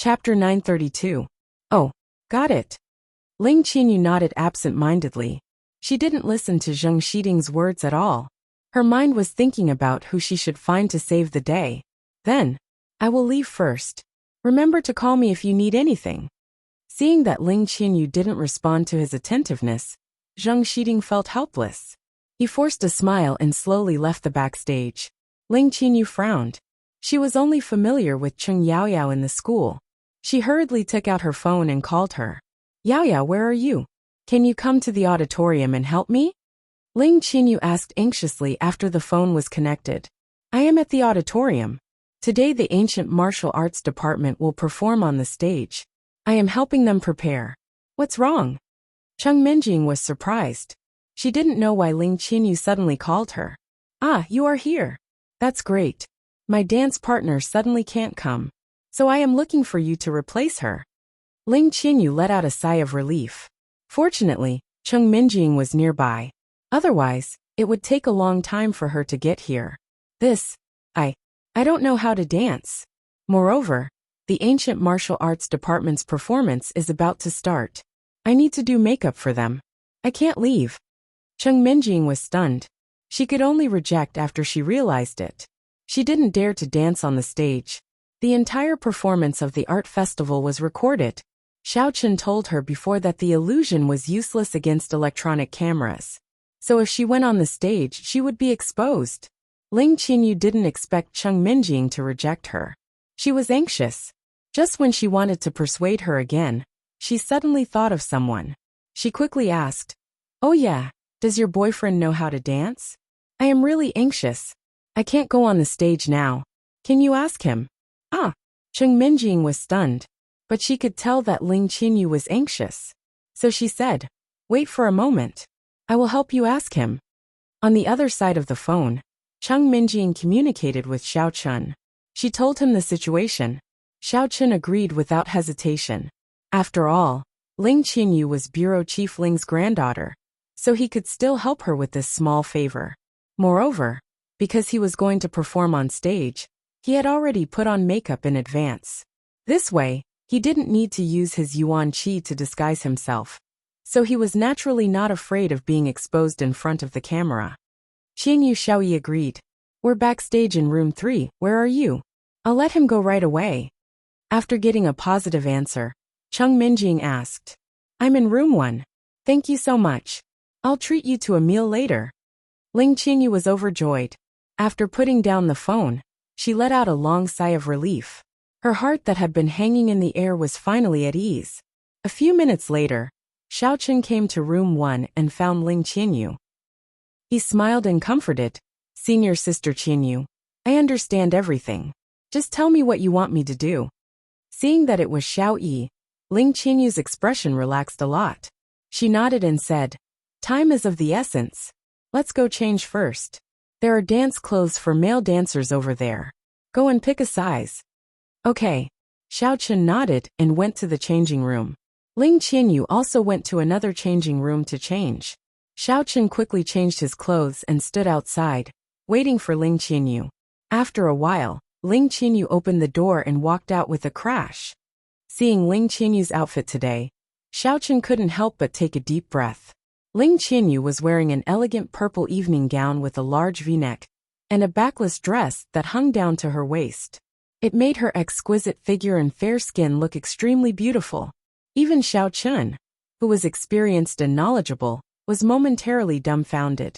Chapter 932. Oh, got it. Ling Qinyu nodded absent-mindedly. She didn't listen to Zheng Xiding's words at all. Her mind was thinking about who she should find to save the day. Then, I will leave first. Remember to call me if you need anything. Seeing that Ling Qinyu didn't respond to his attentiveness, Zheng Xiding felt helpless. He forced a smile and slowly left the backstage. Ling Qinyu frowned. She was only familiar with Cheng Yaoyao in the school. She hurriedly took out her phone and called her. Yaoyao, where are you? Can you come to the auditorium and help me? Ling Qinyu asked anxiously after the phone was connected. I am at the auditorium. Today the ancient martial arts department will perform on the stage. I am helping them prepare. What's wrong? Cheng Minjing was surprised. She didn't know why Ling Qinyu suddenly called her. Ah, you are here. That's great. My dance partner suddenly can't come, so I am looking for you to replace her. Ling Qinyu let out a sigh of relief. Fortunately, Cheng Minjing was nearby. Otherwise, it would take a long time for her to get here. I don't know how to dance. Moreover, the ancient martial arts department's performance is about to start. I need to do makeup for them. I can't leave. Cheng Minjing was stunned. She could only reject after she realized it. She didn't dare to dance on the stage. The entire performance of the art festival was recorded. Xiao Chen told her before that the illusion was useless against electronic cameras. So if she went on the stage, she would be exposed. Ling Qinyu didn't expect Cheng Minjing to reject her. She was anxious. Just when she wanted to persuade her again, she suddenly thought of someone. She quickly asked, Oh yeah, does your boyfriend know how to dance? I am really anxious. I can't go on the stage now. Can you ask him? Ah, Cheng Minjing was stunned, but she could tell that Ling Qinyu was anxious. So she said, Wait for a moment. I will help you ask him. On the other side of the phone, Cheng Minjing communicated with Xiao Chen. She told him the situation. Xiao Chen agreed without hesitation. After all, Ling Qinyu was Bureau Chief Ling's granddaughter, so he could still help her with this small favor. Moreover, because he was going to perform on stage, he had already put on makeup in advance. This way, he didn't need to use his yuan qi to disguise himself. So he was naturally not afraid of being exposed in front of the camera. Qianyu Xiaoyi agreed. We're backstage in room 3, where are you? I'll let him go right away. After getting a positive answer, Cheng Minjing asked. I'm in room 1. Thank you so much. I'll treat you to a meal later. Ling Qinyu was overjoyed. After putting down the phone, she let out a long sigh of relief. Her heart that had been hanging in the air was finally at ease. A few minutes later, Xiao Chen came to room 1 and found Ling Qinyu. He smiled and comforted. Senior Sister Qinyu, I understand everything. Just tell me what you want me to do. Seeing that it was Xiao Yi, Ling Qinyu's expression relaxed a lot. She nodded and said, Time is of the essence. Let's go change first. There are dance clothes for male dancers over there. Go and pick a size. Okay. Xiao Chen nodded and went to the changing room. Ling Qinyu also went to another changing room to change. Xiao Chen quickly changed his clothes and stood outside, waiting for Ling Qinyu. After a while, Ling Qinyu opened the door and walked out with a crash. Seeing Ling Qinyu's outfit today, Xiao Chen couldn't help but take a deep breath. Ling Qinyu was wearing an elegant purple evening gown with a large V-neck and a backless dress that hung down to her waist. It made her exquisite figure and fair skin look extremely beautiful. Even Xiao Chen, who was experienced and knowledgeable, was momentarily dumbfounded.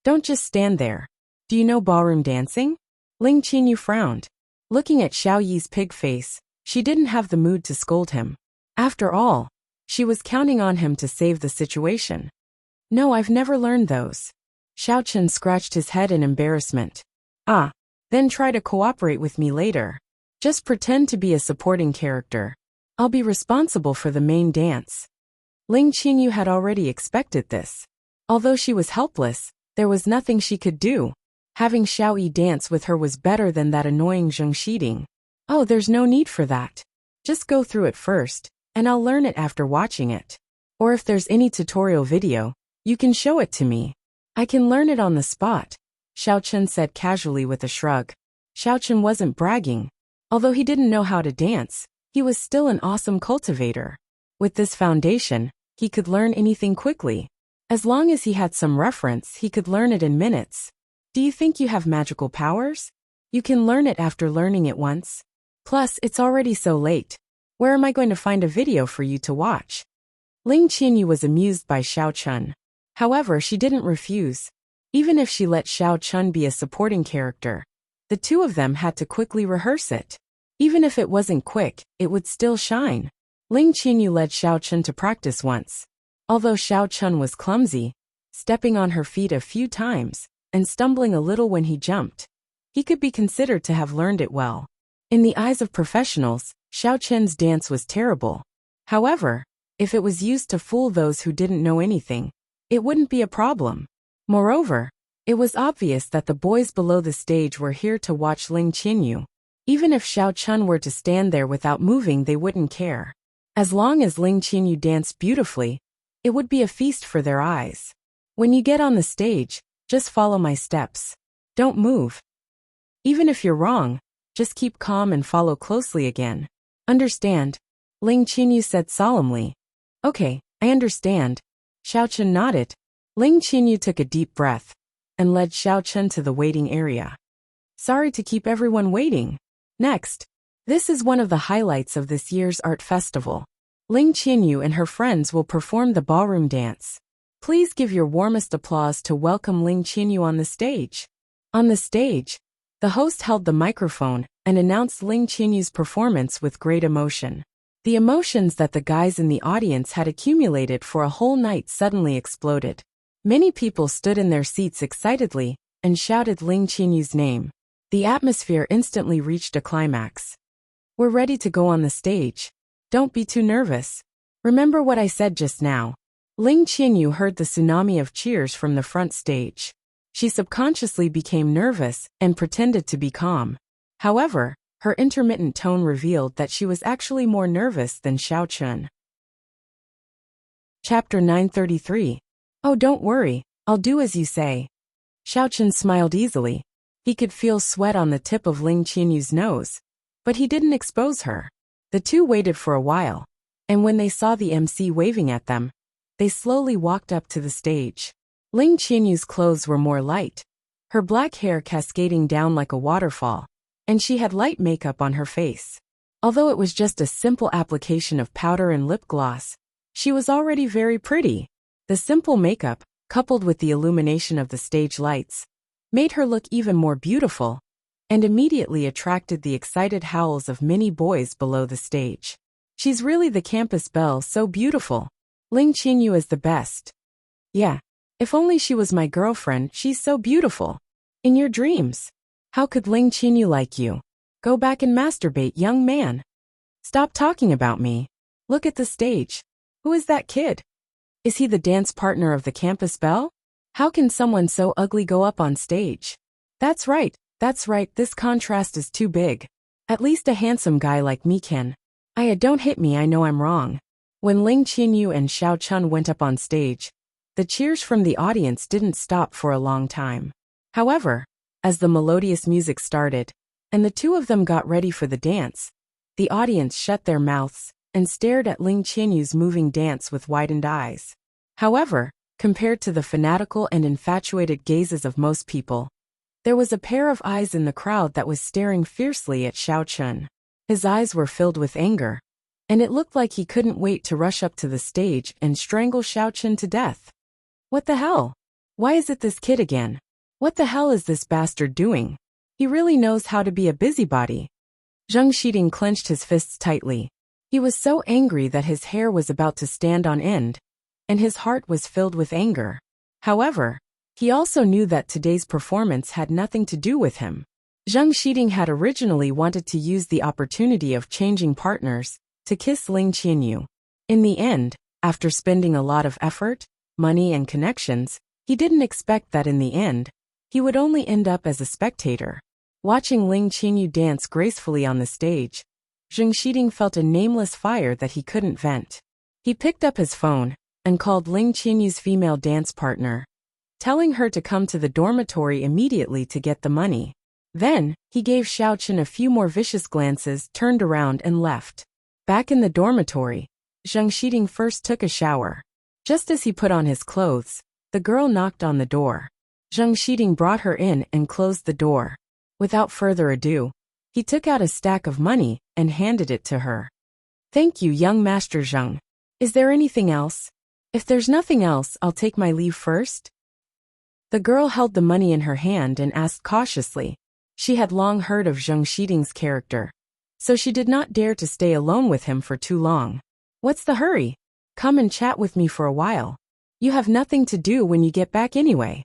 Don't just stand there. Do you know ballroom dancing? Ling Qinyu frowned. Looking at Xiao Yi's pig face, she didn't have the mood to scold him. After all, she was counting on him to save the situation. No, I've never learned those. Xiao Chen scratched his head in embarrassment. Ah, then try to cooperate with me later. Just pretend to be a supporting character. I'll be responsible for the main dance. Ling Qinyu had already expected this. Although she was helpless, there was nothing she could do. Having Xiao Yi dance with her was better than that annoying Zheng Xiding. Oh, there's no need for that. Just go through it first, and I'll learn it after watching it. Or if there's any tutorial video, you can show it to me. I can learn it on the spot, Xiao Chen said casually with a shrug. Xiao Chen wasn't bragging. Although he didn't know how to dance, He was still an awesome cultivator. With this foundation, he could learn anything quickly. As long as he had some reference, he could learn it in minutes. Do you think you have magical powers? You can learn it after learning it once. Plus, it's already so late. Where am I going to find a video for you to watch? Ling Qinyu was amused by Xiao Chun. However, she didn't refuse. Even if she let Xiao Chun be a supporting character, the two of them had to quickly rehearse it. Even if it wasn't quick, it would still shine. Ling Qinyu led Xiao Chun to practice once. Although Xiao Chun was clumsy, stepping on her feet a few times, and stumbling a little when he jumped, he could be considered to have learned it well. In the eyes of professionals, Xiao Chun's dance was terrible. However, if it was used to fool those who didn't know anything, it wouldn't be a problem. Moreover, it was obvious that the boys below the stage were here to watch Ling Qinyu. Even if Xiao Chun were to stand there without moving, they wouldn't care. As long as Ling Qinyu danced beautifully, it would be a feast for their eyes. When you get on the stage, just follow my steps. Don't move. Even if you're wrong, just keep calm and follow closely again. Understand? Ling Qinyu said solemnly. Okay, I understand. Xiao Chun nodded. Ling Qinyu took a deep breath and led Xiao Chun to the waiting area. Sorry to keep everyone waiting. Next, this is one of the highlights of this year's art festival. Ling Qinyu and her friends will perform the ballroom dance. Please give your warmest applause to welcome Ling Qinyu on the stage. On the stage, the host held the microphone and announced Ling Qinyu's performance with great emotion. The emotions that the guys in the audience had accumulated for a whole night suddenly exploded. Many people stood in their seats excitedly and shouted Ling Qinyu's name. The atmosphere instantly reached a climax. We're ready to go on the stage. Don't be too nervous. Remember what I said just now. Ling Qinyu heard the tsunami of cheers from the front stage. She subconsciously became nervous and pretended to be calm. However, her intermittent tone revealed that she was actually more nervous than Xiao Chun. Chapter 933. Oh, don't worry, I'll do as you say. Xiao Chun smiled easily. He could feel sweat on the tip of Ling Qinyu's nose, but he didn't expose her. The two waited for a while, and when they saw the MC waving at them, they slowly walked up to the stage. Ling Qinyu's clothes were more light, her black hair cascading down like a waterfall, and she had light makeup on her face. Although it was just a simple application of powder and lip gloss, she was already very pretty. The simple makeup, coupled with the illumination of the stage lights, made her look even more beautiful, and immediately attracted the excited howls of many boys below the stage. She's really the campus belle, so beautiful. Ling Qinyu is the best. Yeah, if only she was my girlfriend, she's so beautiful. In your dreams. How could Ling Qinyu like you? Go back and masturbate, young man. Stop talking about me. Look at the stage. Who is that kid? Is he the dance partner of the campus belle? How can someone so ugly go up on stage? That's right, this contrast is too big. At least a handsome guy like me can. Don't hit me, I know I'm wrong. When Ling Qinyu and Xiao Chun went up on stage, the cheers from the audience didn't stop for a long time. However, as the melodious music started, and the two of them got ready for the dance, the audience shut their mouths and stared at Ling Qinyu's moving dance with widened eyes. However, compared to the fanatical and infatuated gazes of most people, there was a pair of eyes in the crowd that was staring fiercely at Xiao Chun. His eyes were filled with anger, and it looked like he couldn't wait to rush up to the stage and strangle Xiao Chun to death. What the hell? Why is it this kid again? What the hell is this bastard doing? He really knows how to be a busybody. Zhang Shiding clenched his fists tightly. He was so angry that his hair was about to stand on end, and his heart was filled with anger. However, he also knew that today's performance had nothing to do with him. Zhang Shiding had originally wanted to use the opportunity of changing partners to kiss Ling Qinyu. In the end, after spending a lot of effort, money and connections, he didn't expect that in the end, he would only end up as a spectator. Watching Ling Qinyu dance gracefully on the stage, Zhang Shiding felt a nameless fire that he couldn't vent. He picked up his phone and called Ling Qinyu's female dance partner, telling her to come to the dormitory immediately to get the money. Then, he gave Xiao Chun a few more vicious glances, turned around and left. Back in the dormitory, Zhang Xiding first took a shower. Just as he put on his clothes, the girl knocked on the door. Zhang Xiding brought her in and closed the door. Without further ado, he took out a stack of money and handed it to her. "Thank you, young Master Zhang. Is there anything else? If there's nothing else, I'll take my leave first." The girl held the money in her hand and asked cautiously. She had long heard of Zhang Xiding's character, so she did not dare to stay alone with him for too long. "What's the hurry? Come and chat with me for a while. You have nothing to do when you get back anyway."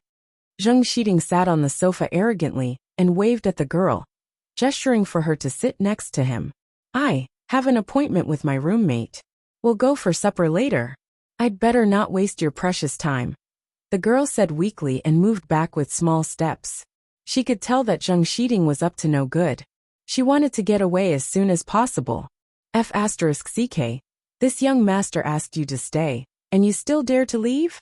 Zhang Xiding sat on the sofa arrogantly and waved at the girl, gesturing for her to sit next to him. "I have an appointment with my roommate. We'll go for supper later. I'd better not waste your precious time," the girl said weakly and moved back with small steps. She could tell that Zhang Xiding was up to no good. She wanted to get away as soon as possible. F***ck, this young master asked you to stay, and you still dare to leave?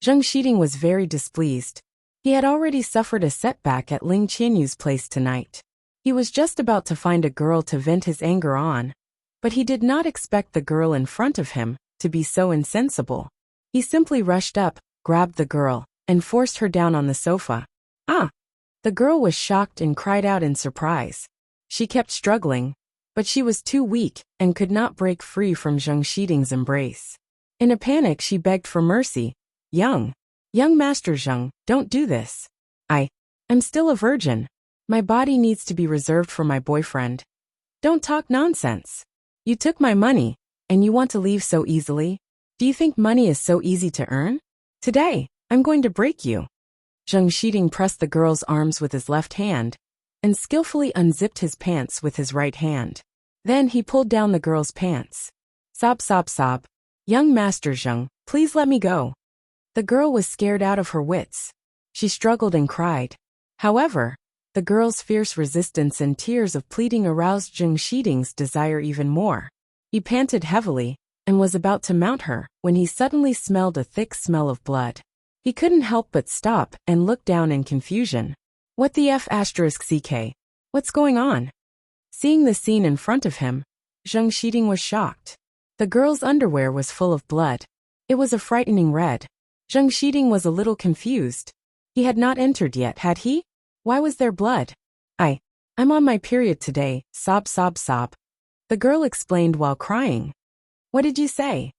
Zhang Xiding was very displeased. He had already suffered a setback at Ling Qianyu's place tonight. He was just about to find a girl to vent his anger on, but he did not expect the girl in front of him to be so insensible. He simply rushed up, grabbed the girl, and forced her down on the sofa. "Ah!" The girl was shocked and cried out in surprise. She kept struggling, but she was too weak and could not break free from Zhang Xiding's embrace. In a panic, she begged for mercy. Young Master Zhang, don't do this. I'm still a virgin. My body needs to be reserved for my boyfriend. Don't talk nonsense. You took my money, and you want to leave so easily? Do you think money is so easy to earn? Today, I'm going to break you." Zhang Xiding pressed the girl's arms with his left hand and skillfully unzipped his pants with his right hand. Then he pulled down the girl's pants. "Sob, sob, sob. Young Master Zhang, please let me go." The girl was scared out of her wits. She struggled and cried. However, the girl's fierce resistance and tears of pleading aroused Zhang Xiding's desire even more. He panted heavily and was about to mount her when he suddenly smelled a thick smell of blood. He couldn't help but stop and look down in confusion. "What the F***ck? What's going on?" Seeing the scene in front of him, Zhang Xiding was shocked. The girl's underwear was full of blood. It was a frightening red. Zhang Xiding was a little confused. He had not entered yet, had he? Why was there blood? I'm on my period today, sob, sob, sob. The girl explained while crying. "What did you say?"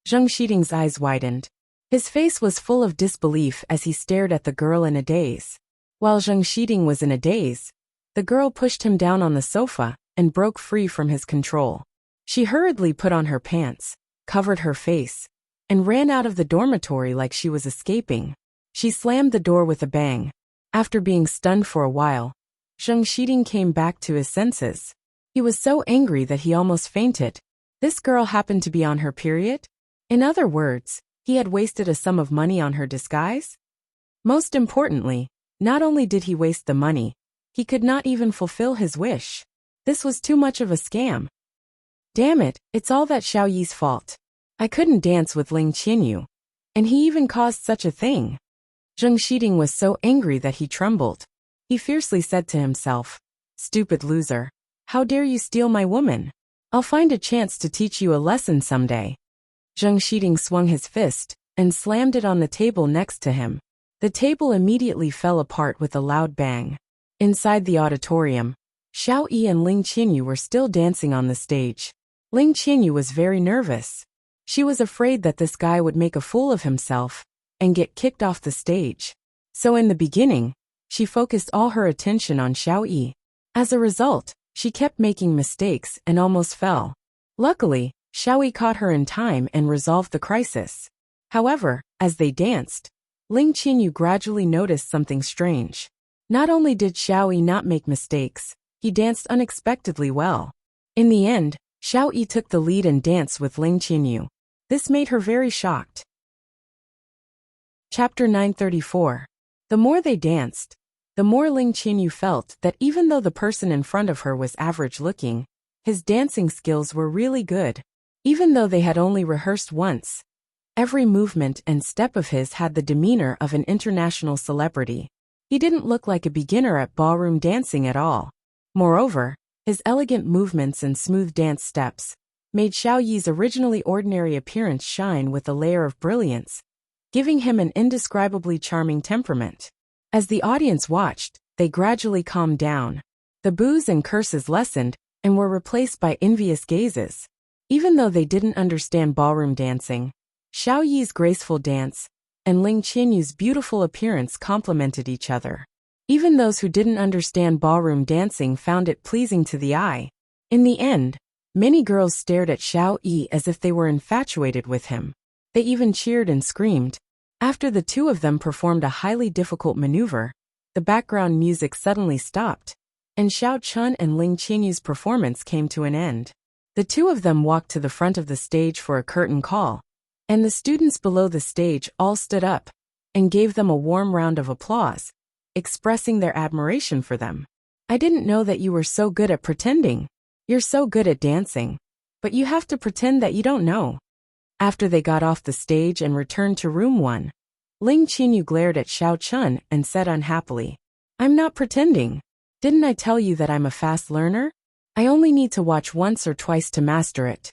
Zhang Xiding's eyes widened. His face was full of disbelief as he stared at the girl in a daze. While Zhang Xiding was in a daze, the girl pushed him down on the sofa and broke free from his control. She hurriedly put on her pants, covered her face, and ran out of the dormitory like she was escaping. She slammed the door with a bang. After being stunned for a while, Zhang Xiding came back to his senses. He was so angry that he almost fainted. This girl happened to be on her period? In other words, he had wasted a sum of money on her disguise? Most importantly, not only did he waste the money, he could not even fulfill his wish. This was too much of a scam. Damn it, it's all that Xiao Yi's fault. I couldn't dance with Ling Qianyu, and he even caused such a thing. Zhang Xiding was so angry that he trembled. He fiercely said to himself, "Stupid loser. How dare you steal my woman? I'll find a chance to teach you a lesson someday." Zhang Xiding swung his fist and slammed it on the table next to him. The table immediately fell apart with a loud bang. Inside the auditorium, Xiao Yi and Ling Qianyu were still dancing on the stage. Ling Qianyu was very nervous. She was afraid that this guy would make a fool of himself and get kicked off the stage. So in the beginning, she focused all her attention on Xiao Yi. As a result, she kept making mistakes and almost fell. Luckily, Xiao Yi caught her in time and resolved the crisis. However, as they danced, Ling Qianyu gradually noticed something strange. Not only did Xiao Yi not make mistakes, he danced unexpectedly well. In the end, Xiao Yi took the lead and danced with Ling Qianyu. This made her very shocked. Chapter 934. The more they danced, the more Ling Qianyu felt that even though the person in front of her was average-looking, his dancing skills were really good. Even though they had only rehearsed once, every movement and step of his had the demeanor of an international celebrity. He didn't look like a beginner at ballroom dancing at all. Moreover, his elegant movements and smooth dance steps made Xiao Yi's originally ordinary appearance shine with a layer of brilliance, giving him an indescribably charming temperament. As the audience watched, they gradually calmed down. The boos and curses lessened and were replaced by envious gazes. Even though they didn't understand ballroom dancing, Xiao Yi's graceful dance and Ling Qianyu's beautiful appearance complemented each other. Even those who didn't understand ballroom dancing found it pleasing to the eye. In the end, many girls stared at Xiao Yi as if they were infatuated with him. They even cheered and screamed. After the two of them performed a highly difficult maneuver, the background music suddenly stopped, and Xiao Chun and Ling Qianyu's performance came to an end. The two of them walked to the front of the stage for a curtain call, and the students below the stage all stood up and gave them a warm round of applause, expressing their admiration for them. "I didn't know that you were so good at pretending. You're so good at dancing, but you have to pretend that you don't know." After they got off the stage and returned to room 1, Ling Qianyu glared at Xiao Chun and said unhappily, "I'm not pretending. Didn't I tell you that I'm a fast learner? I only need to watch once or twice to master it."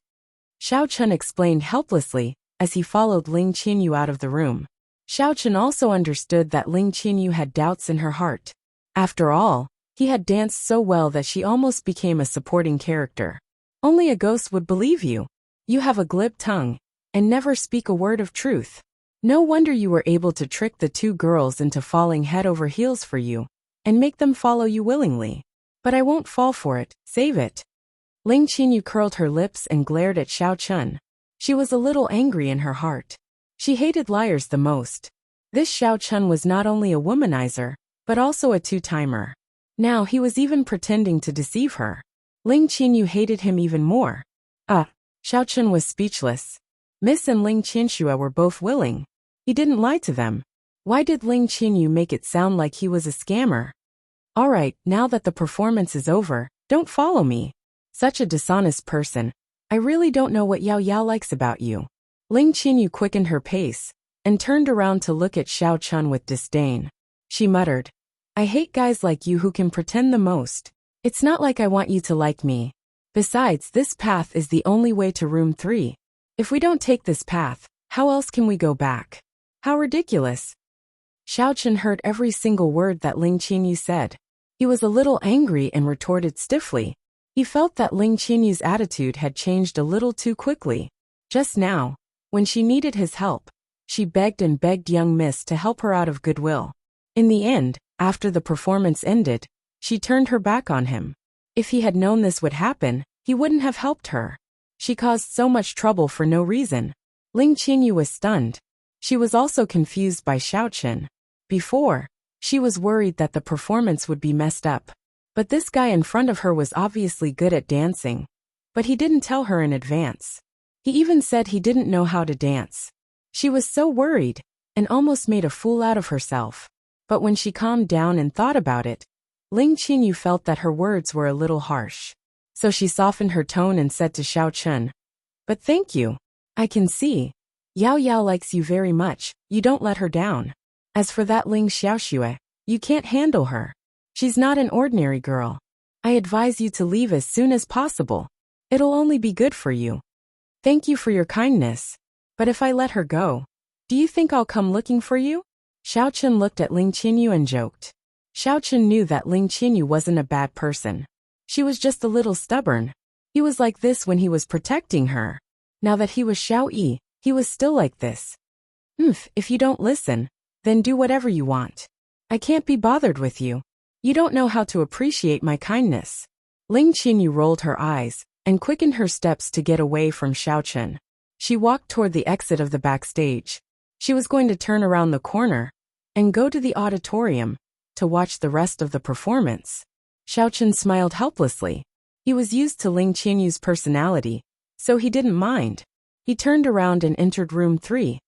Xiao Chun explained helplessly as he followed Ling Qianyu out of the room. Xiao Chun also understood that Ling Qianyu had doubts in her heart. After all, he had danced so well that she almost became a supporting character. "Only a ghost would believe you. You have a glib tongue and never speak a word of truth. No wonder you were able to trick the two girls into falling head over heels for you and make them follow you willingly. But I won't fall for it, save it." Ling Qianyu curled her lips and glared at Xiao Chun. She was a little angry in her heart. She hated liars the most. This Xiao Chun was not only a womanizer, but also a two-timer. Now he was even pretending to deceive her. Ling Qianyu hated him even more. Xiao Chun was speechless. Miss and Ling Qianxue were both willing. He didn't lie to them. Why did Ling Qianyu make it sound like he was a scammer? "Alright, now that the performance is over, don't follow me. Such a dishonest person. I really don't know what Yao Yao likes about you." Ling Qianyu quickened her pace and turned around to look at Xiao Chun with disdain. She muttered, "I hate guys like you who can pretend the most. It's not like I want you to like me. Besides, this path is the only way to room 3. If we don't take this path, how else can we go back? How ridiculous." Xiao Chun heard every single word that Ling Qianyu said. He was a little angry and retorted stiffly. He felt that Ling Qianyu's attitude had changed a little too quickly. Just now, when she needed his help, she begged and begged young miss to help her out of goodwill. In the end, after the performance ended, she turned her back on him. If he had known this would happen, he wouldn't have helped her. She caused so much trouble for no reason. Ling Qianyu was stunned. She was also confused by Xiao Chun. Before, she was worried that the performance would be messed up. But this guy in front of her was obviously good at dancing. But he didn't tell her in advance. He even said he didn't know how to dance. She was so worried and almost made a fool out of herself. But when she calmed down and thought about it, Ling Qianyu felt that her words were a little harsh. So she softened her tone and said to Xiao Chun, "But thank you. I can see. Yao Yao likes you very much. You don't let her down. As for that Ling Xiaoxue, you can't handle her. She's not an ordinary girl. I advise you to leave as soon as possible. It'll only be good for you. Thank you for your kindness. But if I let her go, do you think I'll come looking for you?" Xiao Chun looked at Ling Qianyu and joked. Xiao Chun knew that Ling Qianyu wasn't a bad person. She was just a little stubborn. He was like this when he was protecting her. Now that he was Xiao Yi, he was still like this. If you don't listen, then do whatever you want. I can't be bothered with you. You don't know how to appreciate my kindness." Ling Qianyu rolled her eyes and quickened her steps to get away from Xiao Chun. She walked toward the exit of the backstage. She was going to turn around the corner and go to the auditorium to watch the rest of the performance. Xiao Chun smiled helplessly. He was used to Ling Qianyu's personality, so he didn't mind. He turned around and entered room 3.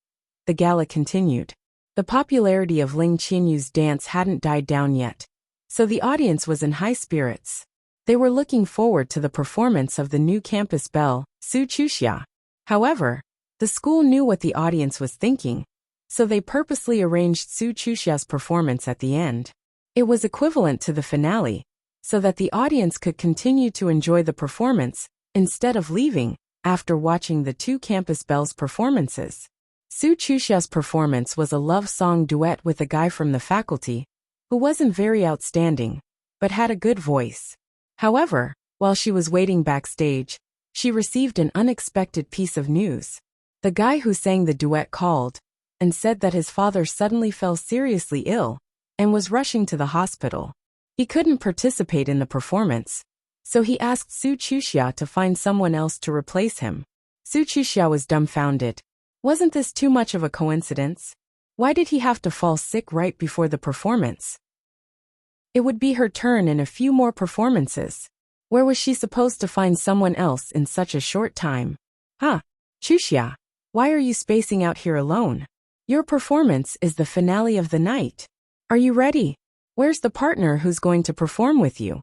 The gala continued. The popularity of Ling Qianyu's dance hadn't died down yet, so the audience was in high spirits. They were looking forward to the performance of the new campus belle, Su Chuxia. However, the school knew what the audience was thinking, so they purposely arranged Su Chuxia's performance at the end. It was equivalent to the finale, so that the audience could continue to enjoy the performance instead of leaving after watching the two Campus Bells performances. Su Chuxia's performance was a love song duet with a guy from the faculty, who wasn't very outstanding, but had a good voice. However, while she was waiting backstage, she received an unexpected piece of news. The guy who sang the duet called and said that his father suddenly fell seriously ill and was rushing to the hospital. He couldn't participate in the performance, so he asked Su Chuxia to find someone else to replace him. Su Chuxia was dumbfounded. Wasn't this too much of a coincidence? Why did he have to fall sick right before the performance? It would be her turn in a few more performances. Where was she supposed to find someone else in such a short time? Chuxia, why are you spacing out here alone? Your performance is the finale of the night. Are you ready? Where's the partner who's going to perform with you?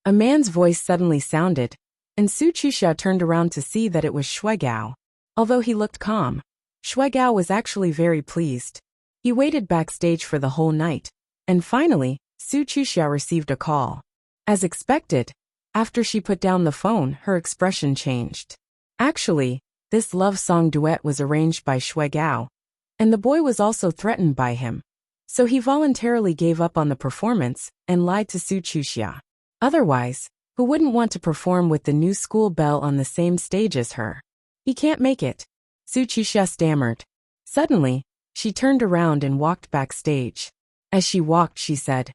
A man's voice suddenly sounded, and Su Chuxia turned around to see that it was Shuigao. Although he looked calm, Shuigao was actually very pleased. He waited backstage for the whole night, and finally, Su Chuxia received a call. As expected, after she put down the phone, her expression changed. Actually, this love song duet was arranged by Shuigao, and the boy was also threatened by him. So he voluntarily gave up on the performance and lied to Su Chuxia. Otherwise, who wouldn't want to perform with the new school belle on the same stage as her? He can't make it. Su Chuxia stammered. Suddenly, she turned around and walked backstage. As she walked, she said,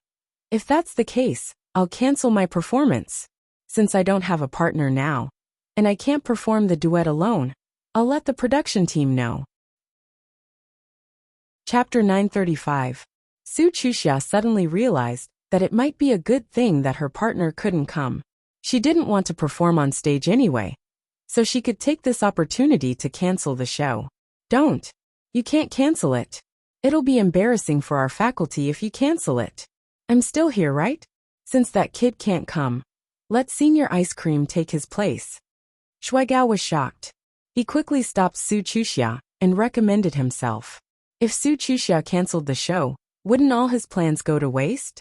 "If that's the case, I'll cancel my performance. Since I don't have a partner now, and I can't perform the duet alone, I'll let the production team know." Chapter 935. Su Chuxia suddenly realized that it might be a good thing that her partner couldn't come. She didn't want to perform on stage anyway, so she could take this opportunity to cancel the show. Don't. You can't cancel it. It'll be embarrassing for our faculty if you cancel it. I'm still here, right? Since that kid can't come, let Senior Ice Cream take his place. Shuigao was shocked. He quickly stopped Su Chuxia and recommended himself. If Su Chuxia canceled the show, wouldn't all his plans go to waste?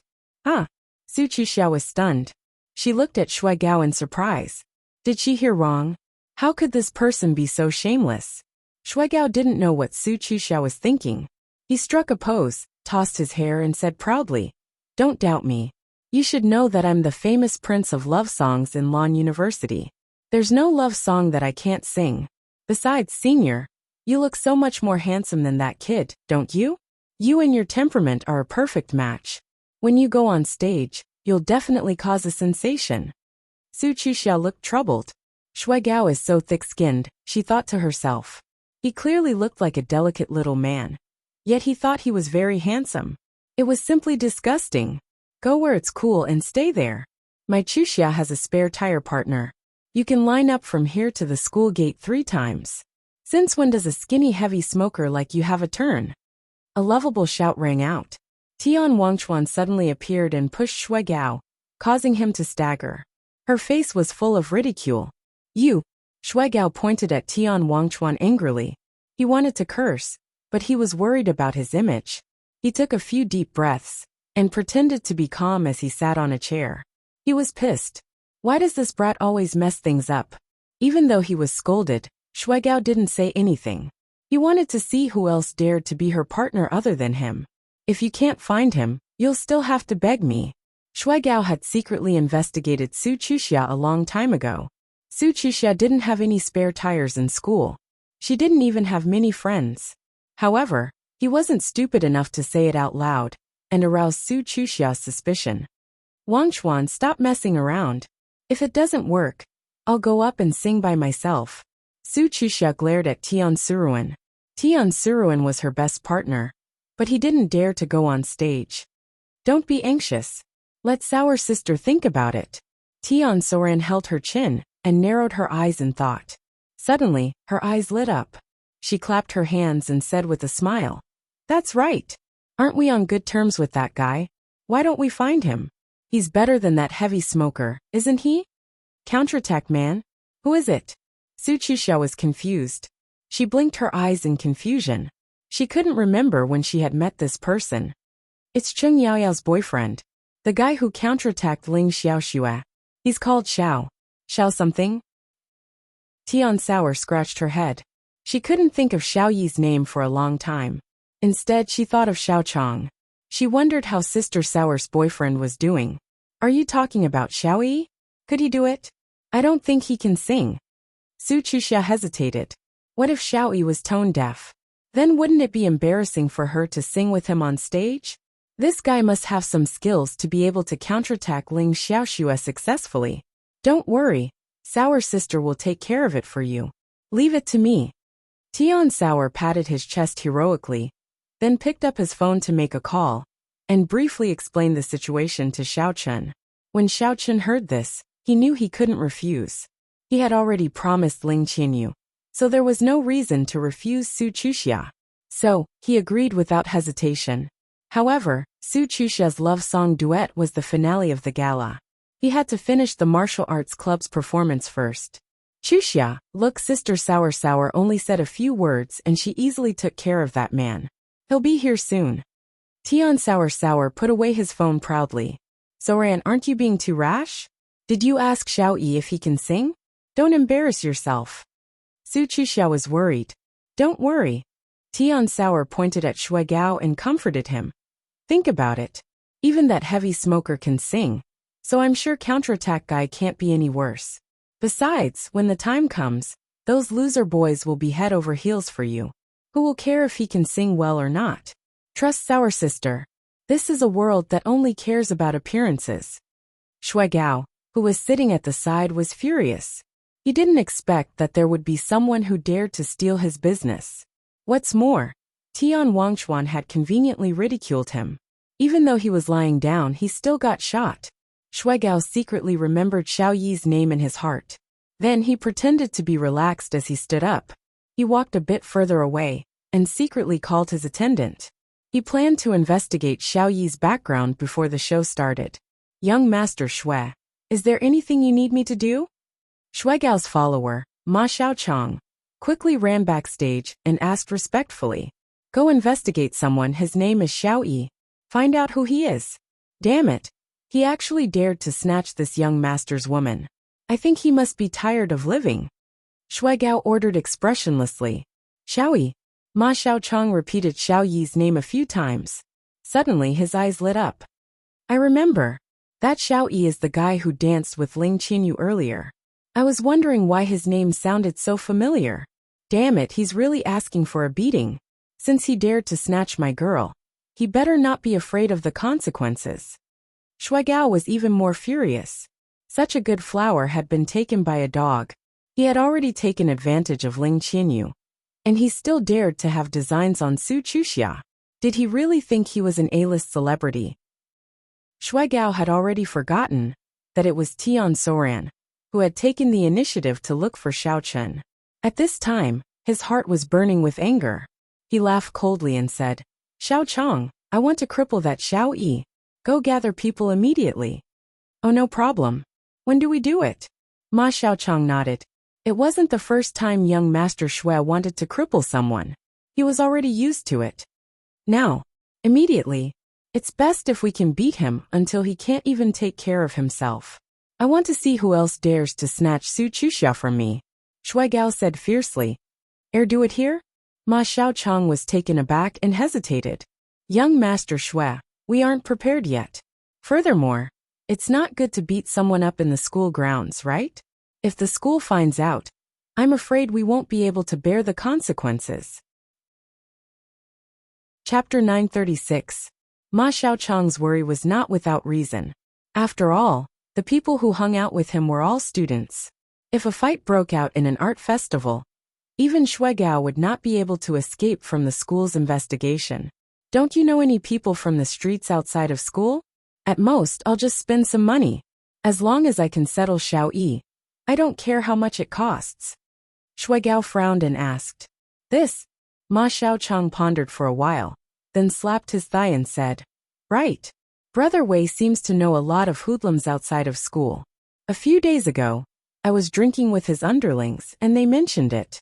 Su Chuxia was stunned. She looked at Shuigao in surprise. Did she hear wrong? How could this person be so shameless? Shuigao didn't know what Su Chuxia was thinking. He struck a pose, tossed his hair and said proudly, "Don't doubt me. You should know that I'm the famous prince of love songs in Lon University. There's no love song that I can't sing. Besides, Senior, you look so much more handsome than that kid, don't you? You and your temperament are a perfect match. When you go on stage, you'll definitely cause a sensation." Su Chuxia looked troubled. Shuigao is so thick-skinned, she thought to herself. He clearly looked like a delicate little man. Yet he thought he was very handsome. It was simply disgusting. Go where it's cool and stay there. My Chuxia has a spare tire partner. You can line up from here to the school gate 3 times. Since when does a skinny heavy smoker like you have a turn? A lovable shout rang out. Tian Wangchuan suddenly appeared and pushed Shuigao, causing him to stagger. Her face was full of ridicule. "You!" Shuigao pointed at Tian Wangchuan angrily. He wanted to curse, but he was worried about his image. He took a few deep breaths and pretended to be calm as he sat on a chair. He was pissed. Why does this brat always mess things up? Even though he was scolded, Shuigao didn't say anything. He wanted to see who else dared to be her partner other than him. If you can't find him, you'll still have to beg me. Shuigao had secretly investigated Su Chuxia a long time ago. Su Chuxia didn't have any spare tires in school. She didn't even have many friends. However, he wasn't stupid enough to say it out loud and arouse Su Chuxia's suspicion. "Wangchuan, stop messing around. If it doesn't work, I'll go up and sing by myself." Su Chuxia glared at Tian Suruan. Tian Suruan was her best partner, but he didn't dare to go on stage. "Don't be anxious. Let Sour Sister think about it." Tian Suruan held her chin and narrowed her eyes in thought. Suddenly, her eyes lit up. She clapped her hands and said with a smile, "That's right. Aren't we on good terms with that guy? Why don't we find him? He's better than that heavy smoker, isn't he? Counterattack man? Who is it?" Su Chuxia was confused. She blinked her eyes in confusion. She couldn't remember when she had met this person. "It's Cheng Yaoyao's boyfriend. The guy who counterattacked Ling Xiaoxue. He's called Xiao. Xiao something?" Tian Sour scratched her head. She couldn't think of Xiao Yi's name for a long time. Instead, she thought of Xiao Chong. She wondered how Sister Sour's boyfriend was doing. Are you talking about Xiao Yi? Could he do it? I don't think he can sing. Su Chuxia hesitated. What if Xiao Yi was tone deaf? Then wouldn't it be embarrassing for her to sing with him on stage? This guy must have some skills to be able to counterattack Ling Xiaoxue successfully. Don't worry, Sour Sister will take care of it for you. Leave it to me. Tian Sour patted his chest heroically, then picked up his phone to make a call, and briefly explained the situation to Xiao Chen. When Xiao Chen heard this, he knew he couldn't refuse. He had already promised Ling Qinyu, so there was no reason to refuse Su Chuxia. So, he agreed without hesitation. However, Su Chuxia's love song duet was the finale of the gala. He had to finish the martial arts club's performance first. Chuxia, look, Sister Sour Sour only said a few words and she easily took care of that man. He'll be here soon. Tian Sour Sour put away his phone proudly. Soran, aren't you being too rash? Did you ask Xiao Yi if he can sing? Don't embarrass yourself. Su Chuxia was worried. Don't worry. Tian Sour pointed at Shui Gao and comforted him. Think about it. Even that heavy smoker can sing. So I'm sure counterattack guy can't be any worse. Besides, when the time comes, those loser boys will be head over heels for you. Who will care if he can sing well or not? Trust Sour Sister. This is a world that only cares about appearances. Shui Gao, who was sitting at the side, was furious. He didn't expect that there would be someone who dared to steal his business. What's more, Tian Wangchuan had conveniently ridiculed him. Even though he was lying down, he still got shot. Shui Gao secretly remembered Xiao Yi's name in his heart. Then he pretended to be relaxed as he stood up. He walked a bit further away and secretly called his attendant. He planned to investigate Xiao Yi's background before the show started. Young Master Shui, is there anything you need me to do? Shui Gao's follower, Ma Xiaochong, quickly ran backstage and asked respectfully. Go investigate someone, his name is Xiao Yi. Find out who he is. Damn it. He actually dared to snatch this young master's woman. I think he must be tired of living. Shui Gao ordered expressionlessly. Xiao Yi. Ma Xiaochong repeated Xiao Yi's name a few times. Suddenly his eyes lit up. I remember. That Xiao Yi is the guy who danced with Ling Qinyu earlier. I was wondering why his name sounded so familiar. Damn it, he's really asking for a beating. Since he dared to snatch my girl, he better not be afraid of the consequences. Shui Gao was even more furious. Such a good flower had been taken by a dog. He had already taken advantage of Ling Qinyu. And he still dared to have designs on Su Chuxia. Did he really think he was an A-list celebrity? Shui Gao had already forgotten that it was Tian Soran who had taken the initiative to look for Xiao Chen. At this time, his heart was burning with anger. He laughed coldly and said, Xiao Chong, I want to cripple that Xiao Yi. Go gather people immediately. Oh, no problem. When do we do it? Ma Xiaochong nodded. It wasn't the first time young Master Shui wanted to cripple someone. He was already used to it. Now, immediately, it's best if we can beat him until he can't even take care of himself. I want to see who else dares to snatch Su Chuxia from me. Shui Gao said fiercely. Do it here? Ma Xiaochong was taken aback and hesitated. Young Master Shui, we aren't prepared yet. Furthermore, it's not good to beat someone up in the school grounds, right? If the school finds out, I'm afraid we won't be able to bear the consequences. Chapter 936. Ma Xiaochong's worry was not without reason. After all, the people who hung out with him were all students. If a fight broke out in an art festival, even Shui Gao would not be able to escape from the school's investigation. Don't you know any people from the streets outside of school? At most, I'll just spend some money. As long as I can settle Xiao Yi, I don't care how much it costs. Shui Gao frowned and asked. This? Ma Xiaochong pondered for a while, then slapped his thigh and said, Right. Brother Wei seems to know a lot of hoodlums outside of school. A few days ago, I was drinking with his underlings and they mentioned it.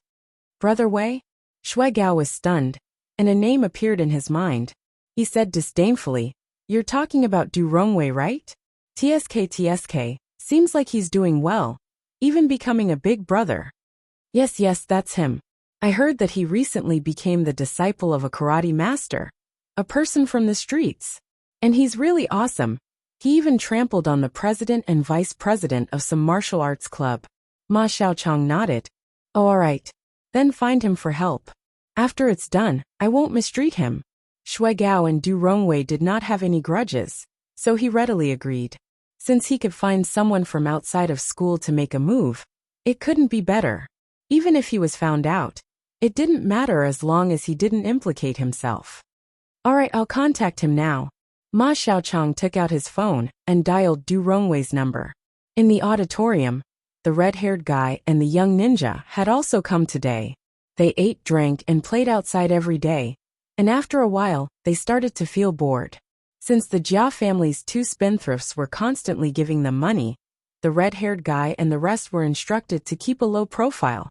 Brother Wei? Shui Gao was stunned, and a name appeared in his mind. He said disdainfully, You're talking about Du Rongwei, right? TSK, seems like he's doing well, even becoming a big brother. Yes, that's him. I heard that he recently became the disciple of a karate master, a person from the streets. And he's really awesome. He even trampled on the president and vice president of some martial arts club. Ma Xiaochang nodded. Oh, alright. Then find him for help. After it's done, I won't mistreat him. Shui Gao and Du Rongwei did not have any grudges, so he readily agreed. Since he could find someone from outside of school to make a move, it couldn't be better. Even if he was found out, it didn't matter as long as he didn't implicate himself. Alright, I'll contact him now. Ma Xiaochang took out his phone and dialed Du Rongwei's number. In the auditorium, the red-haired guy and the young ninja had also come today. They ate, drank, and played outside every day, and after a while, they started to feel bored. Since the Jia family's two spendthrifts were constantly giving them money, the red-haired guy and the rest were instructed to keep a low profile.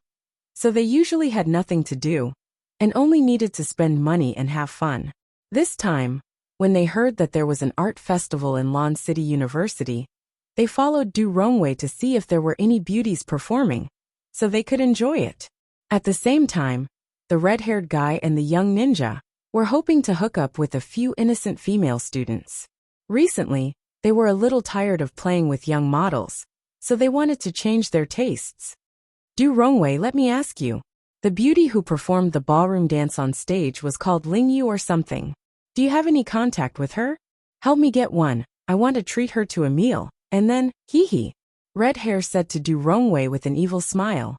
So they usually had nothing to do, and only needed to spend money and have fun. This time, when they heard that there was an art festival in Lon City University, they followed Du Rongwei to see if there were any beauties performing, so they could enjoy it. At the same time, the red-haired guy and the young ninja were hoping to hook up with a few innocent female students. Recently, they were a little tired of playing with young models, so they wanted to change their tastes. Du Rongwei, let me ask you. The beauty who performed the ballroom dance on stage was called Ling Yu or something. Do you have any contact with her? Help me get one. I want to treat her to a meal, and then, hee. Red Hair said to Du Rongwei with an evil smile.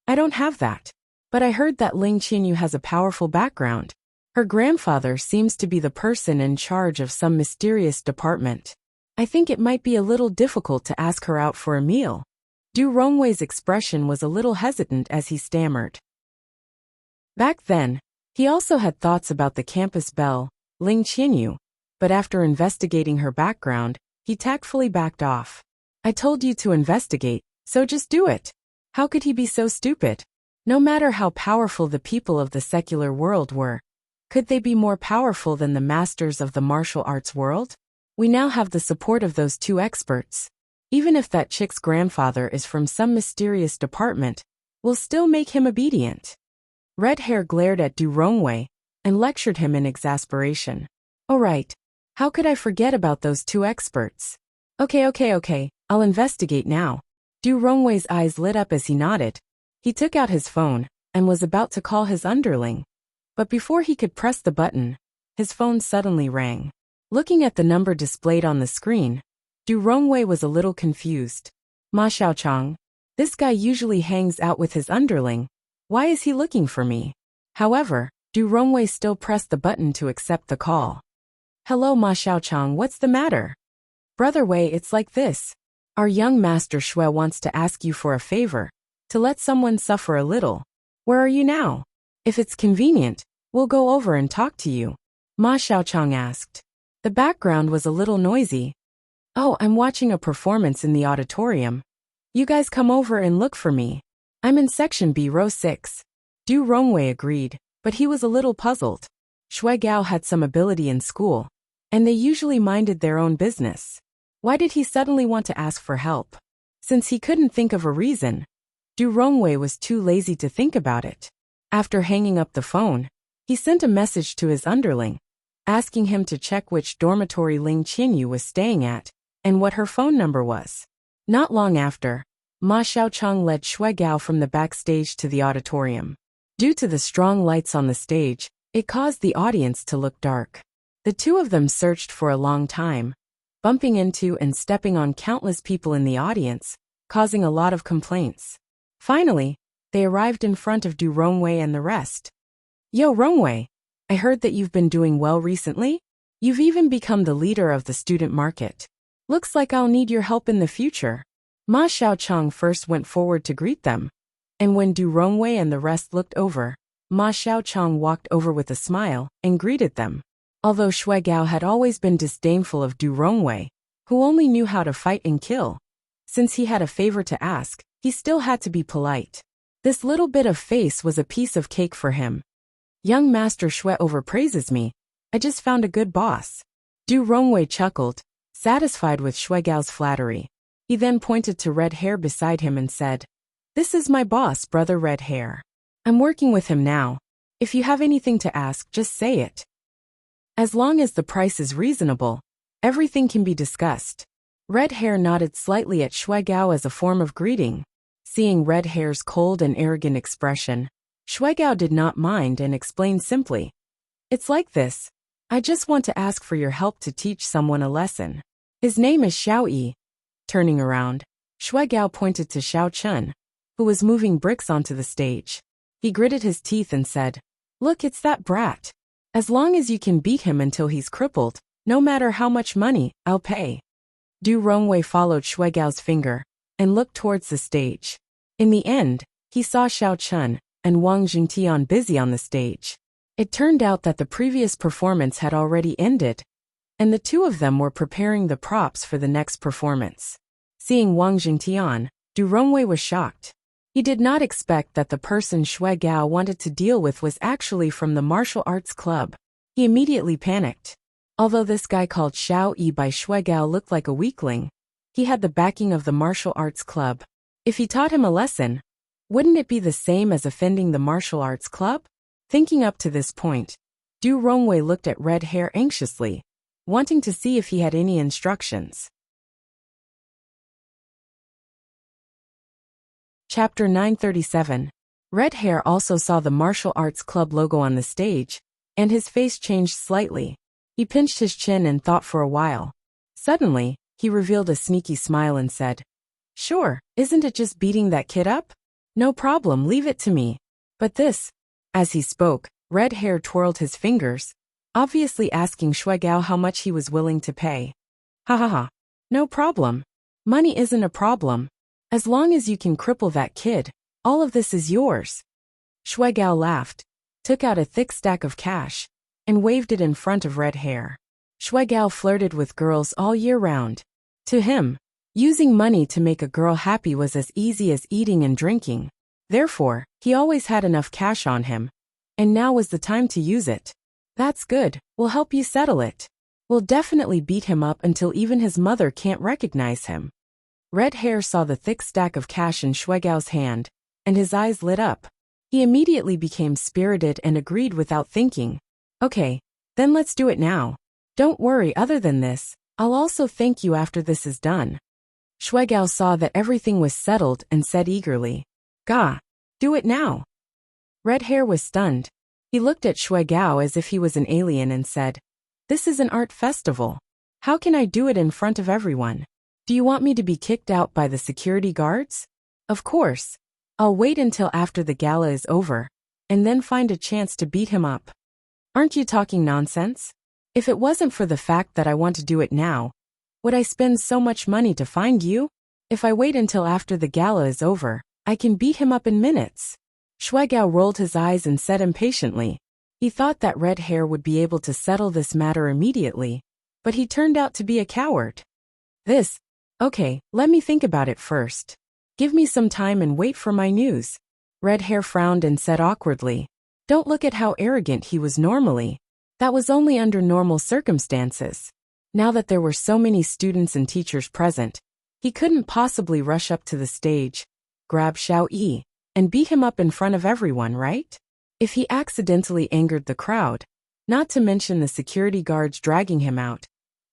I don't have that. But I heard that Ling Qinyu has a powerful background. Her grandfather seems to be the person in charge of some mysterious department. I think it might be a little difficult to ask her out for a meal. Du Rongwei's expression was a little hesitant as he stammered. Back then, he also had thoughts about the campus belle, Ling Qinyu, but after investigating her background, he tactfully backed off. I told you to investigate, so just do it. How could he be so stupid? No matter how powerful the people of the secular world were, could they be more powerful than the masters of the martial arts world? We now have the support of those two experts. Even if that chick's grandfather is from some mysterious department, we'll still make him obedient. Red Hair glared at Du Rongwei and lectured him in exasperation. Oh right, how could I forget about those two experts? Okay, I'll investigate now. Du Rongwei's eyes lit up as he nodded. He took out his phone and was about to call his underling. But before he could press the button, his phone suddenly rang. Looking at the number displayed on the screen, Du Rongwei was a little confused. Ma Xiaochang, this guy usually hangs out with his underling. Why is he looking for me? However, Du Rongwei still pressed the button to accept the call. Hello Ma Xiaochang, what's the matter? Brother Wei, it's like this. Our young master Shui wants to ask you for a favor, to let someone suffer a little. Where are you now? If it's convenient, we'll go over and talk to you. Ma Xiaochang asked. The background was a little noisy. Oh, I'm watching a performance in the auditorium. You guys come over and look for me. I'm in section B, row 6. Du Rongwei agreed, but he was a little puzzled. Shui Gao had some ability in school, and they usually minded their own business. Why did he suddenly want to ask for help? Since he couldn't think of a reason, Du Rongwei was too lazy to think about it. After hanging up the phone, he sent a message to his underling, asking him to check which dormitory Ling Qinyu was staying at, and what her phone number was. Not long after, Ma Xiaochang led Shui Gao from the backstage to the auditorium. Due to the strong lights on the stage, it caused the audience to look dark. The two of them searched for a long time, bumping into and stepping on countless people in the audience, causing a lot of complaints. Finally, they arrived in front of Du Rongwei and the rest. Yo Rongwei, I heard that you've been doing well recently? You've even become the leader of the student market. Looks like I'll need your help in the future. Ma Xiaochang first went forward to greet them, and when Du Rongwei and the rest looked over, Ma Xiaochang walked over with a smile and greeted them. Although Shui Gao had always been disdainful of Du Rongwei, who only knew how to fight and kill, since he had a favor to ask, he still had to be polite. This little bit of face was a piece of cake for him. Young Master Shui overpraises me. I just found a good boss. Du Rongwei chuckled, satisfied with Shui Gao's flattery. He then pointed to red hair beside him and said, This is my boss, Brother Red Hair. I'm working with him now. If you have anything to ask, just say it. As long as the price is reasonable, everything can be discussed. Red Hair nodded slightly at Shuigao as a form of greeting. Seeing Red Hair's cold and arrogant expression, Shuigao did not mind and explained simply. It's like this. I just want to ask for your help to teach someone a lesson. His name is Xiao Yi. Turning around, Shuigao pointed to Xiao Chun, who was moving bricks onto the stage. He gritted his teeth and said, Look, it's that brat. As long as you can beat him until he's crippled, no matter how much money, I'll pay. Du Rongwei followed Shuigao's finger and looked towards the stage. In the end, he saw Xiao Chun and Wang Jingtian busy on the stage. It turned out that the previous performance had already ended, and the two of them were preparing the props for the next performance. Seeing Wang Jingtian, Du Rongwei was shocked. He did not expect that the person Shuigao wanted to deal with was actually from the martial arts club. He immediately panicked. Although this guy called Xiao Yi by Shuigao looked like a weakling, he had the backing of the martial arts club. If he taught him a lesson, wouldn't it be the same as offending the martial arts club? Thinking up to this point, Du Rongwei looked at Red Hair anxiously, wanting to see if he had any instructions. Chapter 937. Red Hair also saw the martial arts club logo on the stage, and his face changed slightly. He pinched his chin and thought for a while. Suddenly, he revealed a sneaky smile and said, Sure, isn't it just beating that kid up? No problem, leave it to me. But this. As he spoke, Red Hair twirled his fingers, obviously asking Shuigao how much he was willing to pay. Ha ha ha. No problem. Money isn't a problem. As long as you can cripple that kid, all of this is yours. Shuigao laughed, took out a thick stack of cash, and waved it in front of Red Hair. Shuigao flirted with girls all year round. To him, using money to make a girl happy was as easy as eating and drinking. Therefore, he always had enough cash on him, and now was the time to use it. That's good, we'll help you settle it. We'll definitely beat him up until even his mother can't recognize him. Red Hair saw the thick stack of cash in Shuigao's hand, and his eyes lit up. He immediately became spirited and agreed without thinking. Okay, then let's do it now. Don't worry, other than this, I'll also thank you after this is done. Shuigao saw that everything was settled and said eagerly, Ga, do it now. Red Hair was stunned. He looked at Shuigao as if he was an alien and said, This is an art festival. How can I do it in front of everyone? Do you want me to be kicked out by the security guards? Of course. I'll wait until after the gala is over, and then find a chance to beat him up. Aren't you talking nonsense? If it wasn't for the fact that I want to do it now, would I spend so much money to find you? If I wait until after the gala is over, I can beat him up in minutes. Shuigao rolled his eyes and said impatiently. He thought that Red Hair would be able to settle this matter immediately, but he turned out to be a coward. Okay, let me think about it first. Give me some time and wait for my news. Red Hair frowned and said awkwardly. Don't look at how arrogant he was normally. That was only under normal circumstances. Now that there were so many students and teachers present, he couldn't possibly rush up to the stage, grab Xiao Yi, and beat him up in front of everyone, right? If he accidentally angered the crowd, not to mention the security guards dragging him out,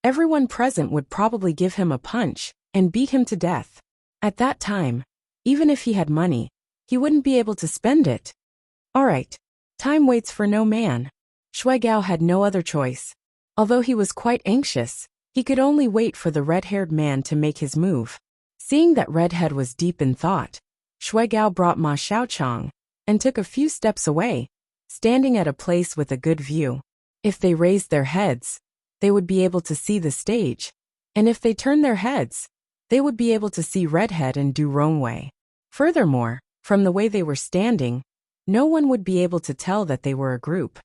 everyone present would probably give him a punch and beat him to death. At that time, even if he had money, he wouldn't be able to spend it. All right, time waits for no man. Shuigao had no other choice. Although he was quite anxious, he could only wait for the red-haired man to make his move. Seeing that Redhead was deep in thought, Shuigao brought Ma Xiaochang and took a few steps away, standing at a place with a good view. If they raised their heads, they would be able to see the stage, and if they turned their heads, they would be able to see Redhead and Du Rongwei. Furthermore, from the way they were standing, no one would be able to tell that they were a group.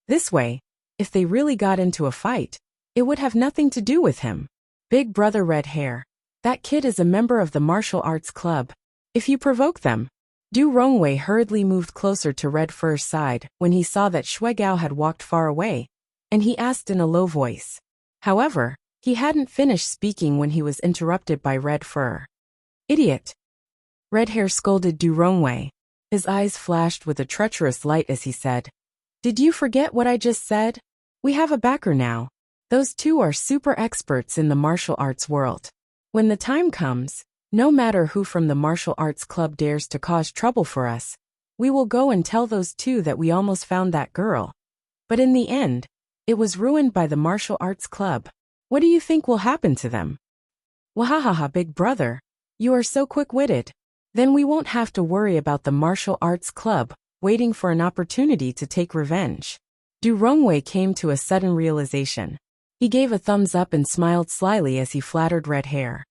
This way, if they really got into a fight, it would have nothing to do with him. Big Brother Red Hair. That kid is a member of the martial arts club. If you provoke them. Du Rongwei hurriedly moved closer to Red Fur's side when he saw that Shuigao had walked far away, and he asked in a low voice. However, he hadn't finished speaking when he was interrupted by Red Fur. Idiot! Red Hair scolded Du Rongwei. His eyes flashed with a treacherous light as he said, "Did you forget what I just said? We have a backer now. Those two are super experts in the martial arts world. When the time comes, no matter who from the martial arts club dares to cause trouble for us, we will go and tell those two that we almost found that girl. But in the end, it was ruined by the martial arts club. What do you think will happen to them?" "Wahahaha, big brother. You are so quick-witted. Then we won't have to worry about the martial arts club waiting for an opportunity to take revenge." Du Rongwei came to a sudden realization. He gave a thumbs up and smiled slyly as he flattered Red Hair.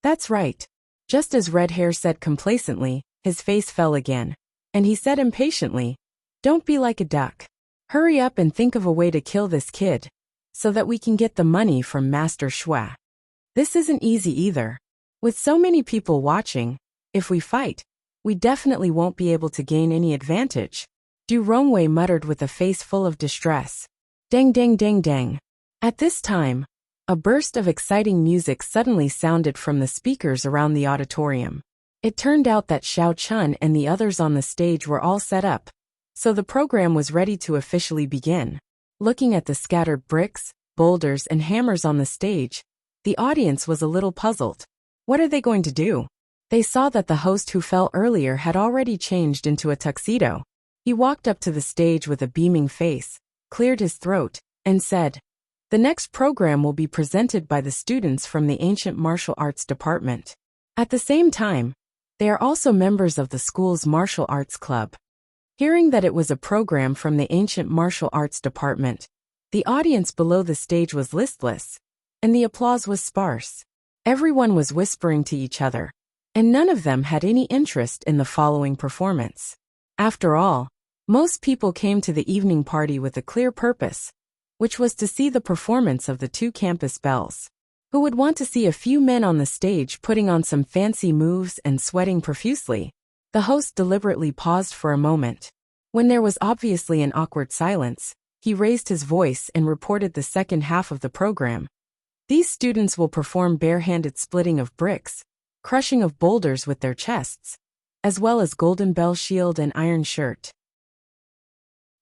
"That's right." Just as Red Hair said complacently, his face fell again, and he said impatiently, "Don't be like a duck. Hurry up and think of a way to kill this kid, so that we can get the money from Master Shua. This isn't easy either. With so many people watching, if we fight, we definitely won't be able to gain any advantage." Du Rongwei muttered with a face full of distress. Dang dang dang dang. At this time, a burst of exciting music suddenly sounded from the speakers around the auditorium. It turned out that Xiao Chun and the others on the stage were all set up, so the program was ready to officially begin. Looking at the scattered bricks, boulders, and hammers on the stage, the audience was a little puzzled. What are they going to do? They saw that the host who fell earlier had already changed into a tuxedo. He walked up to the stage with a beaming face, cleared his throat, and said, "The next program will be presented by the students from the Ancient Martial Arts Department. At the same time, they are also members of the school's martial arts club." Hearing that it was a program from the Ancient Martial Arts Department, the audience below the stage was listless, and the applause was sparse. Everyone was whispering to each other, and none of them had any interest in the following performance. After all, most people came to the evening party with a clear purpose, which was to see the performance of the two campus belles. Who would want to see a few men on the stage putting on some fancy moves and sweating profusely? The host deliberately paused for a moment. When there was obviously an awkward silence, he raised his voice and reported the second half of the program. "These students will perform bare-handed splitting of bricks, crushing of boulders with their chests, as well as golden bell shield and iron shirt.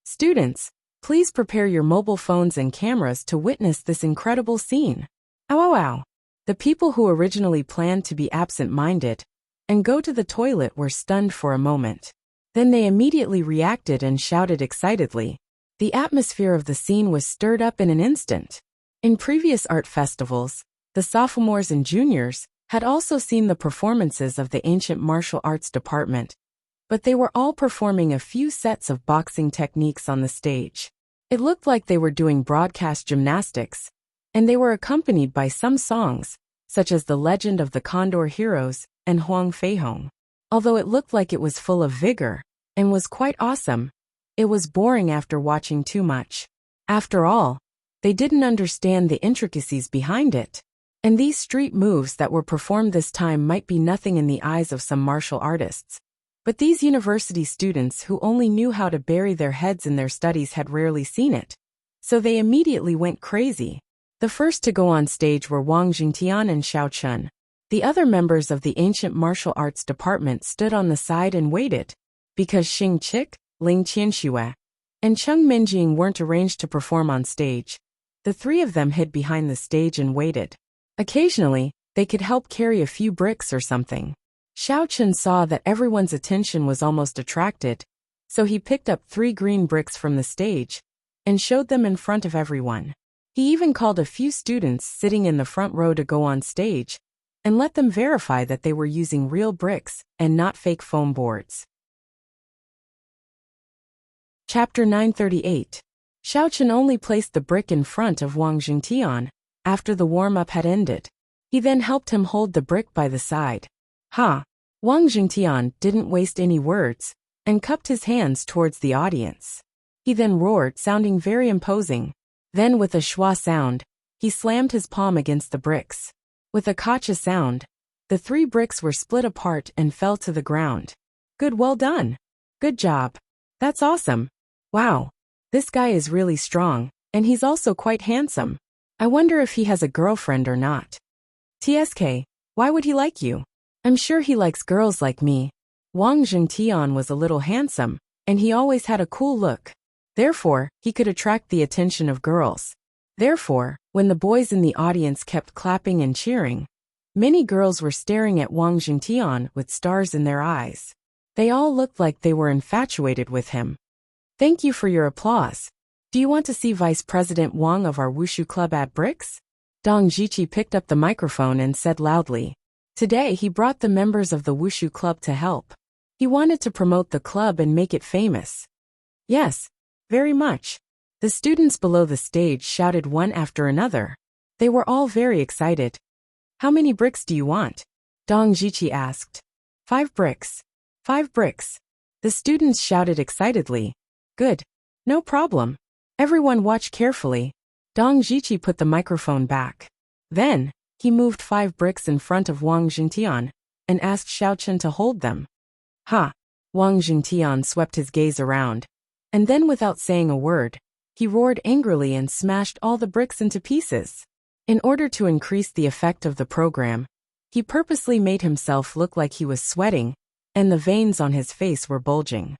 Students, please prepare your mobile phones and cameras to witness this incredible scene." Ow ow ow. The people who originally planned to be absent-minded and go to the toilet were stunned for a moment. Then they immediately reacted and shouted excitedly. The atmosphere of the scene was stirred up in an instant. In previous art festivals, the sophomores and juniors had also seen the performances of the Ancient Martial Arts Department, but they were all performing a few sets of boxing techniques on the stage. It looked like they were doing broadcast gymnastics, and they were accompanied by some songs, such as The Legend of the Condor Heroes and Huang Feihong. Although it looked like it was full of vigor and was quite awesome, it was boring after watching too much. After all, they didn't understand the intricacies behind it. And these street moves that were performed this time might be nothing in the eyes of some martial artists. But these university students who only knew how to bury their heads in their studies had rarely seen it. So they immediately went crazy. The first to go on stage were Wang Jingtian and Xiao Chun. The other members of the Ancient Martial Arts Department stood on the side and waited, because Xing Chik, Ling Qianxue, and Cheng Minjing weren't arranged to perform on stage. The three of them hid behind the stage and waited. Occasionally, they could help carry a few bricks or something. Xiao Chun saw that everyone's attention was almost attracted, so he picked up 3 green bricks from the stage and showed them in front of everyone. He even called a few students sitting in the front row to go on stage and let them verify that they were using real bricks and not fake foam boards. Chapter 938. Xiao Chun only placed the brick in front of Wang Jingtian after the warm-up had ended. He then helped him hold the brick by the side. Wang Jingtian didn't waste any words and cupped his hands towards the audience. He then roared, sounding very imposing. Then with a schwa sound, he slammed his palm against the bricks. With a kacha sound, the 3 bricks were split apart and fell to the ground. Good, well done. Good job. That's awesome. Wow. This guy is really strong, and he's also quite handsome. I wonder if he has a girlfriend or not. TSK, why would he like you? I'm sure he likes girls like me. Wang Jingtian was a little handsome, and he always had a cool look. Therefore, he could attract the attention of girls. Therefore, when the boys in the audience kept clapping and cheering, many girls were staring at Wang Jingtian with stars in their eyes. They all looked like they were infatuated with him. Thank you for your applause. Do you want to see Vice President Wang of our Wushu Club at Bricks? Dong Jiqi picked up the microphone and said loudly. Today he brought the members of the Wushu Club to help. He wanted to promote the club and make it famous. Yes, very much. The students below the stage shouted one after another. They were all very excited. How many bricks do you want? Dong Jiqi asked. 5 bricks. 5 bricks. The students shouted excitedly. Good. No problem. Everyone watch carefully. Dong Jiqi put the microphone back. Then, he moved 5 bricks in front of Wang Jingtian and asked Xiaochen to hold them. Ha! Wang Jingtian swept his gaze around, and then without saying a word, he roared angrily and smashed all the bricks into pieces. In order to increase the effect of the program, he purposely made himself look like he was sweating, and the veins on his face were bulging.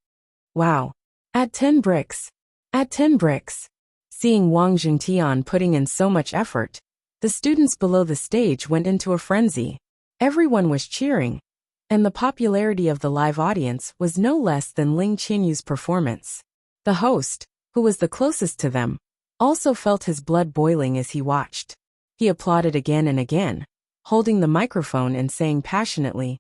Wow! Add 10 bricks. Add 10 bricks. Seeing Wang Jingtian putting in so much effort, the students below the stage went into a frenzy. Everyone was cheering, and the popularity of the live audience was no less than Ling Qinyu's performance. The host, who was the closest to them, also felt his blood boiling as he watched. He applauded again and again, holding the microphone and saying passionately,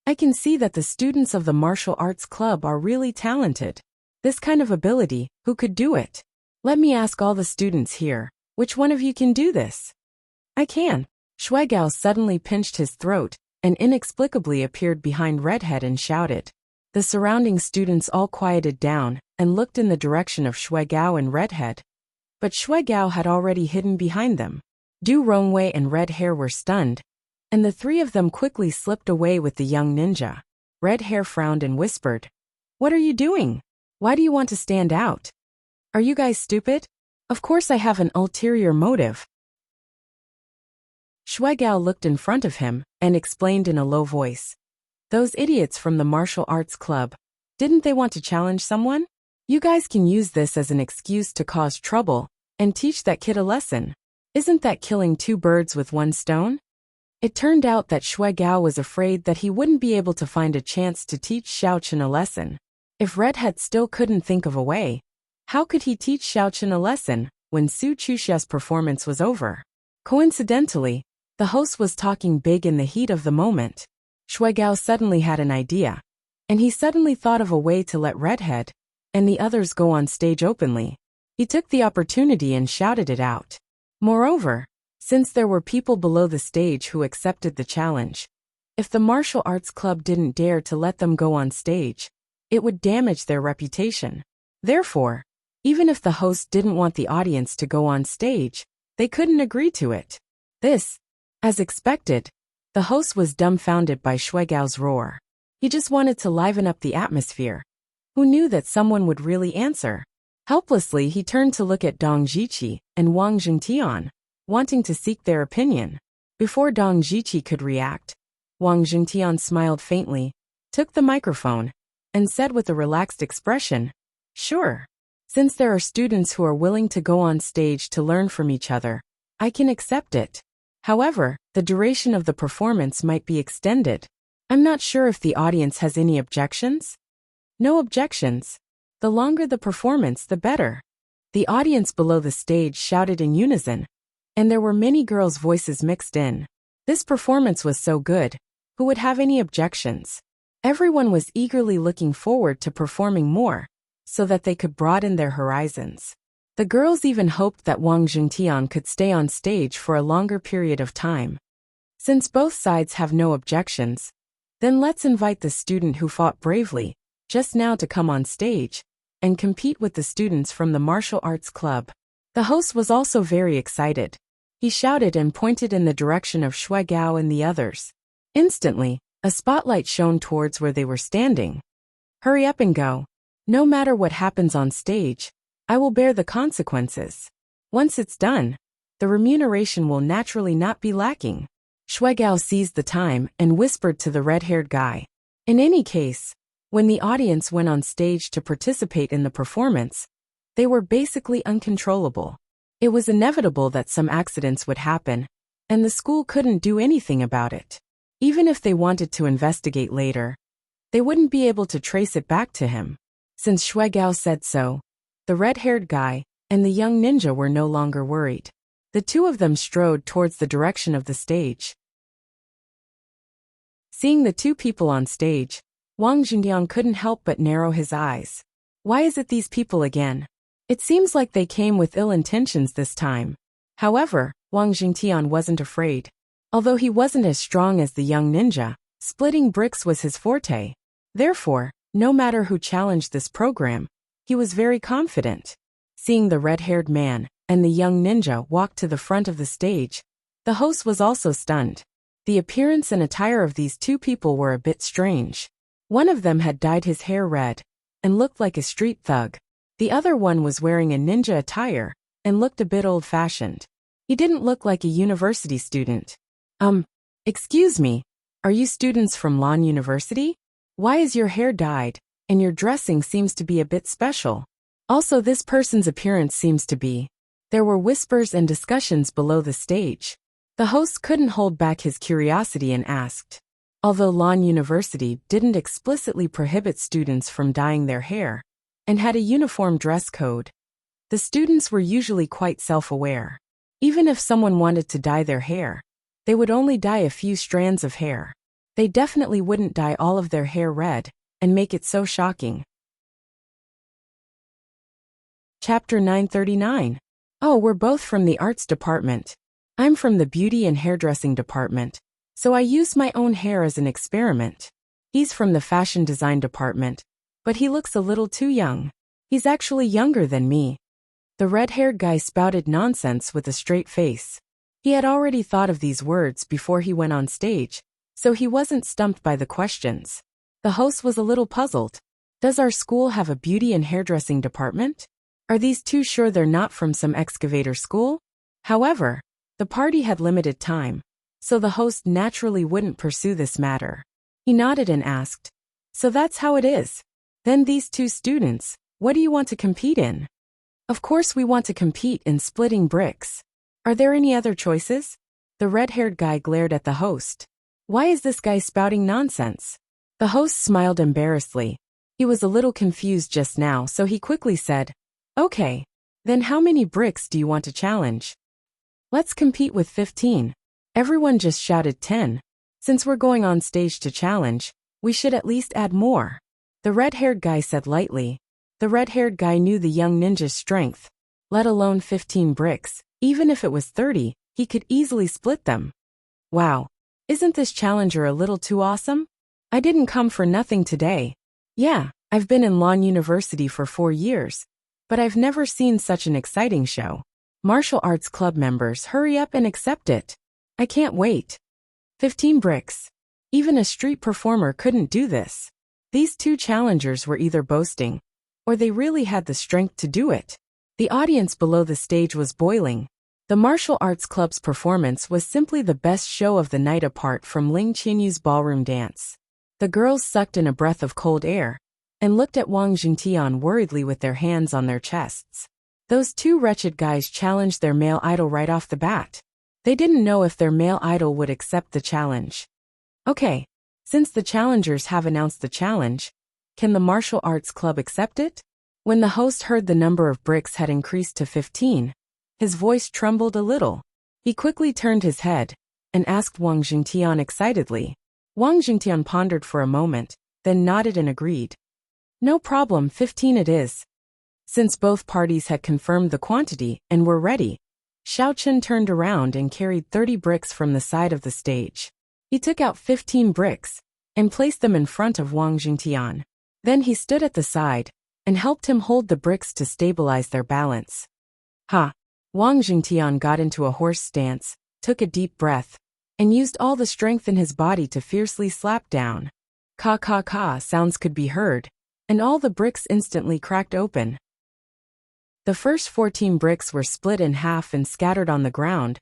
I can see that the students of the martial arts club are really talented. This kind of ability, who could do it? Let me ask all the students here, which one of you can do this? I can. Shuigao suddenly pinched his throat and inexplicably appeared behind Redhead and shouted. The surrounding students all quieted down and looked in the direction of Shuigao and Redhead. But Shuigao had already hidden behind them. Du Rongwei and Red Hair were stunned, and the 3 of them quickly slipped away with the young ninja. Red Hair frowned and whispered, What are you doing? Why do you want to stand out? Are you guys stupid? Of course I have an ulterior motive. Shuigao looked in front of him and explained in a low voice. Those idiots from the martial arts club, didn't they want to challenge someone? You guys can use this as an excuse to cause trouble and teach that kid a lesson. Isn't that killing 2 birds with 1 stone? It turned out that Shuigao was afraid that he wouldn't be able to find a chance to teach Xiaochen a lesson. If Redhead still couldn't think of a way, how could he teach Xiaochen a lesson when Su Chuxia's performance was over? Coincidentally, the host was talking big in the heat of the moment. Shuigao suddenly had an idea, and he suddenly thought of a way to let Redhead and the others go on stage openly. He took the opportunity and shouted it out. Moreover, since there were people below the stage who accepted the challenge, if the martial arts club didn't dare to let them go on stage, it would damage their reputation. Therefore, even if the host didn't want the audience to go on stage, they couldn't agree to it. This, as expected, the host was dumbfounded by Shuigao's roar. He just wanted to liven up the atmosphere. Who knew that someone would really answer? Helplessly he turned to look at Dong Jiqi and Wang Jingtian, wanting to seek their opinion. Before Dong Jiqi could react, Wang Jingtian smiled faintly, took the microphone, and said with a relaxed expression, Sure. Since there are students who are willing to go on stage to learn from each other, I can accept it. However, the duration of the performance might be extended. I'm not sure if the audience has any objections. No objections. The longer the performance, the better. The audience below the stage shouted in unison, and there were many girls' voices mixed in. This performance was so good, who would have any objections? Everyone was eagerly looking forward to performing more, so that they could broaden their horizons. The girls even hoped that Wang Jingtian could stay on stage for a longer period of time. Since both sides have no objections, then let's invite the student who fought bravely just now to come on stage and compete with the students from the martial arts club. The host was also very excited. He shouted and pointed in the direction of Shuigao and the others. Instantly, a spotlight shone towards where they were standing. Hurry up and go. No matter what happens on stage, I will bear the consequences. Once it's done, the remuneration will naturally not be lacking. Shuigao seized the time and whispered to the red-haired guy. In any case, when the audience went on stage to participate in the performance, they were basically uncontrollable. It was inevitable that some accidents would happen, and the school couldn't do anything about it. Even if they wanted to investigate later, they wouldn't be able to trace it back to him. Since Shuigao said so, the red-haired guy and the young ninja were no longer worried. The two of them strode towards the direction of the stage. Seeing the two people on stage, Wang Jingtian couldn't help but narrow his eyes. Why is it these people again? It seems like they came with ill intentions this time. However, Wang Jingtian wasn't afraid. Although he wasn't as strong as the young ninja, splitting bricks was his forte. Therefore, no matter who challenged this program, he was very confident. Seeing the red-haired man and the young ninja walk to the front of the stage, the host was also stunned. The appearance and attire of these two people were a bit strange. One of them had dyed his hair red and looked like a street thug. The other one was wearing a ninja attire and looked a bit old-fashioned. He didn't look like a university student. Excuse me, are you students from Lon University? Why is your hair dyed, and your dressing seems to be a bit special? Also, this person's appearance seems to be. There were whispers and discussions below the stage. The host couldn't hold back his curiosity and asked. Although Lon University didn't explicitly prohibit students from dyeing their hair and had a uniform dress code, the students were usually quite self-aware. Even if someone wanted to dye their hair, they would only dye a few strands of hair. They definitely wouldn't dye all of their hair red and make it so shocking. Chapter 939. Oh, we're both from the arts department. I'm from the beauty and hairdressing department, so I used my own hair as an experiment. He's from the fashion design department, but he looks a little too young. He's actually younger than me. The red-haired guy spouted nonsense with a straight face. He had already thought of these words before he went on stage, so he wasn't stumped by the questions. The host was a little puzzled. Does our school have a beauty and hairdressing department? Are these two sure they're not from some excavator school? However, the party had limited time, so the host naturally wouldn't pursue this matter. He nodded and asked, "So that's how it is. Then these two students, what do you want to compete in?" "Of course we want to compete in splitting bricks. Are there any other choices?" The red-haired guy glared at the host. Why is this guy spouting nonsense? The host smiled embarrassedly. He was a little confused just now, so he quickly said, "Okay, then how many bricks do you want to challenge?" "Let's compete with 15. Everyone just shouted 10. Since we're going on stage to challenge, we should at least add more," the red-haired guy said lightly. The red-haired guy knew the young ninja's strength. Let alone 15 bricks, even if it was 30, he could easily split them. Wow, isn't this challenger a little too awesome? I didn't come for nothing today. Yeah, I've been in Lon University for 4 years, but I've never seen such an exciting show. Martial arts club members, hurry up and accept it. I can't wait. 15 bricks. Even a street performer couldn't do this. These two challengers were either boasting, or they really had the strength to do it. The audience below the stage was boiling. The martial arts club's performance was simply the best show of the night apart from Ling Qianyu's ballroom dance. The girls sucked in a breath of cold air and looked at Wang Jingtian worriedly with their hands on their chests. Those two wretched guys challenged their male idol right off the bat. They didn't know if their male idol would accept the challenge. Okay, since the challengers have announced the challenge, can the martial arts club accept it? When the host heard the number of bricks had increased to 15, his voice trembled a little. He quickly turned his head and asked Wang Jingtian excitedly. Wang Jingtian pondered for a moment, then nodded and agreed. No problem, 15 it is. Since both parties had confirmed the quantity and were ready, Xiaochen turned around and carried 30 bricks from the side of the stage. He took out 15 bricks and placed them in front of Wang Jingtian. Then he stood at the side and helped him hold the bricks to stabilize their balance. Ha! Wang Jingtian got into a horse stance, took a deep breath, and used all the strength in his body to fiercely slap down. Ka sounds could be heard, and all the bricks instantly cracked open. The first 14 bricks were split in half and scattered on the ground,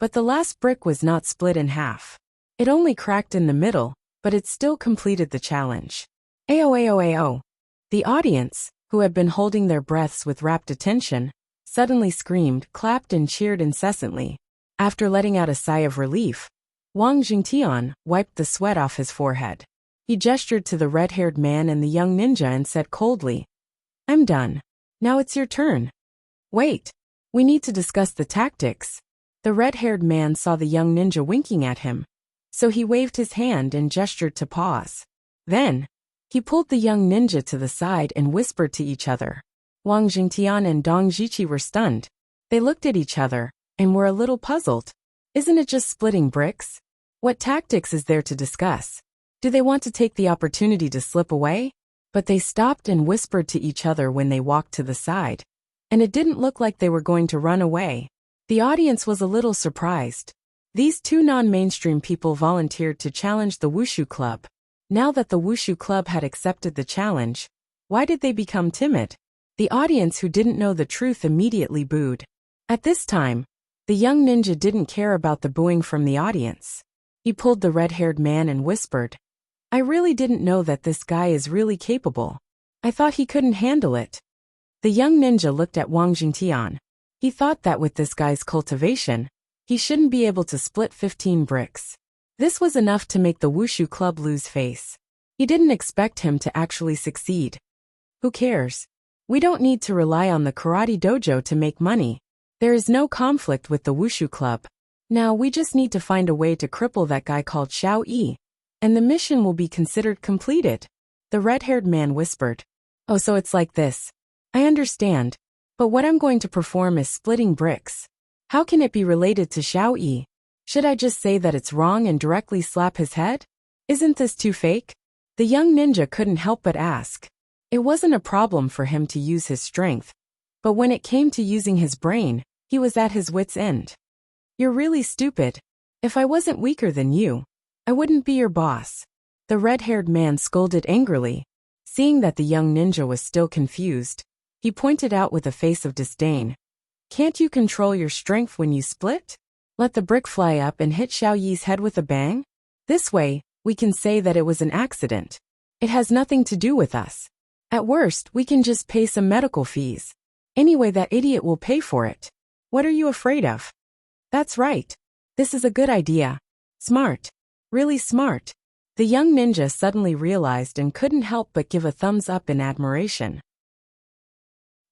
But the last brick was not split in half. It only cracked in the middle, but it still completed the challenge. Ayo. The audience, who had been holding their breaths with rapt attention, suddenly screamed, clapped and cheered incessantly. After letting out a sigh of relief, Wang Jingtian wiped the sweat off his forehead. He gestured to the red-haired man and the young ninja and said coldly, "I'm done. Now it's your turn." "Wait. We need to discuss the tactics." The red-haired man saw the young ninja winking at him, so he waved his hand and gestured to pause. Then, he pulled the young ninja to the side and whispered to each other. Wang Jingtian and Dong Jiqi were stunned. They looked at each other and were a little puzzled. Isn't it just splitting bricks? What tactics is there to discuss? Do they want to take the opportunity to slip away? But they stopped and whispered to each other when they walked to the side. And it didn't look like they were going to run away. The audience was a little surprised. These two non-mainstream people volunteered to challenge the Wushu Club. Now that the Wushu Club had accepted the challenge, why did they become timid? The audience who didn't know the truth immediately booed. At this time, the young ninja didn't care about the booing from the audience. He pulled the red-haired man and whispered, "I really didn't know that this guy is really capable. I thought he couldn't handle it." The young ninja looked at Wang Jingtian. He thought that with this guy's cultivation, he shouldn't be able to split 15 bricks. This was enough to make the Wushu Club lose face. He didn't expect him to actually succeed. Who cares? We don't need to rely on the karate dojo to make money. There is no conflict with the Wushu Club. Now we just need to find a way to cripple that guy called Xiao Yi, and the mission will be considered completed. The red-haired man whispered, "Oh, so it's like this. I understand. But what I'm going to perform is splitting bricks. How can it be related to Xiao Yi? Should I just say that it's wrong and directly slap his head? Isn't this too fake?" The young ninja couldn't help but ask. It wasn't a problem for him to use his strength, but when it came to using his brain, he was at his wit's end. "You're really stupid. If I wasn't weaker than you, I wouldn't be your boss." The red-haired man scolded angrily. Seeing that the young ninja was still confused, he pointed out with a face of disdain, "Can't you control your strength when you split? Let the brick fly up and hit Xiao Yi's head with a bang? This way, we can say that it was an accident. It has nothing to do with us. At worst, we can just pay some medical fees. Anyway, that idiot will pay for it. What are you afraid of?" "That's right. This is a good idea. Smart. Really smart." The young ninja suddenly realized and couldn't help but give a thumbs up in admiration.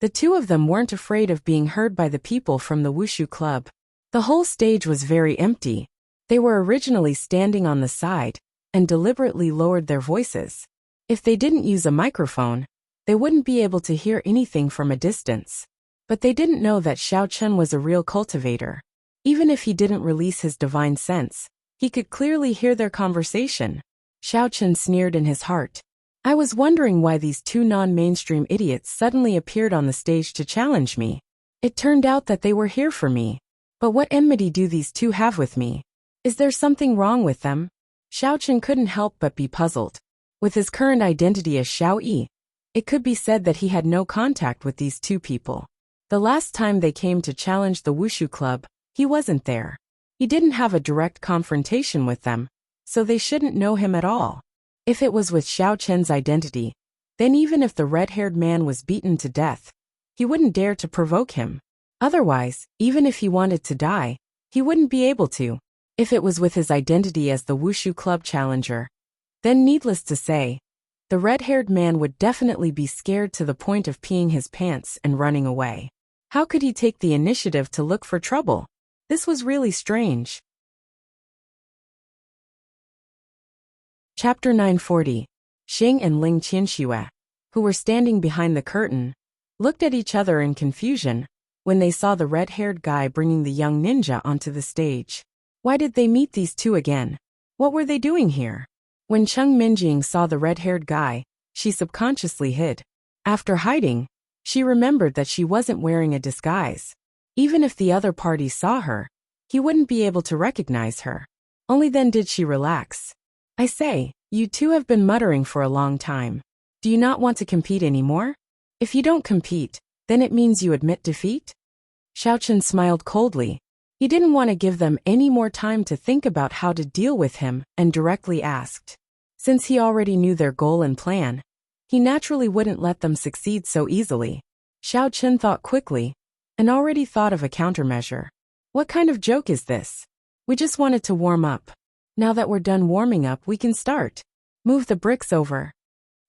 The two of them weren't afraid of being heard by the people from the Wushu Club. The whole stage was very empty. They were originally standing on the side and deliberately lowered their voices. If they didn't use a microphone, they wouldn't be able to hear anything from a distance. But they didn't know that Xiao Chen was a real cultivator. Even if he didn't release his divine sense, he could clearly hear their conversation. Xiao Chen sneered in his heart. "I was wondering why these two non-mainstream idiots suddenly appeared on the stage to challenge me. It turned out that they were here for me. But what enmity do these two have with me? Is there something wrong with them?" Xiao Chen couldn't help but be puzzled. With his current identity as Xiao Yi, it could be said that he had no contact with these two people. The last time they came to challenge the Wushu Club, he wasn't there. He didn't have a direct confrontation with them, so they shouldn't know him at all. If it was with Xiao Chen's identity, then even if the red-haired man was beaten to death, he wouldn't dare to provoke him. Otherwise, even if he wanted to die, he wouldn't be able to. If it was with his identity as the Wushu Club challenger, then needless to say, the red-haired man would definitely be scared to the point of peeing his pants and running away. How could he take the initiative to look for trouble? This was really strange. Chapter 940. Xing and Ling Qianxue, who were standing behind the curtain, looked at each other in confusion when they saw the red-haired guy bringing the young ninja onto the stage. Why did they meet these two again? What were they doing here? When Cheng Minjing saw the red-haired guy, she subconsciously hid. After hiding, she remembered that she wasn't wearing a disguise. Even if the other party saw her, he wouldn't be able to recognize her. Only then did she relax. "I say, you two have been muttering for a long time. Do you not want to compete anymore? If you don't compete, then it means you admit defeat?" Xiao Chen smiled coldly. He didn't want to give them any more time to think about how to deal with him and directly asked. Since he already knew their goal and plan, he naturally wouldn't let them succeed so easily. Xiao Chen thought quickly and already thought of a countermeasure. What kind of joke is this? We just wanted to warm up. Now that we're done warming up, we can start. Move the bricks over.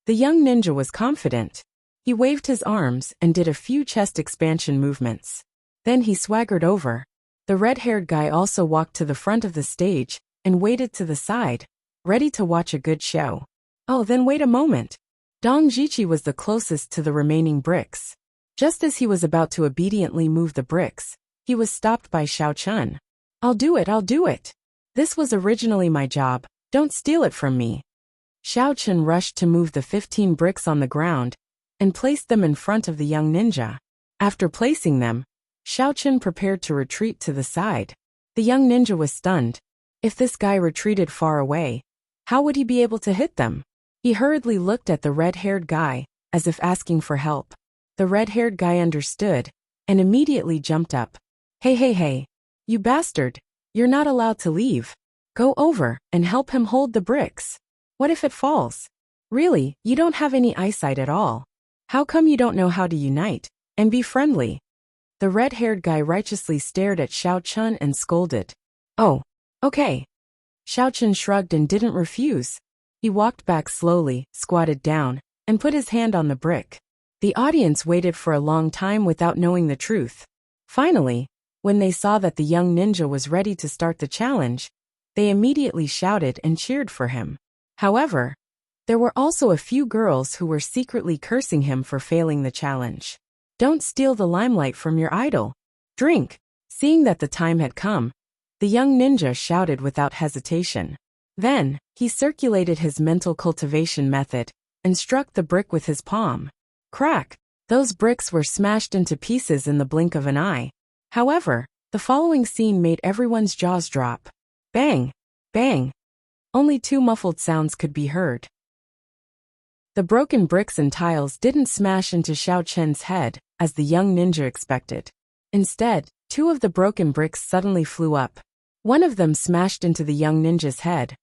The young ninja was confident. He waved his arms and did a few chest expansion movements. Then he swaggered over. The red-haired guy also walked to the front of the stage and waited to the side, ready to watch a good show. Oh, then wait a moment. Dong Jiqi was the closest to the remaining bricks. Just as he was about to obediently move the bricks, he was stopped by Xiao Chen. I'll do it. This was originally my job, don't steal it from me. Xiao Chen rushed to move the 15 bricks on the ground and placed them in front of the young ninja. After placing them, Xiao Chen prepared to retreat to the side. The young ninja was stunned. If this guy retreated far away, how would he be able to hit them? He hurriedly looked at the red-haired guy, as if asking for help. The red-haired guy understood and immediately jumped up. Hey, you bastard, you're not allowed to leave. Go over and help him hold the bricks. What if it falls? Really, you don't have any eyesight at all. How come you don't know how to unite and be friendly? The red-haired guy righteously stared at Xiao Chen and scolded. Oh, okay. Xiao Chen shrugged and didn't refuse. He walked back slowly, squatted down, and put his hand on the brick. The audience waited for a long time without knowing the truth. Finally, when they saw that the young ninja was ready to start the challenge, they immediately shouted and cheered for him. However, there were also a few girls who were secretly cursing him for failing the challenge. Don't steal the limelight from your idol. Drink. Seeing that the time had come, the young ninja shouted without hesitation. Then, he circulated his mental cultivation method and struck the brick with his palm. Crack! Those bricks were smashed into pieces in the blink of an eye. However, the following scene made everyone's jaws drop. Bang! Bang! Only 2 muffled sounds could be heard. The broken bricks and tiles didn't smash into Xiao Chen's head, as the young ninja expected. Instead, 2 of the broken bricks suddenly flew up. One of them smashed into the young ninja's head,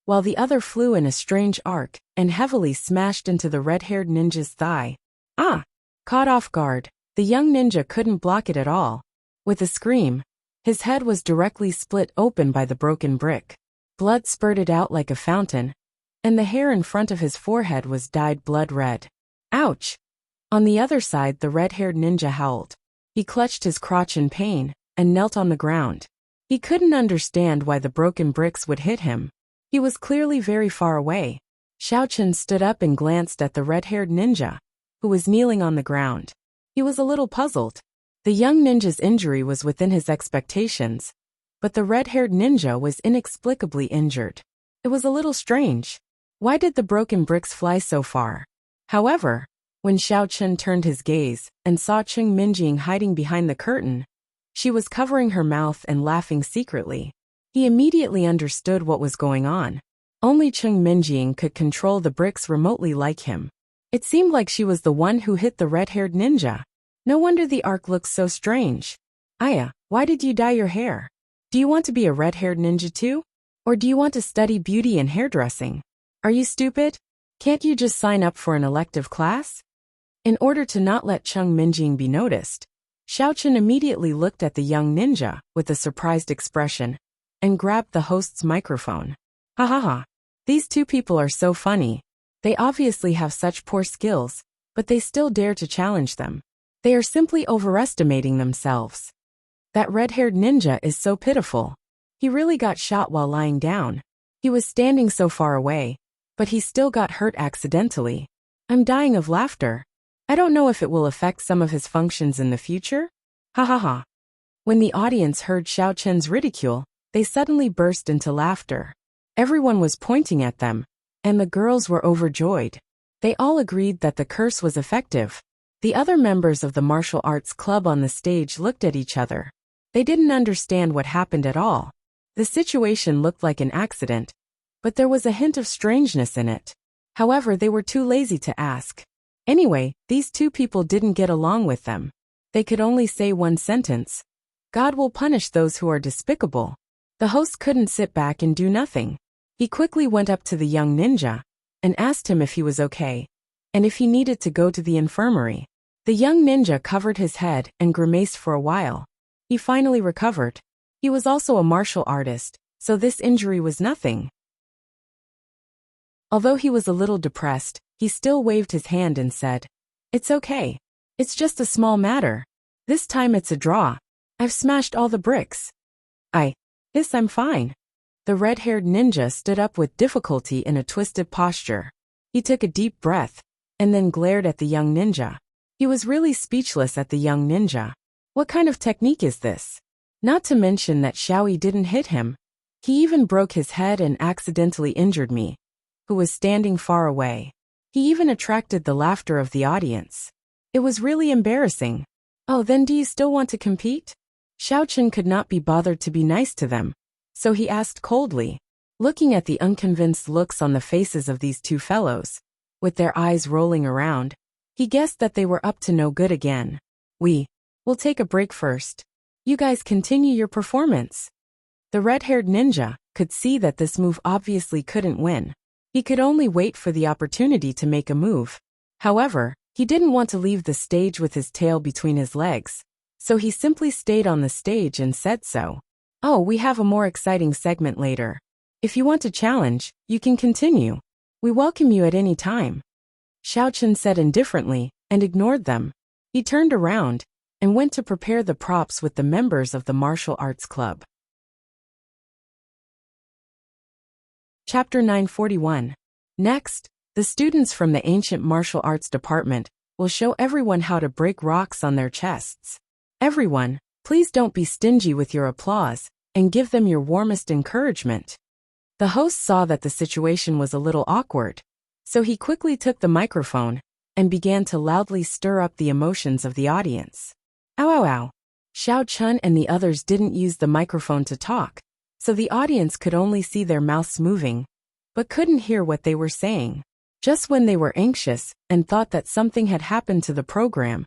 while the other flew in a strange arc and heavily smashed into the red-haired ninja's thigh. Ah! Caught off guard, the young ninja couldn't block it at all. With a scream, his head was directly split open by the broken brick. Blood spurted out like a fountain, and the hair in front of his forehead was dyed blood red. Ouch! On the other side, the red-haired ninja howled. He clutched his crotch in pain and knelt on the ground. He couldn't understand why the broken bricks would hit him. He was clearly very far away. Xiao Chen stood up and glanced at the red-haired ninja, who was kneeling on the ground. He was a little puzzled. The young ninja's injury was within his expectations, but the red-haired ninja was inexplicably injured. It was a little strange. Why did the broken bricks fly so far? However, when Xiao Chen turned his gaze and saw Cheng Minjing hiding behind the curtain, she was covering her mouth and laughing secretly. He immediately understood what was going on. Only Cheng Minjing could control the bricks remotely like him. It seemed like she was the one who hit the red-haired ninja. No wonder the arc looks so strange. Aya, why did you dye your hair? Do you want to be a red-haired ninja too? Or do you want to study beauty and hairdressing? Are you stupid? Can't you just sign up for an elective class? In order to not let Cheng Minjing be noticed, Xiao Chen immediately looked at the young ninja with a surprised expression and grabbed the host's microphone. Ha ha ha. These 2 people are so funny. They obviously have such poor skills, but they still dare to challenge them. They are simply overestimating themselves. That red-haired ninja is so pitiful. He really got shot while lying down. He was standing so far away, but he still got hurt accidentally. I'm dying of laughter. I don't know if it will affect some of his functions in the future. Ha ha ha. When the audience heard Xiao Chen's ridicule, they suddenly burst into laughter. Everyone was pointing at them, and the girls were overjoyed. They all agreed that the curse was effective. The other members of the martial arts club on the stage looked at each other. They didn't understand what happened at all. The situation looked like an accident, but there was a hint of strangeness in it. However, they were too lazy to ask. Anyway, these 2 people didn't get along with them. They could only say one sentence. God will punish those who are despicable. The host couldn't sit back and do nothing. He quickly went up to the young ninja and asked him if he was okay, and if he needed to go to the infirmary. The young ninja covered his head and grimaced for a while. He finally recovered. He was also a martial artist, so this injury was nothing. Although he was a little depressed, he still waved his hand and said, "It's okay. It's just a small matter. This time it's a draw. I've smashed all the bricks. I'm fine." The red-haired ninja stood up with difficulty in a twisted posture. He took a deep breath, and then glared at the young ninja. He was really speechless at the young ninja. What kind of technique is this? Not to mention that Xiaoyi didn't hit him. He even broke his head and accidentally injured me, who was standing far away. He even attracted the laughter of the audience. It was really embarrassing. Oh, then do you still want to compete? Xiao Chen could not be bothered to be nice to them, so he asked coldly. Looking at the unconvinced looks on the faces of these two fellows, with their eyes rolling around, he guessed that they were up to no good again. We'll take a break first. You guys continue your performance." The red-haired ninja could see that this move obviously couldn't win. He could only wait for the opportunity to make a move. However, he didn't want to leave the stage with his tail between his legs, so he simply stayed on the stage and said so. "Oh, we have a more exciting segment later. If you want to challenge, you can continue. We welcome you at any time." Xiao Chen said indifferently and ignored them. He turned around and went to prepare the props with the members of the martial arts club. Chapter 941. Next, the students from the ancient martial arts department will show everyone how to break rocks on their chests. Everyone, please don't be stingy with your applause, and give them your warmest encouragement. The host saw that the situation was a little awkward, so he quickly took the microphone and began to loudly stir up the emotions of the audience. Ow ow ow. Xiao Chun and the others didn't use the microphone to talk, so the audience could only see their mouths moving, but couldn't hear what they were saying. Just when they were anxious and thought that something had happened to the program,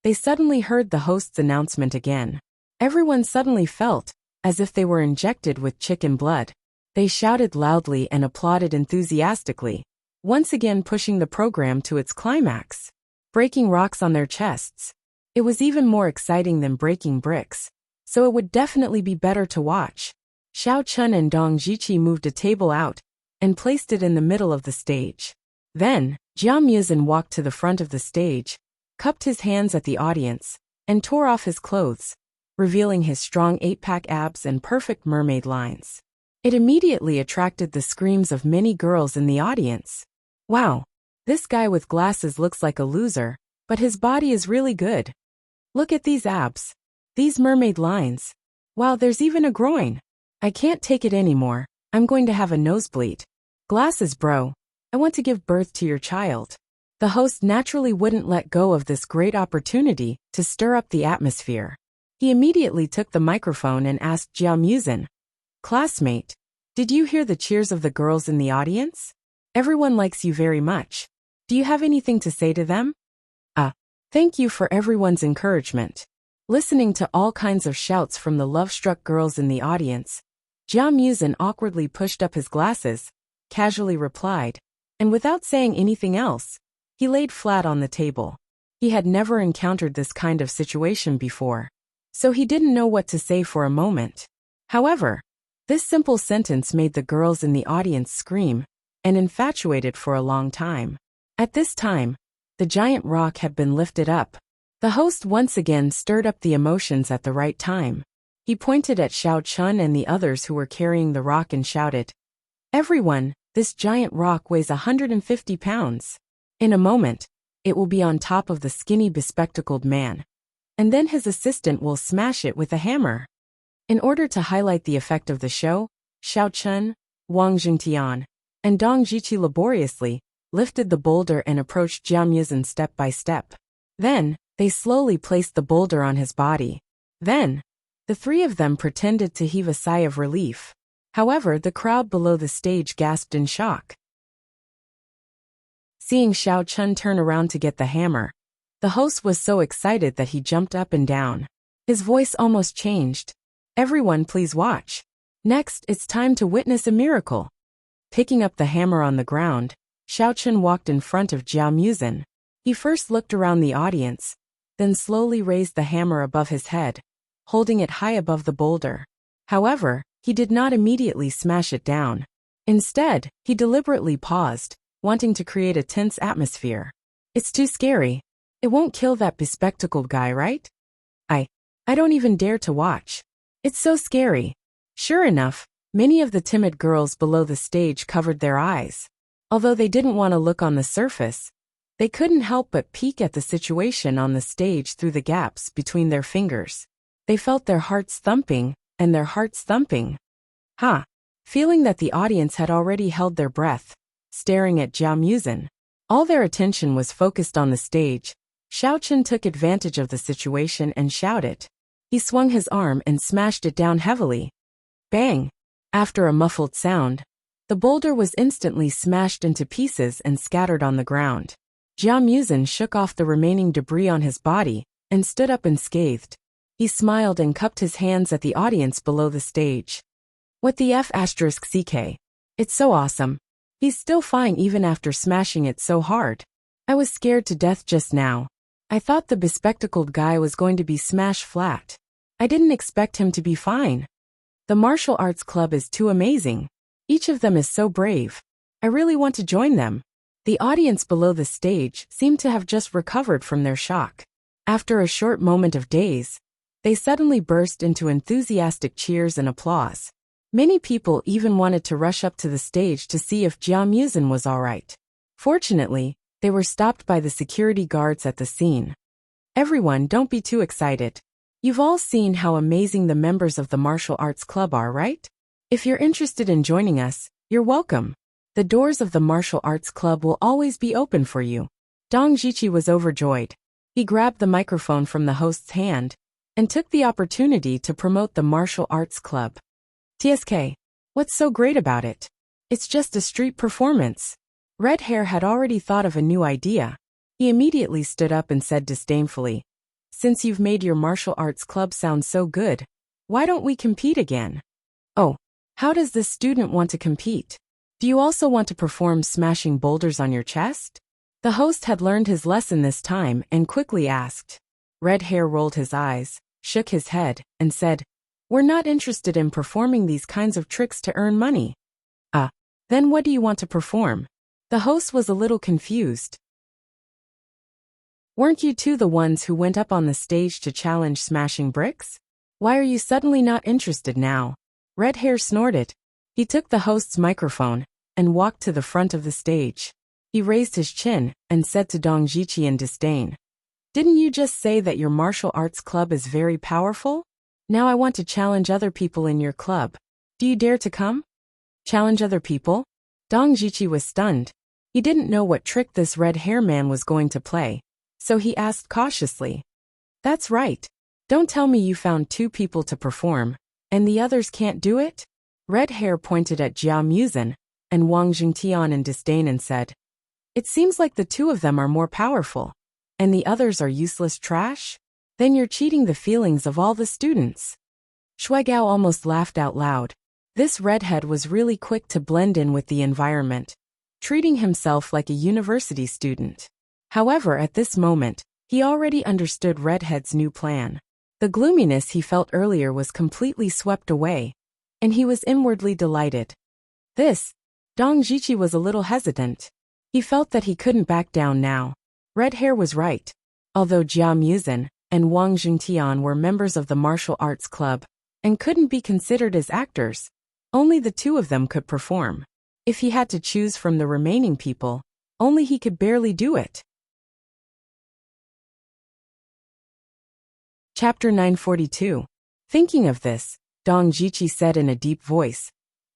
they suddenly heard the host's announcement again. Everyone suddenly felt as if they were injected with chicken blood. They shouted loudly and applauded enthusiastically, once again pushing the program to its climax. Breaking rocks on their chests. It was even more exciting than breaking bricks, so it would definitely be better to watch. Xiao Chun and Dong Jiqi moved a table out and placed it in the middle of the stage. Then, Jia Muzin walked to the front of the stage, cupped his hands at the audience, and tore off his clothes, revealing his strong 8-pack abs and perfect mermaid lines. It immediately attracted the screams of many girls in the audience. Wow, this guy with glasses looks like a loser, but his body is really good. Look at these abs. These mermaid lines. Wow, there's even a groin. I can't take it anymore. I'm going to have a nosebleed. Glasses, bro. I want to give birth to your child. The host naturally wouldn't let go of this great opportunity to stir up the atmosphere. He immediately took the microphone and asked Jia Muzin, "Classmate, did you hear the cheers of the girls in the audience? Everyone likes you very much. Do you have anything to say to them?" Thank you for everyone's encouragement." Listening to all kinds of shouts from the love-struck girls in the audience, Jia Muzin awkwardly pushed up his glasses, casually replied, and without saying anything else, he laid flat on the table. He had never encountered this kind of situation before, so he didn't know what to say for a moment. However, this simple sentence made the girls in the audience scream and infatuated for a long time. At this time, the giant rock had been lifted up. The host once again stirred up the emotions at the right time. He pointed at Xiao Chun and the others who were carrying the rock and shouted, "Everyone, this giant rock weighs 150 pounds. In a moment, it will be on top of the skinny bespectacled man, and then his assistant will smash it with a hammer." In order to highlight the effect of the show, Xiao Chun, Wang Jingtian, and Dong Jiqi laboriously lifted the boulder and approached Jia Muzin step by step. Then, they slowly placed the boulder on his body. Then, the three of them pretended to heave a sigh of relief. However, the crowd below the stage gasped in shock. Seeing Xiao Chun turn around to get the hammer, the host was so excited that he jumped up and down. His voice almost changed. Everyone please watch. Next, it's time to witness a miracle. Picking up the hammer on the ground, Xiaochen walked in front of Jiao Muzhen. He first looked around the audience, then slowly raised the hammer above his head, holding it high above the boulder. However, he did not immediately smash it down. Instead, he deliberately paused, wanting to create a tense atmosphere. It's too scary. It won't kill that bespectacled guy, right? I don't even dare to watch. It's so scary. Sure enough, many of the timid girls below the stage covered their eyes. Although they didn't want to look on the surface, they couldn't help but peek at the situation on the stage through the gaps between their fingers. They felt their hearts thumping, and their hearts thumping. Feeling that the audience had already held their breath, staring at Jiao Muzhen. All their attention was focused on the stage. Xiaochen took advantage of the situation and shouted. He swung his arm and smashed it down heavily. Bang! After a muffled sound, the boulder was instantly smashed into pieces and scattered on the ground. Jiao Muzhen shook off the remaining debris on his body and stood up unscathed. He smiled and cupped his hands at the audience below the stage. What the F***ck? It's so awesome. He's still fine even after smashing it so hard. I was scared to death just now. I thought the bespectacled guy was going to be smashed flat. I didn't expect him to be fine. The martial arts club is too amazing. Each of them is so brave. I really want to join them. The audience below the stage seemed to have just recovered from their shock. After a short moment of daze, they suddenly burst into enthusiastic cheers and applause. Many people even wanted to rush up to the stage to see if Jiao Muzhen was all right. Fortunately, they were stopped by the security guards at the scene. Everyone, don't be too excited. You've all seen how amazing the members of the martial arts club are, right? If you're interested in joining us, you're welcome. The doors of the martial arts club will always be open for you. Dong Zhiqi was overjoyed. He grabbed the microphone from the host's hand and took the opportunity to promote the martial arts club. TSK, what's so great about it? It's just a street performance. Red Hair had already thought of a new idea. He immediately stood up and said disdainfully, Since you've made your martial arts club sound so good, why don't we compete again? Oh, how does this student want to compete? Do you also want to perform smashing boulders on your chest? The host had learned his lesson this time and quickly asked. Red Hair rolled his eyes, shook his head, and said, We're not interested in performing these kinds of tricks to earn money. Then what do you want to perform? The host was a little confused. Weren't you two the ones who went up on the stage to challenge smashing bricks? Why are you suddenly not interested now? Red Hair snorted. He took the host's microphone and walked to the front of the stage. He raised his chin and said to Dong Zhiqi in disdain, Didn't you just say that your martial arts club is very powerful? Now I want to challenge other people in your club. Do you dare to come? Challenge other people? Dong Zhiqi was stunned. He didn't know what trick this red hair man was going to play, so he asked cautiously. That's right. Don't tell me you found two people to perform, and the others can't do it? Red Hair pointed at Jiao Muzhen and Wang Jingtian in disdain and said, It seems like the two of them are more powerful, and the others are useless trash? Then you're cheating the feelings of all the students. Shuigao almost laughed out loud. This redhead was really quick to blend in with the environment, treating himself like a university student. However, at this moment, he already understood Redhead's new plan. The gloominess he felt earlier was completely swept away, and he was inwardly delighted. Dong Zhiqi was a little hesitant. He felt that he couldn't back down now. Red Hair was right. Although Jiao Muzhen and Wang Jingtian were members of the martial arts club and couldn't be considered as actors, only the two of them could perform. If he had to choose from the remaining people, only he could barely do it. Chapter 942. Thinking of this, Dong Zhiqi said in a deep voice,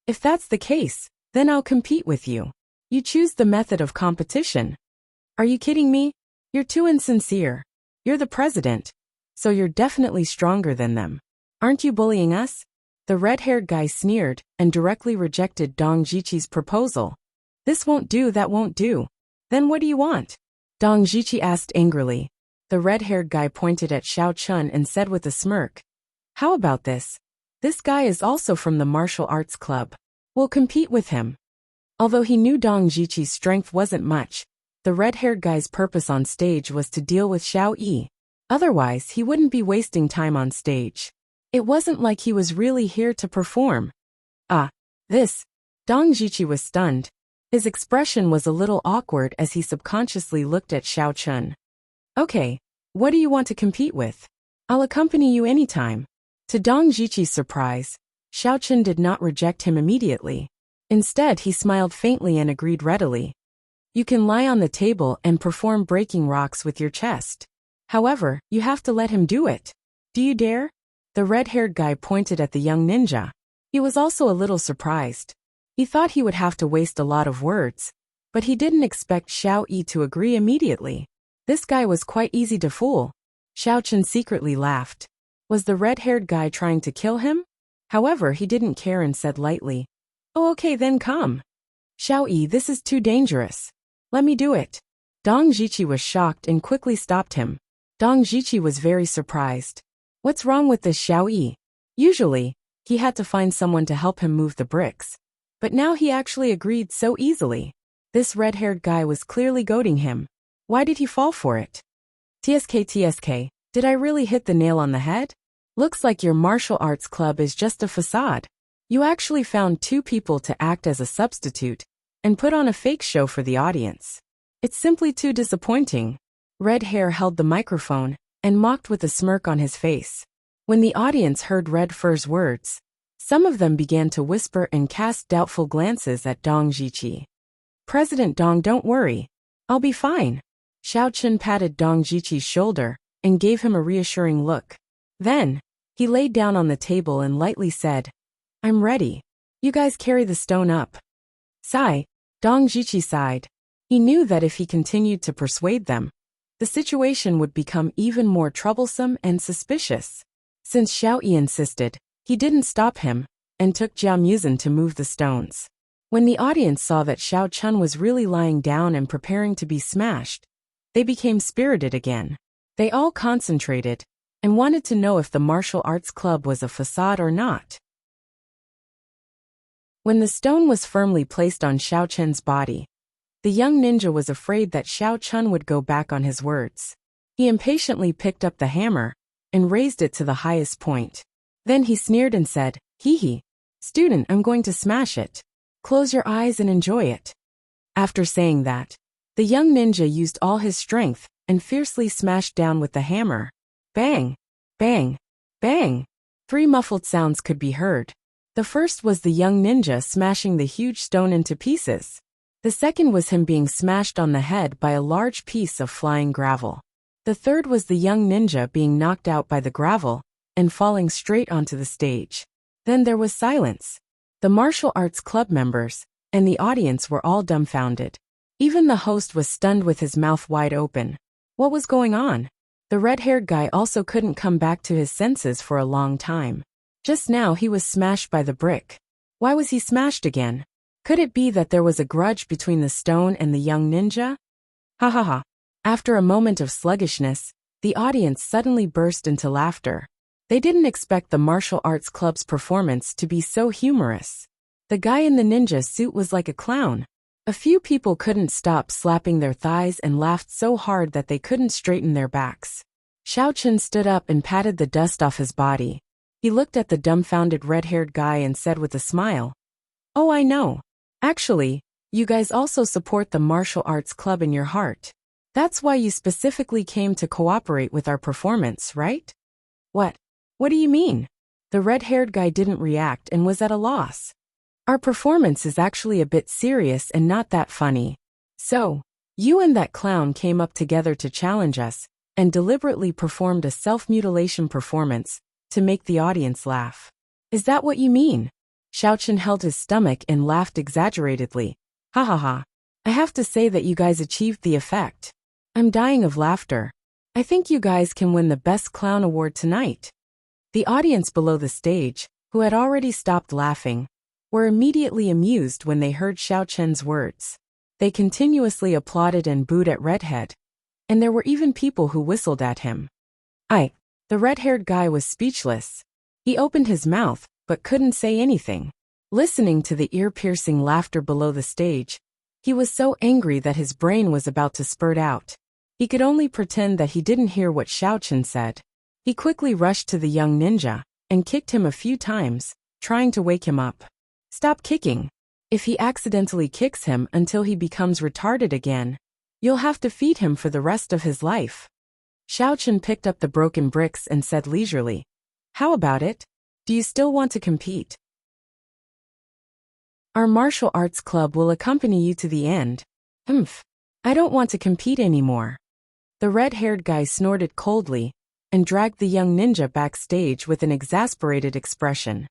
If that's the case, then I'll compete with you. You choose the method of competition. Are you kidding me? You're too insincere. You're the president, so you're definitely stronger than them. Aren't you bullying us? The red-haired guy sneered and directly rejected Dong Zhiqi's proposal. This won't do, that won't do. Then what do you want? Dong Zhiqi asked angrily. The red-haired guy pointed at Xiao Chun and said with a smirk, "How about this? This guy is also from the martial arts club. We'll compete with him." Although he knew Dong Jiqi's strength wasn't much, the red-haired guy's purpose on stage was to deal with Xiao Yi. Otherwise, he wouldn't be wasting time on stage. It wasn't like he was really here to perform. This. Dong Jiqi was stunned. His expression was a little awkward as he subconsciously looked at Xiao Chun. "Okay, what do you want to compete with? I'll accompany you anytime." To Dong Jiqi's surprise, Xiao Chun did not reject him immediately. Instead, he smiled faintly and agreed readily. "You can lie on the table and perform breaking rocks with your chest. However, you have to let him do it. Do you dare?" The red-haired guy pointed at the young ninja. He was also a little surprised. He thought he would have to waste a lot of words, but he didn't expect Xiao Yi to agree immediately. This guy was quite easy to fool. Xiao Chun secretly laughed. Was the red-haired guy trying to kill him? However, he didn't care and said lightly, "Oh, okay, then come. Xiao Yi, this is too dangerous. Let me do it." Dong Jiqi was shocked and quickly stopped him. Dong Jiqi was very surprised. What's wrong with this Xiao Yi? Usually, he had to find someone to help him move the bricks. But now he actually agreed so easily. This red-haired guy was clearly goading him. Why did he fall for it? TSK, did I really hit the nail on the head? Looks like your martial arts club is just a facade. You actually found two people to act as a substitute and put on a fake show for the audience. It's simply too disappointing. Red Hair held the microphone and mocked with a smirk on his face. When the audience heard Red Fur's words, some of them began to whisper and cast doubtful glances at Dong Jiqi. "President Dong, don't worry. I'll be fine." Xiao Chun patted Dong Jiqi's shoulder and gave him a reassuring look. Then, he laid down on the table and lightly said, "I'm ready. You guys carry the stone up." Sigh. Dong Jiqi sighed. He knew that if he continued to persuade them, the situation would become even more troublesome and suspicious. Since Xiao Yi insisted, he didn't stop him, and took Jiao Muzin to move the stones. When the audience saw that Xiao Chun was really lying down and preparing to be smashed, they became spirited again. They all concentrated, and wanted to know if the martial arts club was a facade or not. When the stone was firmly placed on Xiao Chun's body, the young ninja was afraid that Xiao Chun would go back on his words. He impatiently picked up the hammer and raised it to the highest point. Then he sneered and said, "Hee hee. Student, I'm going to smash it. Close your eyes and enjoy it." After saying that, the young ninja used all his strength and fiercely smashed down with the hammer. Bang! Bang! Bang! 3 muffled sounds could be heard. The first was the young ninja smashing the huge stone into pieces. The second was him being smashed on the head by a large piece of flying gravel. The third was the young ninja being knocked out by the gravel and falling straight onto the stage. Then there was silence. The martial arts club members and the audience were all dumbfounded. Even the host was stunned with his mouth wide open. What was going on? The red-haired guy also couldn't come back to his senses for a long time. Just now he was smashed by the brick. Why was he smashed again? Could it be that there was a grudge between the stone and the young ninja? Ha ha ha. After a moment of sluggishness, the audience suddenly burst into laughter. They didn't expect the martial arts club's performance to be so humorous. The guy in the ninja suit was like a clown. A few people couldn't stop slapping their thighs and laughed so hard that they couldn't straighten their backs. Xiao Chun stood up and patted the dust off his body. He looked at the dumbfounded red-haired guy and said with a smile, "Oh, I know. Actually, you guys also support the martial arts club in your heart. That's why you specifically came to cooperate with our performance, right?" "What? What do you mean?" The red-haired guy didn't react and was at a loss. "Our performance is actually a bit serious and not that funny. So, you and that clown came up together to challenge us and deliberately performed a self-mutilation performance to make the audience laugh. Is that what you mean?" Xiao Chun held his stomach and laughed exaggeratedly. "Ha ha ha. I have to say that you guys achieved the effect. I'm dying of laughter. I think you guys can win the Best Clown Award tonight." The audience below the stage, who had already stopped laughing, were immediately amused when they heard Xiao Chun's words. They continuously applauded and booed at Redhead. and there were even people who whistled at him. The red-haired guy was speechless. He opened his mouth, but couldn't say anything. Listening to the ear-piercing laughter below the stage, he was so angry that his brain was about to spurt out. He could only pretend that he didn't hear what Xiao Chen said. He quickly rushed to the young ninja and kicked him a few times, trying to wake him up. Stop kicking. If he accidentally kicks him until he becomes retarded again, you'll have to feed him for the rest of his life. Xiao Chen picked up the broken bricks and said leisurely, "How about it? Do you still want to compete? Our martial arts club will accompany you to the end." I don't want to compete anymore." The red-haired guy snorted coldly and dragged the young ninja backstage with an exasperated expression.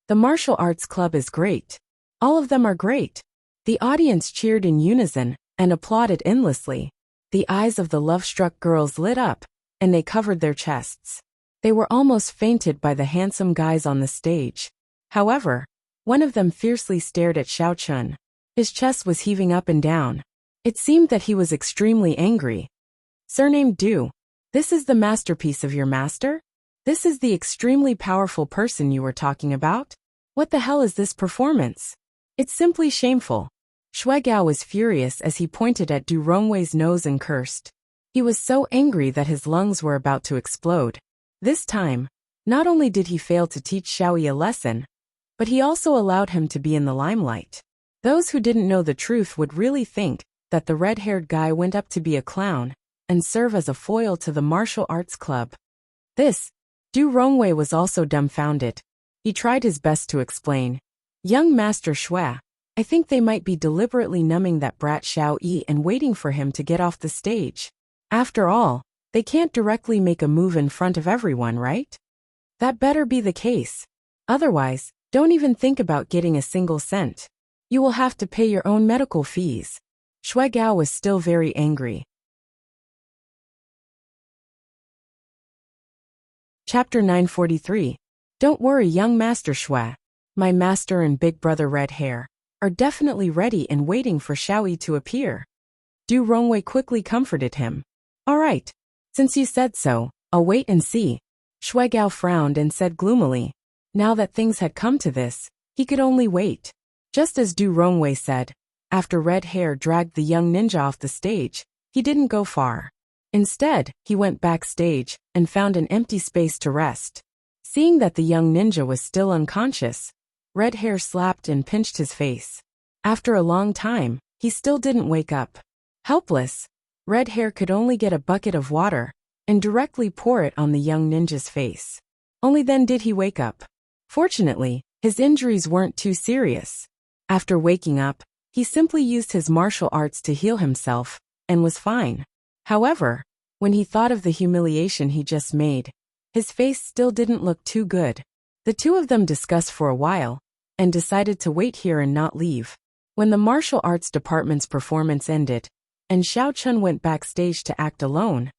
"The martial arts club is great. All of them are great." The audience cheered in unison and applauded endlessly. The eyes of the love-struck girls lit up, and they covered their chests. They were almost fainted by the handsome guys on the stage. However, one of them fiercely stared at Xiao Chen. His chest was heaving up and down. It seemed that he was extremely angry. "Surnamed Du, this is the masterpiece of your master? This is the extremely powerful person you were talking about? What the hell is this performance? It's simply shameful." Shui Gao was furious as he pointed at Du Rongwei's nose and cursed. He was so angry that his lungs were about to explode. This time, not only did he fail to teach Xiaoyi a lesson, but he also allowed him to be in the limelight. Those who didn't know the truth would really think that the red-haired guy went up to be a clown and serve as a foil to the martial arts club. Du Rongwei was also dumbfounded. He tried his best to explain. "Young Master Shui, I think they might be deliberately numbing that brat Xiao Yi and waiting for him to get off the stage. After all, they can't directly make a move in front of everyone, right? That better be the case. Otherwise, don't even think about getting a single cent. You will have to pay your own medical fees." Shui Gao was still very angry. Chapter 943. Don't worry, young Master Shui. My master and big brother Red Hair are definitely ready and waiting for Xiaoyi to appear. Du Rongwei quickly comforted him. "All right. Since you said so, I'll wait and see." Shui Gao frowned and said gloomily. Now that things had come to this, he could only wait. Just as Du Rongwei said, after Red Hair dragged the young ninja off the stage, he didn't go far. Instead, he went backstage and found an empty space to rest. Seeing that the young ninja was still unconscious, Red Hair slapped and pinched his face. After a long time, he still didn't wake up. Helpless, Red Hair could only get a bucket of water and directly pour it on the young ninja's face. Only then did he wake up. Fortunately, his injuries weren't too serious. After waking up, he simply used his martial arts to heal himself and was fine. However, when he thought of the humiliation he just made, his face still didn't look too good. The two of them discussed for a while and decided to wait here and not leave. When the martial arts department's performance ended and Xiao Chen went backstage to act alone,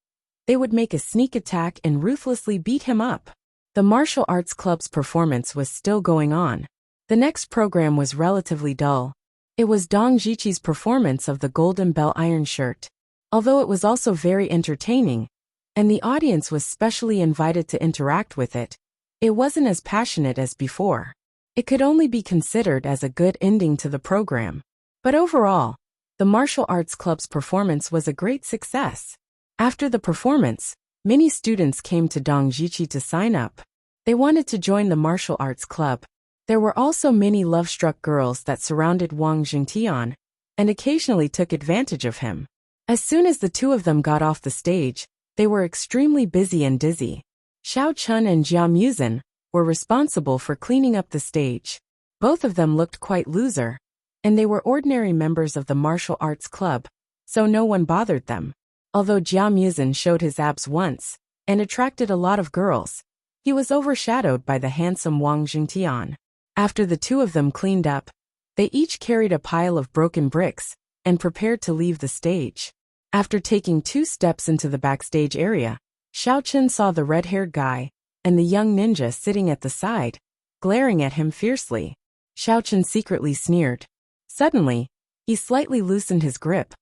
they would make a sneak attack and ruthlessly beat him up. The martial arts club's performance was still going on. The next program was relatively dull. It was Dong Jiqi's performance of the Golden Bell Iron Shirt. Although it was also very entertaining, and the audience was specially invited to interact with it, it wasn't as passionate as before. It could only be considered as a good ending to the program. But overall, the martial arts club's performance was a great success. After the performance, many students came to Dong Jiqi to sign up. They wanted to join the martial arts club. There were also many love-struck girls that surrounded Wang Jingtian and occasionally took advantage of him. As soon as the two of them got off the stage, they were extremely busy and dizzy. Xiao Chun and Jia Muzhen were responsible for cleaning up the stage. Both of them looked quite loser, and they were ordinary members of the martial arts club, so no one bothered them. Although Jia Muzhen showed his abs once and attracted a lot of girls, he was overshadowed by the handsome Wang Jingtian. After the two of them cleaned up, they each carried a pile of broken bricks and prepared to leave the stage. After taking 2 steps into the backstage area, Xiao Chen saw the red-haired guy and the young ninja sitting at the side, glaring at him fiercely. Xiao Chen secretly sneered. Suddenly, he slightly loosened his grip,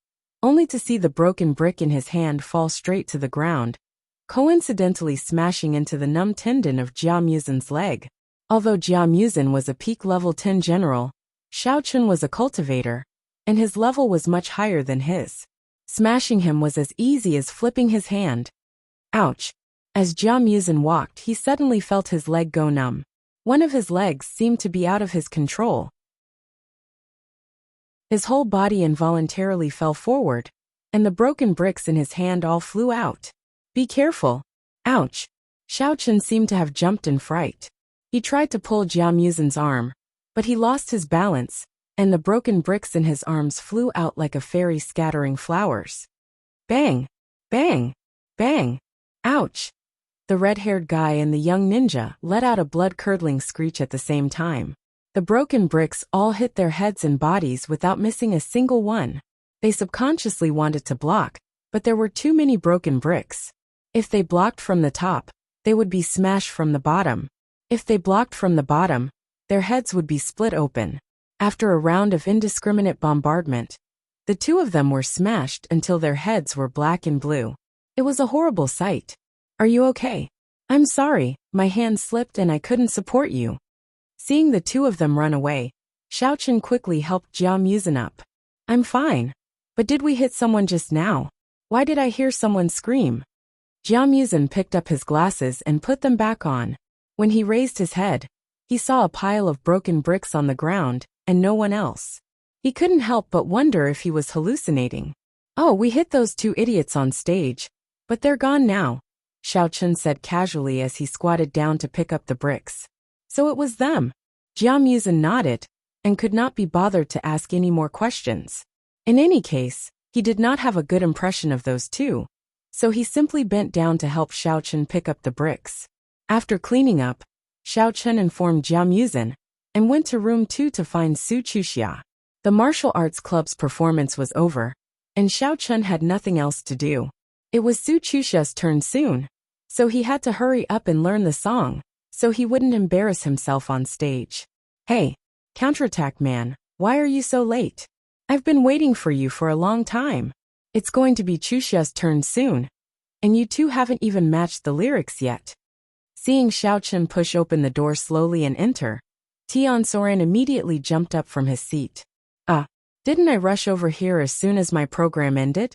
only to see the broken brick in his hand fall straight to the ground, coincidentally smashing into the numb tendon of Jia Muzin's leg. Although Jia Muzin was a peak level 10 general, Xiao Chun was a cultivator, and his level was much higher than his. Smashing him was as easy as flipping his hand. Ouch! As Jia Muzin walked, he suddenly felt his leg go numb. One of his legs seemed to be out of his control. His whole body involuntarily fell forward, and the broken bricks in his hand all flew out. Be careful! Ouch! Xiao Chun seemed to have jumped in fright. He tried to pull Jia Muzin's arm, but he lost his balance, and the broken bricks in his arms flew out like a fairy scattering flowers. Bang! Bang! Bang! Ouch! The red-haired guy and the young ninja let out a blood-curdling screech at the same time. The broken bricks all hit their heads and bodies without missing a single one. They subconsciously wanted to block, but there were too many broken bricks. If they blocked from the top, they would be smashed from the bottom. If they blocked from the bottom, their heads would be split open. After a round of indiscriminate bombardment, the two of them were smashed until their heads were black and blue. It was a horrible sight. Are you okay? I'm sorry, my hand slipped and I couldn't support you. Seeing the two of them run away, Xiao Chun quickly helped Jia Muzin up. I'm fine. But did we hit someone just now? Why did I hear someone scream? Jia Muzin picked up his glasses and put them back on. When he raised his head, he saw a pile of broken bricks on the ground, and no one else. He couldn't help but wonder if he was hallucinating. Oh, we hit those two idiots on stage, but they're gone now, Xiao Chun said casually as he squatted down to pick up the bricks. So it was them. Jia Muzin nodded, and could not be bothered to ask any more questions. In any case, he did not have a good impression of those two, so he simply bent down to help Xiao Chun pick up the bricks. After cleaning up, Xiao Chun informed Jia Muzin, and went to room 2 to find Su Chuxia. The martial arts club's performance was over, and Xiao Chun had nothing else to do. It was Su Chuxia's turn soon, so he had to hurry up and learn the song, so he wouldn't embarrass himself on stage. Hey, counterattack man, why are you so late? I've been waiting for you for a long time. It's going to be Chuxia's turn soon, and you two haven't even matched the lyrics yet. Seeing Xiao Chun push open the door slowly and enter, Tian Soren immediately jumped up from his seat. Didn't I rush over here as soon as my program ended?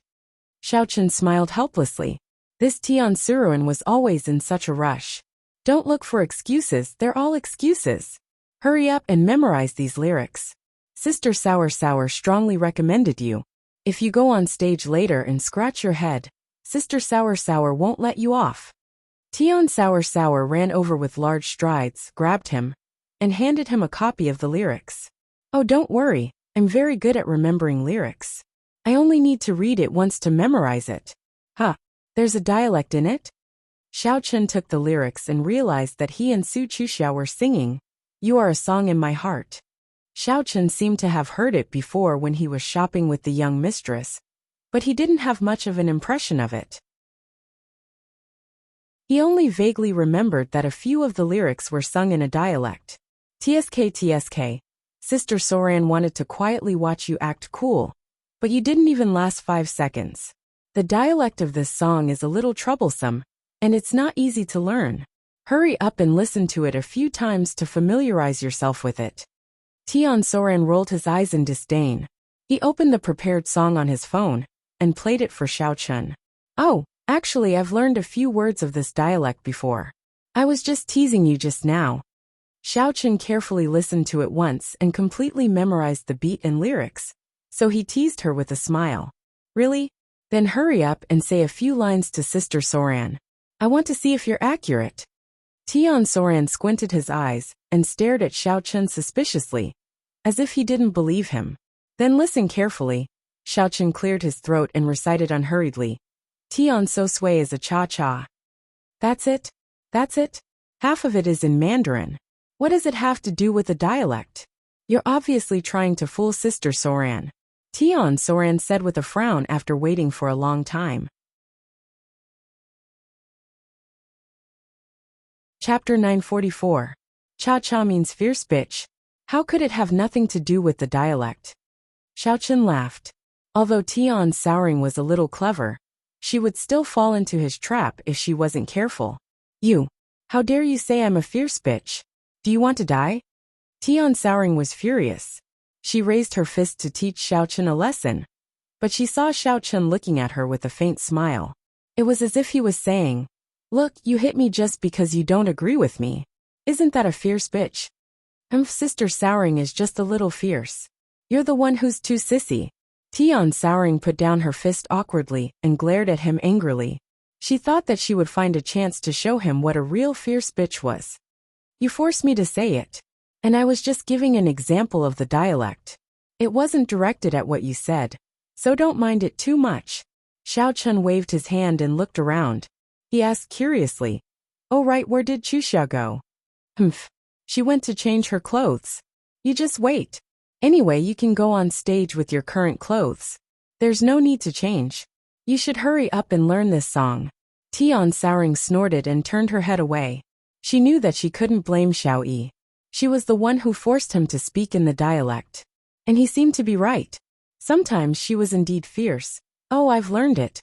Xiao Chun smiled helplessly. This Tian Soren was always in such a rush. Don't look for excuses, they're all excuses. Hurry up and memorize these lyrics. Sister Sour Sour strongly recommended you. If you go on stage later and scratch your head, Sister Sour Sour won't let you off. Tian Sour Sour ran over with large strides, grabbed him, and handed him a copy of the lyrics. Oh, don't worry, I'm very good at remembering lyrics. I only need to read it once to memorize it. There's a dialect in it? Xiao Chun took the lyrics and realized that he and Su Chuxia were singing, You Are a Song in My Heart. Xiao Chun seemed to have heard it before when he was shopping with the young mistress, but he didn't have much of an impression of it. He only vaguely remembered that a few of the lyrics were sung in a dialect. TSK, Sister Soran wanted to quietly watch you act cool, but you didn't even last 5 seconds. The dialect of this song is a little troublesome, and it's not easy to learn. Hurry up and listen to it a few times to familiarize yourself with it. Tian Soran rolled his eyes in disdain. He opened the prepared song on his phone, and played it for Xiao Chun. Oh, actually I've learned a few words of this dialect before. I was just teasing you just now. Xiao Chun carefully listened to it once and completely memorized the beat and lyrics, so he teased her with a smile. Really? Then hurry up and say a few lines to Sister Soran. I want to see if you're accurate. Tian Soran squinted his eyes and stared at Xiao Chun suspiciously, as if he didn't believe him. Then listen carefully. Xiao Chun cleared his throat and recited unhurriedly. Tian So Sui is a cha-cha. That's it? That's it? Half of it is in Mandarin. What does it have to do with the dialect? You're obviously trying to fool Sister Soran. Tian Soran said with a frown after waiting for a long time. Chapter 944. Cha-cha means fierce bitch. How could it have nothing to do with the dialect? Xiao Chun laughed. Although Tian Souring was a little clever, she would still fall into his trap if she wasn't careful. You! How dare you say I'm a fierce bitch? Do you want to die? Tian Souring was furious. She raised her fist to teach Xiaochen a lesson, but she saw Xiaochen looking at her with a faint smile. It was as if he was saying, "Look, you hit me just because you don't agree with me. Isn't that a fierce bitch? Sister Souring is just a little fierce. You're the one who's too sissy." Tian Souring put down her fist awkwardly and glared at him angrily. She thought that she would find a chance to show him what a real fierce bitch was. You forced me to say it, and I was just giving an example of the dialect. It wasn't directed at what you said, so don't mind it too much. Xiaochen waved his hand and looked around. He asked curiously, "Oh right, where did Chuxia go?" She went to change her clothes. You just wait. Anyway, you can go on stage with your current clothes. There's no need to change. You should hurry up and learn this song. Tian Souring snorted and turned her head away. She knew that she couldn't blame Xiao Yi. She was the one who forced him to speak in the dialect. And he seemed to be right. Sometimes she was indeed fierce. Oh, I've learned it.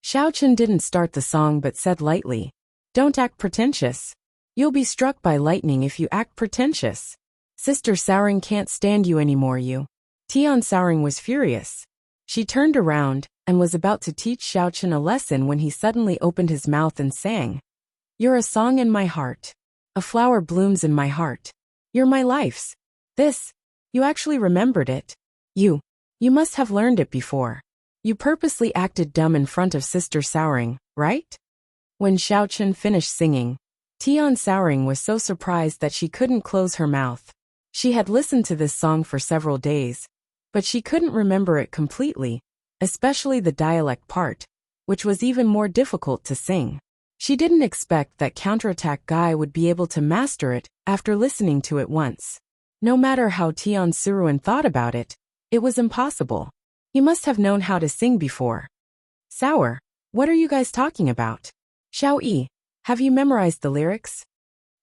Xiaochen didn't start the song but said lightly, "Don't act pretentious. You'll be struck by lightning if you act pretentious. Sister Souring can't stand you anymore, you." Tian Souring was furious. She turned around and was about to teach Xiaochen a lesson when he suddenly opened his mouth and sang, "You're a song in my heart. A flower blooms in my heart. You're my life's." You actually remembered it. You must have learned it before. You purposely acted dumb in front of Sister Souring, right? When Xiaochen finished singing, Tian Souring was so surprised that she couldn't close her mouth. She had listened to this song for several days, but she couldn't remember it completely, especially the dialect part, which was even more difficult to sing. She didn't expect that Counterattack Guy would be able to master it after listening to it once. No matter how Tian Suruan thought about it, it was impossible. He must have known how to sing before. Sour, what are you guys talking about? Xiao Yi, have you memorized the lyrics?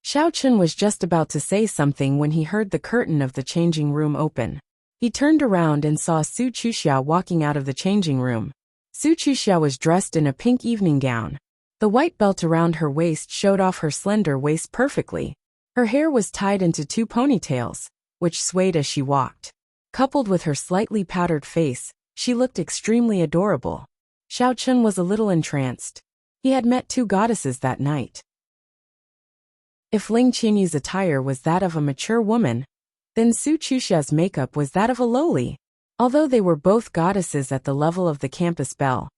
Xiaochen was just about to say something when he heard the curtain of the changing room open. He turned around and saw Su Chuxia walking out of the changing room. Su Chuxia was dressed in a pink evening gown. The white belt around her waist showed off her slender waist perfectly. Her hair was tied into 2 ponytails, which swayed as she walked. Coupled with her slightly powdered face, she looked extremely adorable. Xiaochen was a little entranced. He had met 2 goddesses that night. If Ling Qinyu's attire was that of a mature woman, then Su Chuxia's makeup was that of a lowly. Although they were both goddesses at the level of the campus belle,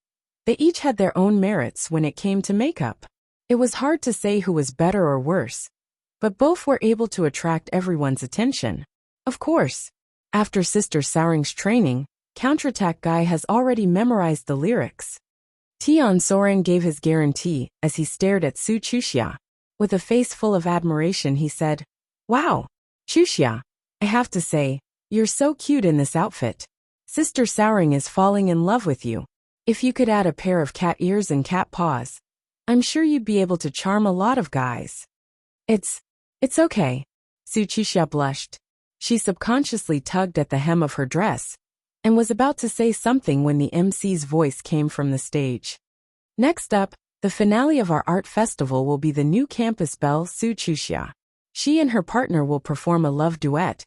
they each had their own merits when it came to makeup. It was hard to say who was better or worse, but both were able to attract everyone's attention. Of course, after Sister Souring's training, Counterattack Guy has already memorized the lyrics. Tian Souring gave his guarantee as he stared at Su Chuxia. With a face full of admiration, he said, "Wow, Chuxia, I have to say, you're so cute in this outfit. Sister Souring is falling in love with you. If you could add a pair of cat ears and cat paws, I'm sure you'd be able to charm a lot of guys." It's okay. Su Chuxia blushed. She subconsciously tugged at the hem of her dress and was about to say something when the MC's voice came from the stage. "Next up, the finale of our art festival will be the new campus belle Su Chuxia. She and her partner will perform a love duet.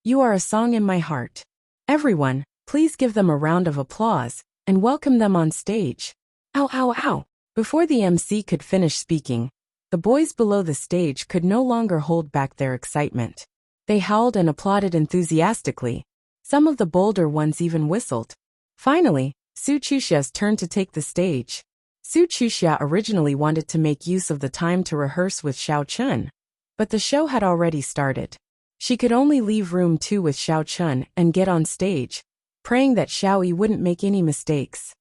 You are a song in my heart. Everyone, please give them a round of applause and welcome them on stage." Ow, ow, ow. Before the MC could finish speaking, the boys below the stage could no longer hold back their excitement. They howled and applauded enthusiastically. Some of the bolder ones even whistled. Finally, Su Chuxia's turn to take the stage. Su Chuxia originally wanted to make use of the time to rehearse with Xiaochen, but the show had already started. She could only leave room 2 with Xiaochen and get on stage, praying that Xiao Yi wouldn't make any mistakes.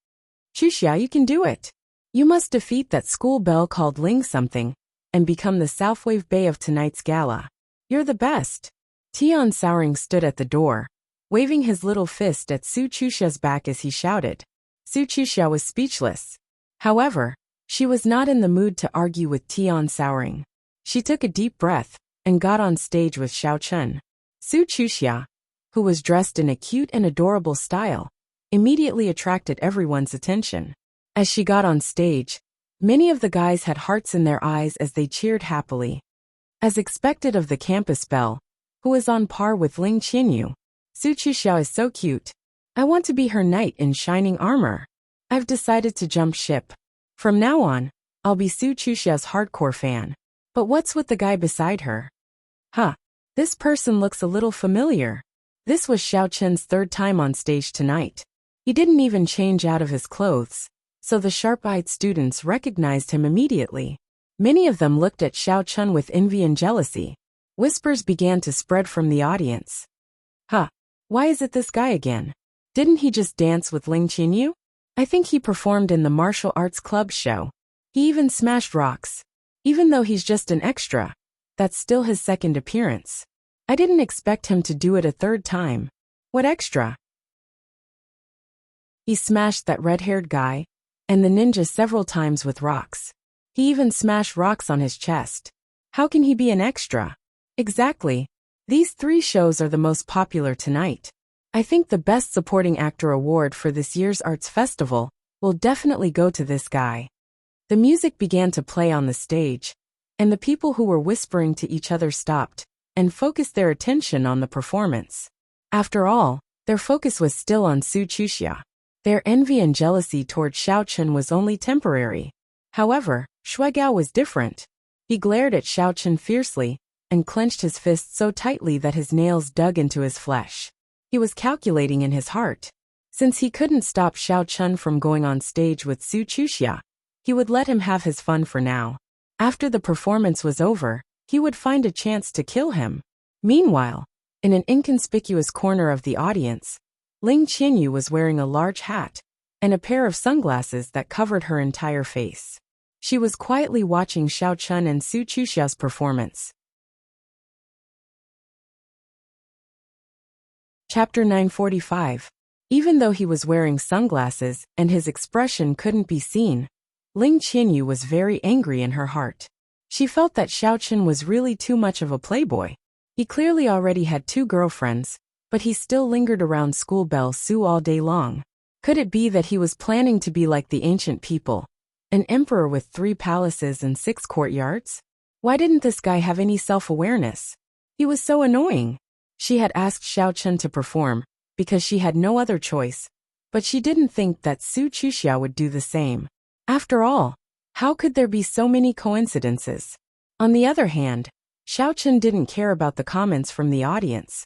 "Chuxia, you can do it. You must defeat that school belle called Ling something and become the Southwave Bay of tonight's gala. You're the best." Tian Souring stood at the door, waving his little fist at Su Chuxia's back as he shouted. Su Chuxia was speechless. However, she was not in the mood to argue with Tian Souring. She took a deep breath and got on stage with Xiaochen. Su Chuxia, who was dressed in a cute and adorable style, immediately attracted everyone's attention. As she got on stage, many of the guys had hearts in their eyes as they cheered happily. As expected of the campus belle, who is on par with Ling Qianyu, Su Chuxiao is so cute. I want to be her knight in shining armor. I've decided to jump ship. From now on, I'll be Su Chuxiao's hardcore fan. But what's with the guy beside her? Huh. This person looks a little familiar. This was Xiao Chen's third time on stage tonight. He didn't even change out of his clothes, so the sharp-eyed students recognized him immediately. Many of them looked at Xiao Chen with envy and jealousy. Whispers began to spread from the audience. Huh. Why is it this guy again? Didn't he just dance with Ling Qianyu? I think he performed in the martial arts club show. He even smashed rocks. Even though he's just an extra, that's still his second appearance. I didn't expect him to do it a third time. What extra? He smashed that red-haired guy and the ninja several times with rocks. He even smashed rocks on his chest. How can he be an extra? Exactly. These three shows are the most popular tonight. I think the Best Supporting Actor award for this year's arts festival will definitely go to this guy. The music began to play on the stage, and the people who were whispering to each other stopped and focused their attention on the performance. After all, their focus was still on Su Chuxia. Their envy and jealousy toward Xiao Chen was only temporary. However, Shuigao was different. He glared at Xiao Chen fiercely and clenched his fists so tightly that his nails dug into his flesh. He was calculating in his heart. Since he couldn't stop Xiao Chen from going on stage with Su Chuxia, he would let him have his fun for now. After the performance was over, he would find a chance to kill him. Meanwhile, in an inconspicuous corner of the audience, Ling Qianyu was wearing a large hat and a pair of sunglasses that covered her entire face. She was quietly watching Xiao Chen and Su Chuxiao's performance. Chapter 945. Even though he was wearing sunglasses and his expression couldn't be seen, Ling Qianyu was very angry in her heart. She felt that Xiao Chen was really too much of a playboy. He clearly already had 2 girlfriends, but he still lingered around School Belle Su all day long. Could it be that he was planning to be like the ancient people, an emperor with 3 palaces and 6 courtyards? Why didn't this guy have any self-awareness? He was so annoying. She had asked Xiao Chen to perform because she had no other choice, but she didn't think that Su Chuxia would do the same. After all, how could there be so many coincidences? On the other hand, Xiao Chen didn't care about the comments from the audience,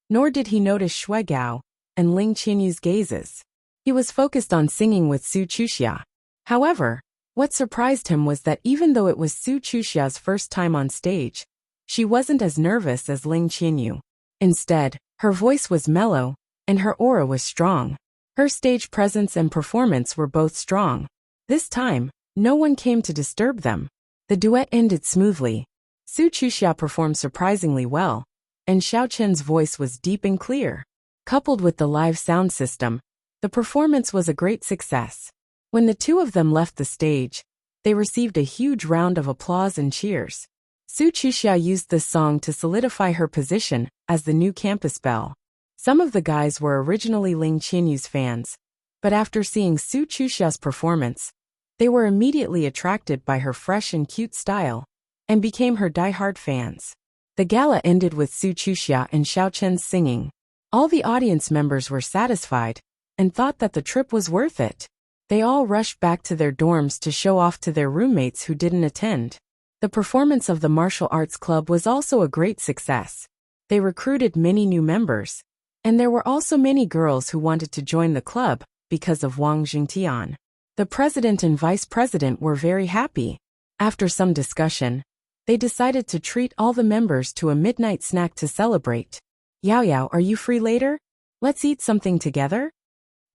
nor did he notice Shuigao and Ling Qianyu's gazes. He was focused on singing with Su Chuxia. However, what surprised him was that even though it was Su Chuxia's first time on stage, she wasn't as nervous as Ling Qianyu. Instead, her voice was mellow, and her aura was strong. Her stage presence and performance were both strong. This time, no one came to disturb them. The duet ended smoothly. Su Chuxia performed surprisingly well, and Xiao Chen's voice was deep and clear. Coupled with the live sound system, the performance was a great success. When the two of them left the stage, they received a huge round of applause and cheers. Su Chuxia used this song to solidify her position as the new campus belle. Some of the guys were originally Ling Qianyu's fans, but after seeing Su Chuxia's performance, they were immediately attracted by her fresh and cute style and became her die-hard fans. The gala ended with Su Chuxia and Xiao Chen's singing. All the audience members were satisfied and thought that the trip was worth it. They all rushed back to their dorms to show off to their roommates who didn't attend. The performance of the martial arts club was also a great success. They recruited many new members, and there were also many girls who wanted to join the club because of Wang Jingtian. The president and vice president were very happy. After some discussion, they decided to treat all the members to a midnight snack to celebrate. Yao Yao, are you free later? Let's eat something together?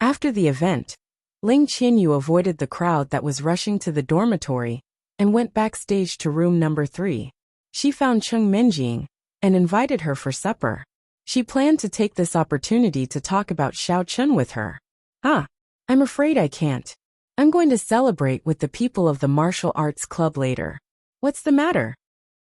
After the event, Ling Qianyu avoided the crowd that was rushing to the dormitory and went backstage to room number 3. She found Cheng Menjing and invited her for supper. She planned to take this opportunity to talk about Xiao Chen with her. I'm afraid I can't. I'm going to celebrate with the people of the martial arts club later. What's the matter?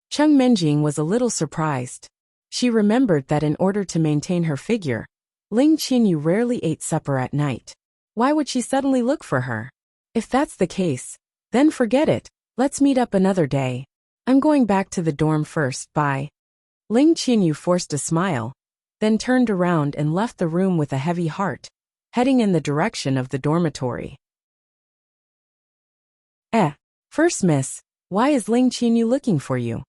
Cheng Menjing was a little surprised. She remembered that in order to maintain her figure, Ling Qinyu rarely ate supper at night. Why would she suddenly look for her? If that's the case, then forget it. Let's meet up another day. I'm going back to the dorm first, bye. Ling Qinyu forced a smile, then turned around and left the room with a heavy heart, heading in the direction of the dormitory. First miss, why is Ling Qinyu looking for you?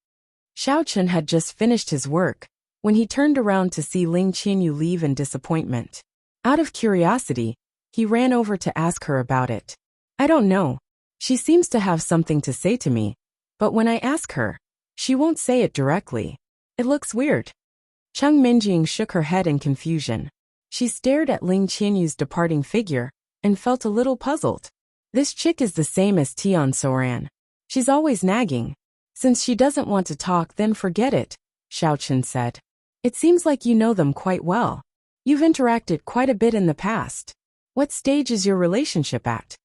Xiao Chun had just finished his work when he turned around to see Ling Qinyu leave in disappointment. Out of curiosity, he ran over to ask her about it. I don't know. She seems to have something to say to me, but when I ask her, she won't say it directly. It looks weird. Cheng Minjing shook her head in confusion. She stared at Ling Qinyu's departing figure and felt a little puzzled. This chick is the same as Tian Soran. She's always nagging. Since she doesn't want to talk, then forget it, Xiao Chun said. It seems like you know them quite well. You've interacted quite a bit in the past. What stage is your relationship at?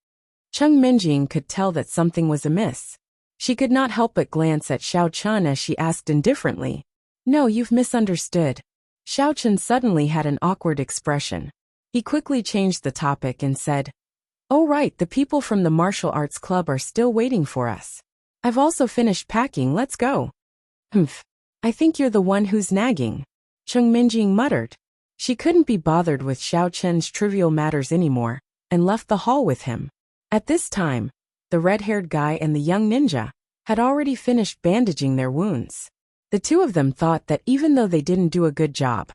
Cheng Minjing could tell that something was amiss. She could not help but glance at Xiao Chun as she asked indifferently. No, you've misunderstood. Xiao Chun suddenly had an awkward expression. He quickly changed the topic and said, Oh right, the people from the martial arts club are still waiting for us. I've also finished packing, let's go. Humph. I think you're the one who's nagging, Cheng Minjing muttered. She couldn't be bothered with Xiao Chun's trivial matters anymore, and left the hall with him. At this time, the red-haired guy and the young ninja had already finished bandaging their wounds. The two of them thought that even though they didn't do a good job,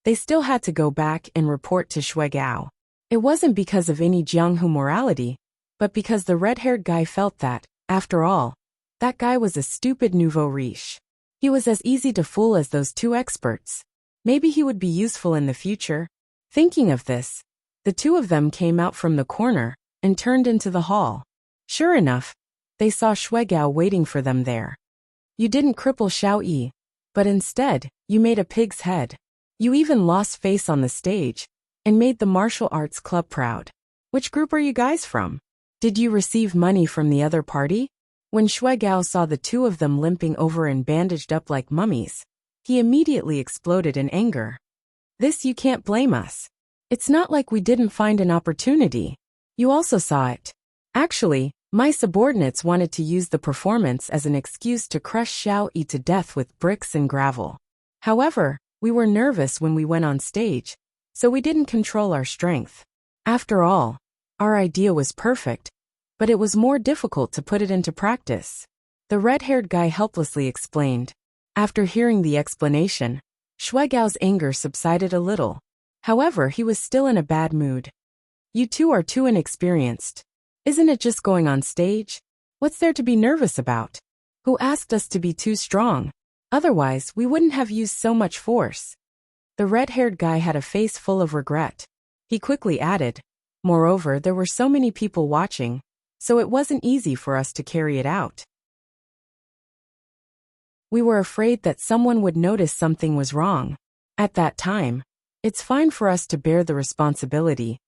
they still had to go back and report to Shui Gao. It wasn't because of any Jianghu morality, but because the red-haired guy felt that, after all, that guy was a stupid nouveau riche. He was as easy to fool as those two experts. Maybe he would be useful in the future. Thinking of this, the two of them came out from the corner and turned into the hall. Sure enough, they saw Shui Gao waiting for them there. You didn't cripple Xiao Yi, but instead, you made a pig's head. You even lost face on the stage and made the martial arts club proud. Which group are you guys from? Did you receive money from the other party? When Shui Gao saw the two of them limping over and bandaged up like mummies, he immediately exploded in anger. This you can't blame us. It's not like we didn't find an opportunity. You also saw it. Actually, my subordinates wanted to use the performance as an excuse to crush Xiao Yi to death with bricks and gravel. However, we were nervous when we went on stage, so we didn't control our strength. After all, our idea was perfect, but it was more difficult to put it into practice. The red-haired guy helplessly explained. After hearing the explanation, Shui Gao's anger subsided a little. However, he was still in a bad mood. You two are too inexperienced. Isn't it just going on stage? What's there to be nervous about? Who asked us to be too strong? Otherwise, we wouldn't have used so much force. The red-haired guy had a face full of regret. He quickly added, moreover, there were so many people watching, so it wasn't easy for us to carry it out. We were afraid that someone would notice something was wrong. At that time, it's fine for us to bear the responsibility,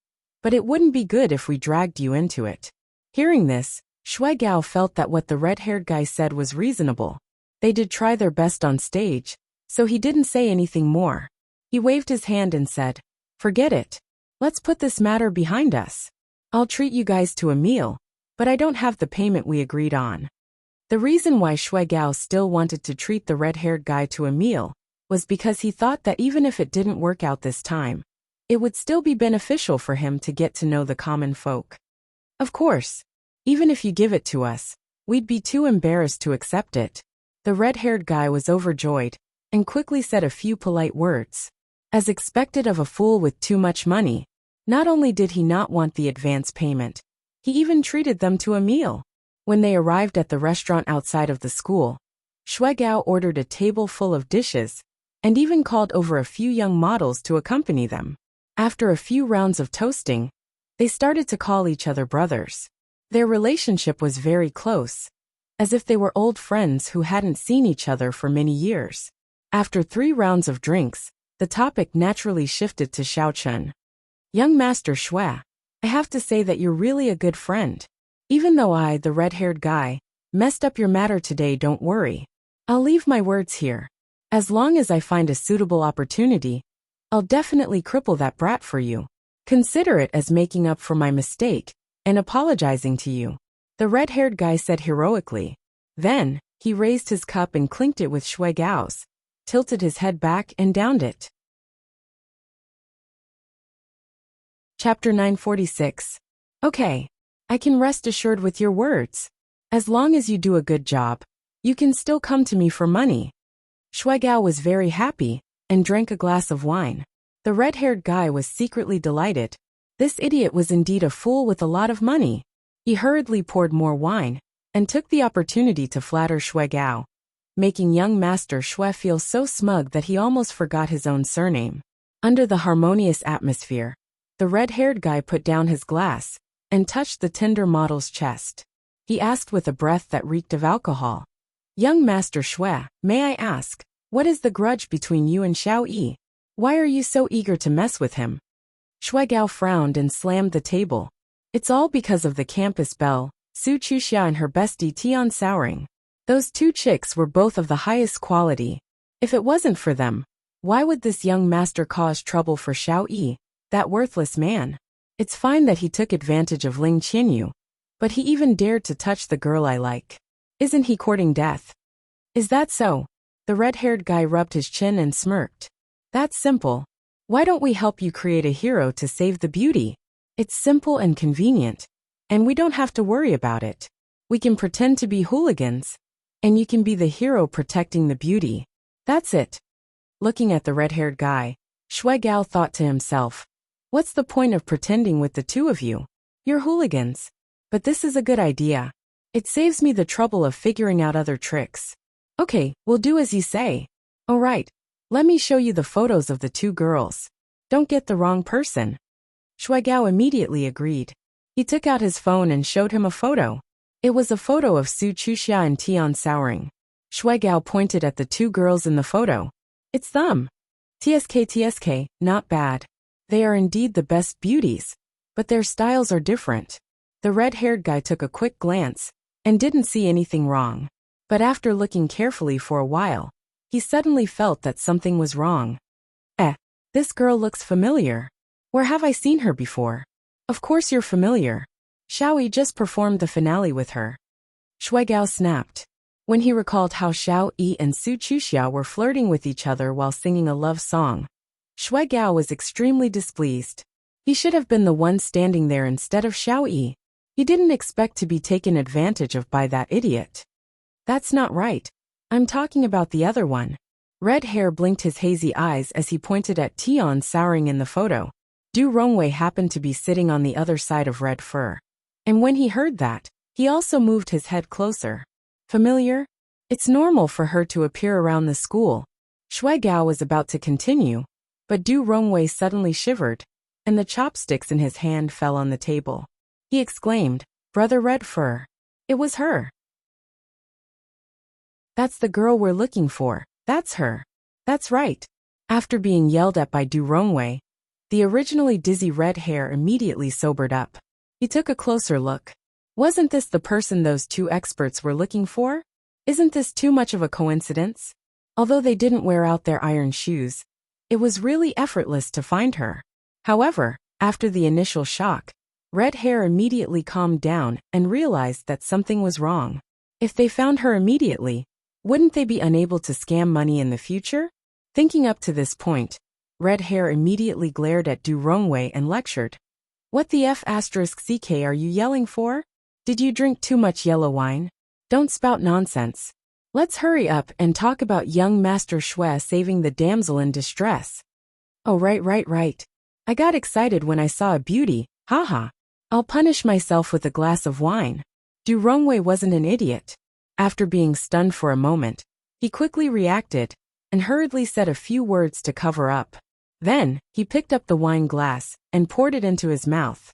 but it wouldn't be good if we dragged you into it. Hearing this, Shui Gao felt that what the red-haired guy said was reasonable. They did try their best on stage, so he didn't say anything more. He waved his hand and said, Forget it. Let's put this matter behind us. I'll treat you guys to a meal, but I don't have the payment we agreed on. The reason why Shui Gao still wanted to treat the red-haired guy to a meal was because he thought that even if it didn't work out this time, it would still be beneficial for him to get to know the common folk. Of course, even if you give it to us, we'd be too embarrassed to accept it. The red-haired guy was overjoyed and quickly said a few polite words. As expected of a fool with too much money, not only did he not want the advance payment, he even treated them to a meal. When they arrived at the restaurant outside of the school, Shui Gao ordered a table full of dishes and even called over a few young models to accompany them. After a few rounds of toasting, they started to call each other brothers. Their relationship was very close, as if they were old friends who hadn't seen each other for many years. After 3 rounds of drinks, the topic naturally shifted to Xiao Chun. Young Master Shui, I have to say that you're really a good friend. Even though I, the red-haired guy, messed up your matter today, don't worry. I'll leave my words here. As long as I find a suitable opportunity, I'll definitely cripple that brat for you. Consider it as making up for my mistake and apologizing to you," the red-haired guy said heroically. Then, he raised his cup and clinked it with Shui Gao's, tilted his head back and downed it. Chapter 946. Okay. I can rest assured with your words. As long as you do a good job, you can still come to me for money. Shui Gao was very happy and drank a glass of wine. The red-haired guy was secretly delighted. This idiot was indeed a fool with a lot of money. He hurriedly poured more wine and took the opportunity to flatter Shui Gao, making young Master Shui feel so smug that he almost forgot his own surname. Under the harmonious atmosphere, the red-haired guy put down his glass and touched the tender model's chest. He asked with a breath that reeked of alcohol, "Young Master Shui, may I ask, what is the grudge between you and Xiao Yi? Why are you so eager to mess with him?" Shui Gao frowned and slammed the table. "It's all because of the campus belle, Su Chuxia and her bestie Tian Souring. Those two chicks were both of the highest quality. If it wasn't for them, why would this young master cause trouble for Xiao Yi, that worthless man? It's fine that he took advantage of Ling Qianyu, but he even dared to touch the girl I like. Isn't he courting death?" "Is that so?" The red-haired guy rubbed his chin and smirked. "That's simple. Why don't we help you create a hero to save the beauty? It's simple and convenient, and we don't have to worry about it. We can pretend to be hooligans, and you can be the hero protecting the beauty. That's it." Looking at the red-haired guy, Shui Gao thought to himself, "What's the point of pretending with the two of you? You're hooligans. But this is a good idea. It saves me the trouble of figuring out other tricks. Okay, we'll do as you say. All right, let me show you the photos of the two girls. Don't get the wrong person." Shui Gao immediately agreed. He took out his phone and showed him a photo. It was a photo of Su Chuxia and Tian Souring. Shui Gao pointed at the two girls in the photo. "It's them. TSK, not bad. They are indeed the best beauties, but their styles are different." The red-haired guy took a quick glance and didn't see anything wrong. But after looking carefully for a while, he suddenly felt that something was wrong. This girl looks familiar. Where have I seen her before?" "Of course you're familiar. Xiao Yi just performed the finale with her." Shui Gao snapped. When he recalled how Xiao Yi and Su Chuxia were flirting with each other while singing a love song, Shui Gao was extremely displeased. He should have been the one standing there instead of Xiao Yi. He didn't expect to be taken advantage of by that idiot. "That's not right. I'm talking about the other one." Red Hair blinked his hazy eyes as he pointed at Tian Souring in the photo. Du Rongwei happened to be sitting on the other side of Red Fur. And when he heard that, he also moved his head closer. "Familiar? It's normal for her to appear around the school." Shui Gao was about to continue, but Du Rongwei suddenly shivered, and the chopsticks in his hand fell on the table. He exclaimed, "Brother Red Fur. It was her. That's the girl we're looking for. That's her." "That's right." After being yelled at by Du Rongwei, the originally dizzy red hair immediately sobered up. He took a closer look. Wasn't this the person those two experts were looking for? Isn't this too much of a coincidence? Although they didn't wear out their iron shoes, it was really effortless to find her. However, after the initial shock, Red Hair immediately calmed down and realized that something was wrong. If they found her immediately, wouldn't they be unable to scam money in the future? Thinking up to this point, Red Hair immediately glared at Du Rongwei and lectured. "What the F***ck are you yelling for? Did you drink too much yellow wine? Don't spout nonsense. Let's hurry up and talk about young Master Shui saving the damsel in distress." "Oh right. I got excited when I saw a beauty, haha. I'll punish myself with a glass of wine." Du Rongwei wasn't an idiot. After being stunned for a moment, he quickly reacted and hurriedly said a few words to cover up. Then, he picked up the wine glass and poured it into his mouth.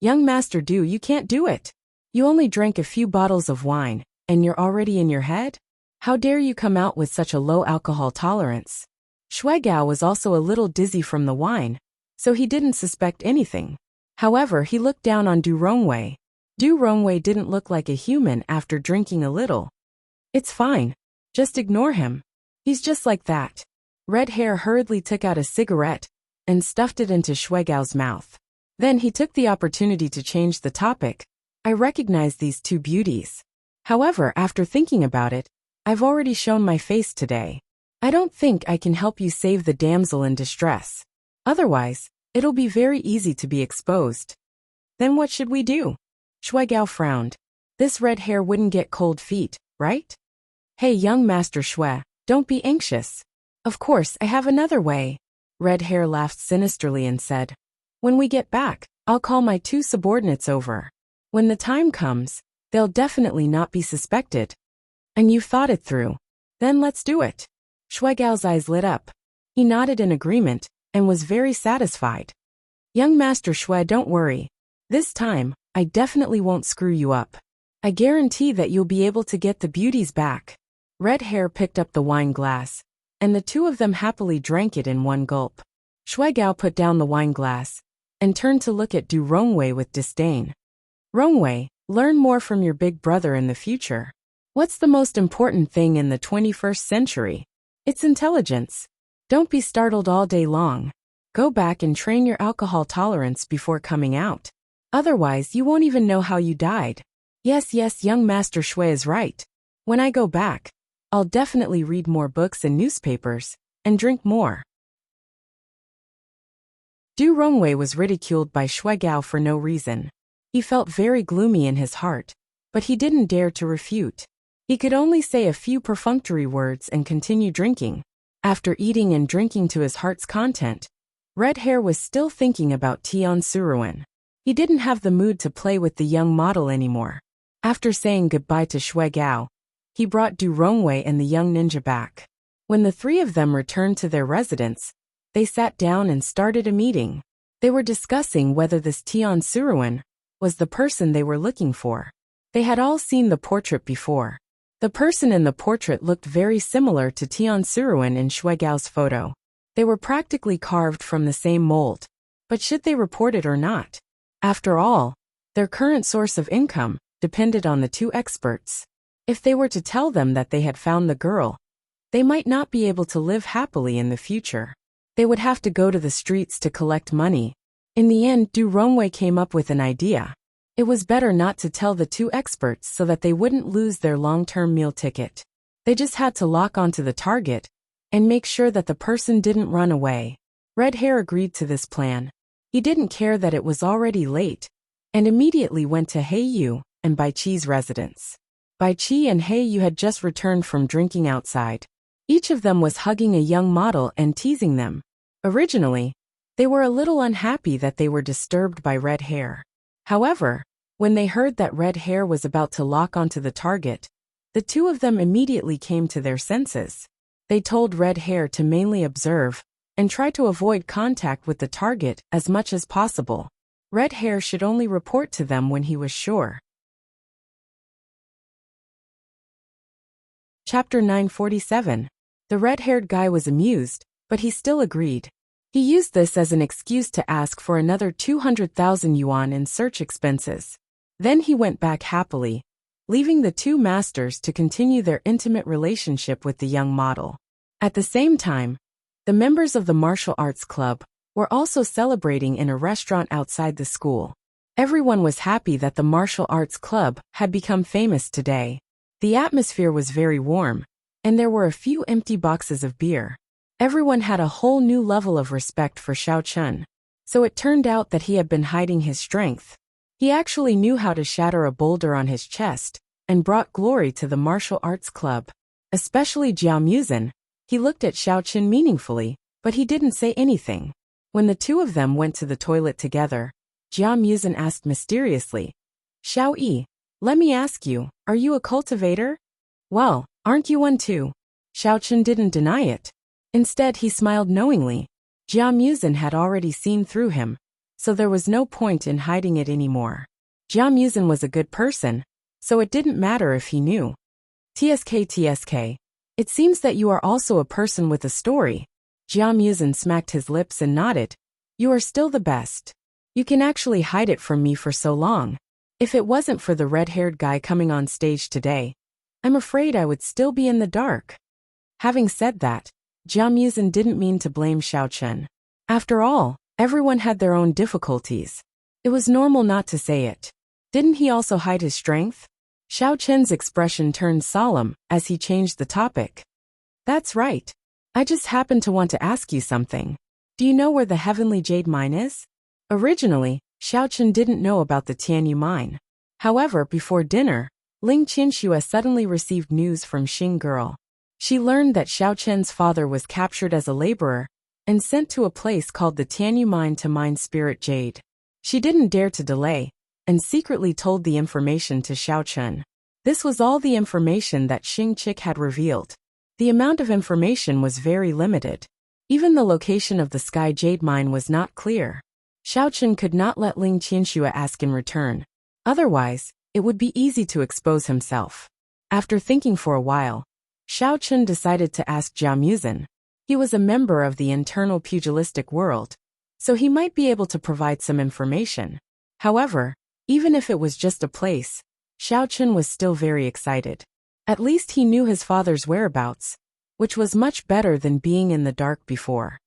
"Young Master Du, you can't do it. You only drank a few bottles of wine, and you're already in your head? How dare you come out with such a low alcohol tolerance?" Shui Gao was also a little dizzy from the wine, so he didn't suspect anything. However, he looked down on Du Rongwei. Du Rongwei didn't look like a human after drinking a little. "It's fine. Just ignore him. He's just like that." Red Hair hurriedly took out a cigarette and stuffed it into Shuigao's mouth. Then he took the opportunity to change the topic. I recognize these two beauties. However, after thinking about it, I've already shown my face today. I don't think I can help you save the damsel in distress. Otherwise, it'll be very easy to be exposed. Then what should we do? Shuigao frowned. This Red Hair wouldn't get cold feet, right? Hey, young Master Shui, don't be anxious. Of course, I have another way. Red Hair laughed sinisterly and said, when we get back, I'll call my two subordinates over. When the time comes, they'll definitely not be suspected. And you've thought it through. Then let's do it. Shuigao's eyes lit up. He nodded in agreement and was very satisfied. Young Master Shui, don't worry. This time, I definitely won't screw you up. I guarantee that you'll be able to get the beauties back. Red Hair picked up the wine glass, and the two of them happily drank it in one gulp. Shuigao put down the wine glass and turned to look at Du Rongwei with disdain. Rongwei, learn more from your big brother in the future. What's the most important thing in the 21st century? It's intelligence. Don't be startled all day long. Go back and train your alcohol tolerance before coming out. Otherwise, you won't even know how you died. Yes, young Master Shui is right. When I go back, I'll definitely read more books and newspapers, and drink more. Du Rongwei was ridiculed by Shuigao for no reason. He felt very gloomy in his heart, but he didn't dare to refute. He could only say a few perfunctory words and continue drinking. After eating and drinking to his heart's content, Red Hair was still thinking about Tian Suruan. He didn't have the mood to play with the young model anymore. After saying goodbye to Shuigao, he brought Du Rongwei and the young ninja back. When the three of them returned to their residence, they sat down and started a meeting. They were discussing whether this Tian Suruan was the person they were looking for. They had all seen the portrait before. The person in the portrait looked very similar to Tian Suruan in Shuigao's photo. They were practically carved from the same mold. But should they report it or not? After all, their current source of income depended on the two experts. If they were to tell them that they had found the girl, they might not be able to live happily in the future. They would have to go to the streets to collect money. In the end, Du Rongwei came up with an idea. It was better not to tell the two experts so that they wouldn't lose their long-term meal ticket. They just had to lock onto the target and make sure that the person didn't run away. Red Hair agreed to this plan. He didn't care that it was already late and immediately went to Heiyu and Bai Chi's residence. Bai Chi and Heiyu had just returned from drinking outside. Each of them was hugging a young model and teasing them. Originally, they were a little unhappy that they were disturbed by Red Hair. However, when they heard that Red Hair was about to lock onto the target, the two of them immediately came to their senses. They told Red Hair to mainly observe and try to avoid contact with the target as much as possible. Red Hair should only report to them when he was sure. Chapter 947. The red-haired guy was amused, but he still agreed. He used this as an excuse to ask for another 200,000 yuan in search expenses. Then he went back happily, leaving the two masters to continue their intimate relationship with the young model. At the same time, the members of the martial arts club were also celebrating in a restaurant outside the school. Everyone was happy that the martial arts club had become famous today. The atmosphere was very warm, and there were a few empty boxes of beer. Everyone had a whole new level of respect for Xiao Chun. So it turned out that he had been hiding his strength. He actually knew how to shatter a boulder on his chest and brought glory to the martial arts club. Especially Jiao Muzin. He looked at Xiao Chun meaningfully, but he didn't say anything. When the two of them went to the toilet together, Jiao Muzin asked mysteriously, Xiao Yi, let me ask you, are you a cultivator? Well, aren't you one too? Xiao Chun didn't deny it. Instead, he smiled knowingly. Jiao Muzin had already seen through him, so there was no point in hiding it anymore. Jiao Muzin was a good person, so it didn't matter if he knew. TSK, it seems that you are also a person with a story. Jiao Muzin smacked his lips and nodded. You are still the best. You can actually hide it from me for so long. If it wasn't for the red-haired guy coming on stage today, I'm afraid I would still be in the dark. Having said that, Jia Muzin didn't mean to blame Xiao Chen. After all, everyone had their own difficulties. It was normal not to say it. Didn't he also hide his strength? Xiao Chen's expression turned solemn as he changed the topic. That's right. I just happened to want to ask you something. Do you know where the heavenly jade mine is? Originally, Xiao Chen didn't know about the Tianyu mine. However, before dinner, Ling Qianxue suddenly received news from Xing Girl. She learned that Xiao Chen's father was captured as a laborer and sent to a place called the Tianyu mine to mine spirit jade. She didn't dare to delay and secretly told the information to Xiao Chen. This was all the information that Xing Chick had revealed. The amount of information was very limited. Even the location of the sky jade mine was not clear. Xiao Chen could not let Ling Qianxue ask in return. Otherwise, it would be easy to expose himself. After thinking for a while, Xiao Chen decided to ask Jia Muzin. He was a member of the internal pugilistic world, so he might be able to provide some information. However, even if it was just a place, Xiao Chen was still very excited. At least he knew his father's whereabouts, which was much better than being in the dark before.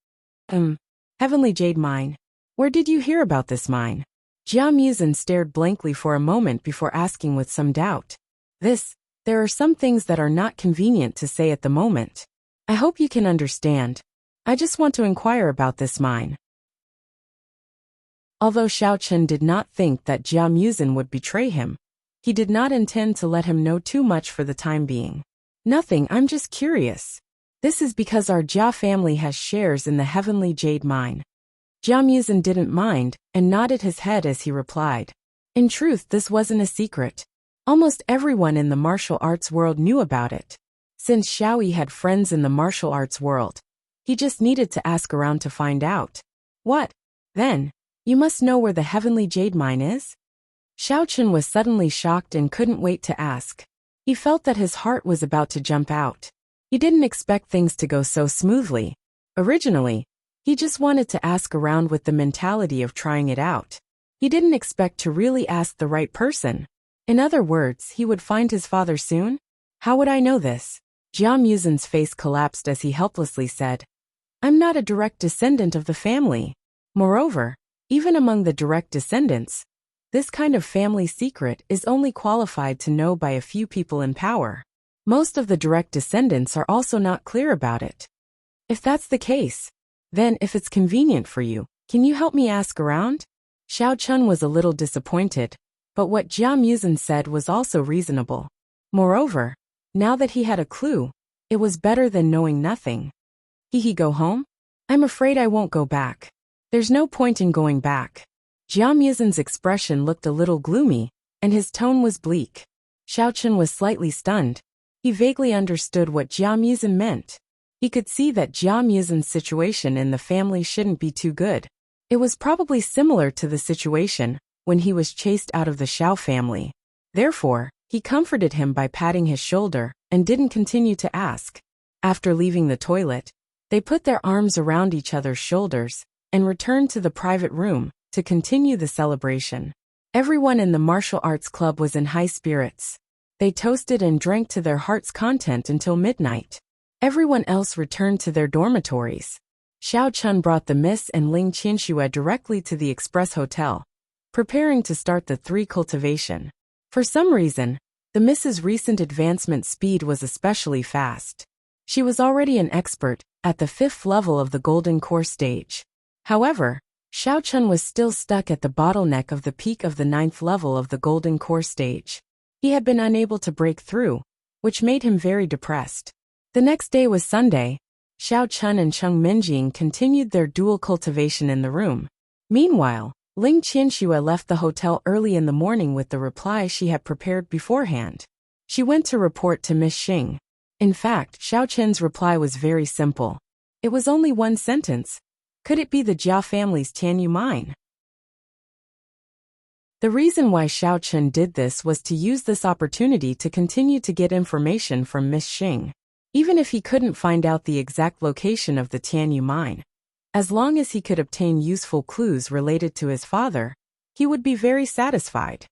Heavenly Jade Mine. Where did you hear about this mine? Jia Muzin stared blankly for a moment before asking with some doubt. There are some things that are not convenient to say at the moment. I hope you can understand. I just want to inquire about this mine. Although Xiao Chen did not think that Jia Muzin would betray him, he did not intend to let him know too much for the time being. Nothing, I'm just curious. This is because our Jia family has shares in the heavenly jade mine. Jia Muzin didn't mind and nodded his head as he replied. In truth, this wasn't a secret. Almost everyone in the martial arts world knew about it. Since Xiaoyi had friends in the martial arts world, he just needed to ask around to find out. What? Then, you must know where the heavenly jade mine is? Xiao Chen was suddenly shocked and couldn't wait to ask. He felt that his heart was about to jump out. He didn't expect things to go so smoothly. Originally, he just wanted to ask around with the mentality of trying it out. He didn't expect to really ask the right person. In other words, he would find his father soon? How would I know this? Jia Muzin's face collapsed as he helplessly said, I'm not a direct descendant of the family. Moreover, even among the direct descendants, this kind of family secret is only qualified to know by a few people in power. Most of the direct descendants are also not clear about it. If that's the case, then if it's convenient for you, can you help me ask around? Xiao Chen was a little disappointed, but what Jia Muzin said was also reasonable. Moreover, now that he had a clue, it was better than knowing nothing. He go home? I'm afraid I won't go back. There's no point in going back. Jia Muzin's expression looked a little gloomy, and his tone was bleak. Xiao Chen was slightly stunned. He vaguely understood what Jia Muzin meant. He could see that Jia Muzin's situation in the family shouldn't be too good. It was probably similar to the situation when he was chased out of the Xiao family. Therefore, he comforted him by patting his shoulder and didn't continue to ask. After leaving the toilet, they put their arms around each other's shoulders and returned to the private room to continue the celebration. Everyone in the martial arts club was in high spirits. They toasted and drank to their heart's content until midnight. Everyone else returned to their dormitories. Xiao Chen brought the Miss and Ling Qianxue directly to the Express Hotel, preparing to start the 3 cultivation. For some reason, the Miss's recent advancement speed was especially fast. She was already an expert at the 5th level of the Golden Core stage. However, Xiao Chen was still stuck at the bottleneck of the peak of the 9th level of the Golden Core stage. He had been unable to break through, which made him very depressed. The next day was Sunday. Xiao Chen and Cheng Minjing continued their dual cultivation in the room. Meanwhile, Ling Qianxue left the hotel early in the morning with the reply she had prepared beforehand. She went to report to Miss Xing. In fact, Xiao Chen's reply was very simple. It was only one sentence. Could it be the Jia family's Tianyu mine? The reason why Xiao Chen did this was to use this opportunity to continue to get information from Miss Xing. Even if he couldn't find out the exact location of the Tianyu mine, as long as he could obtain useful clues related to his father, he would be very satisfied.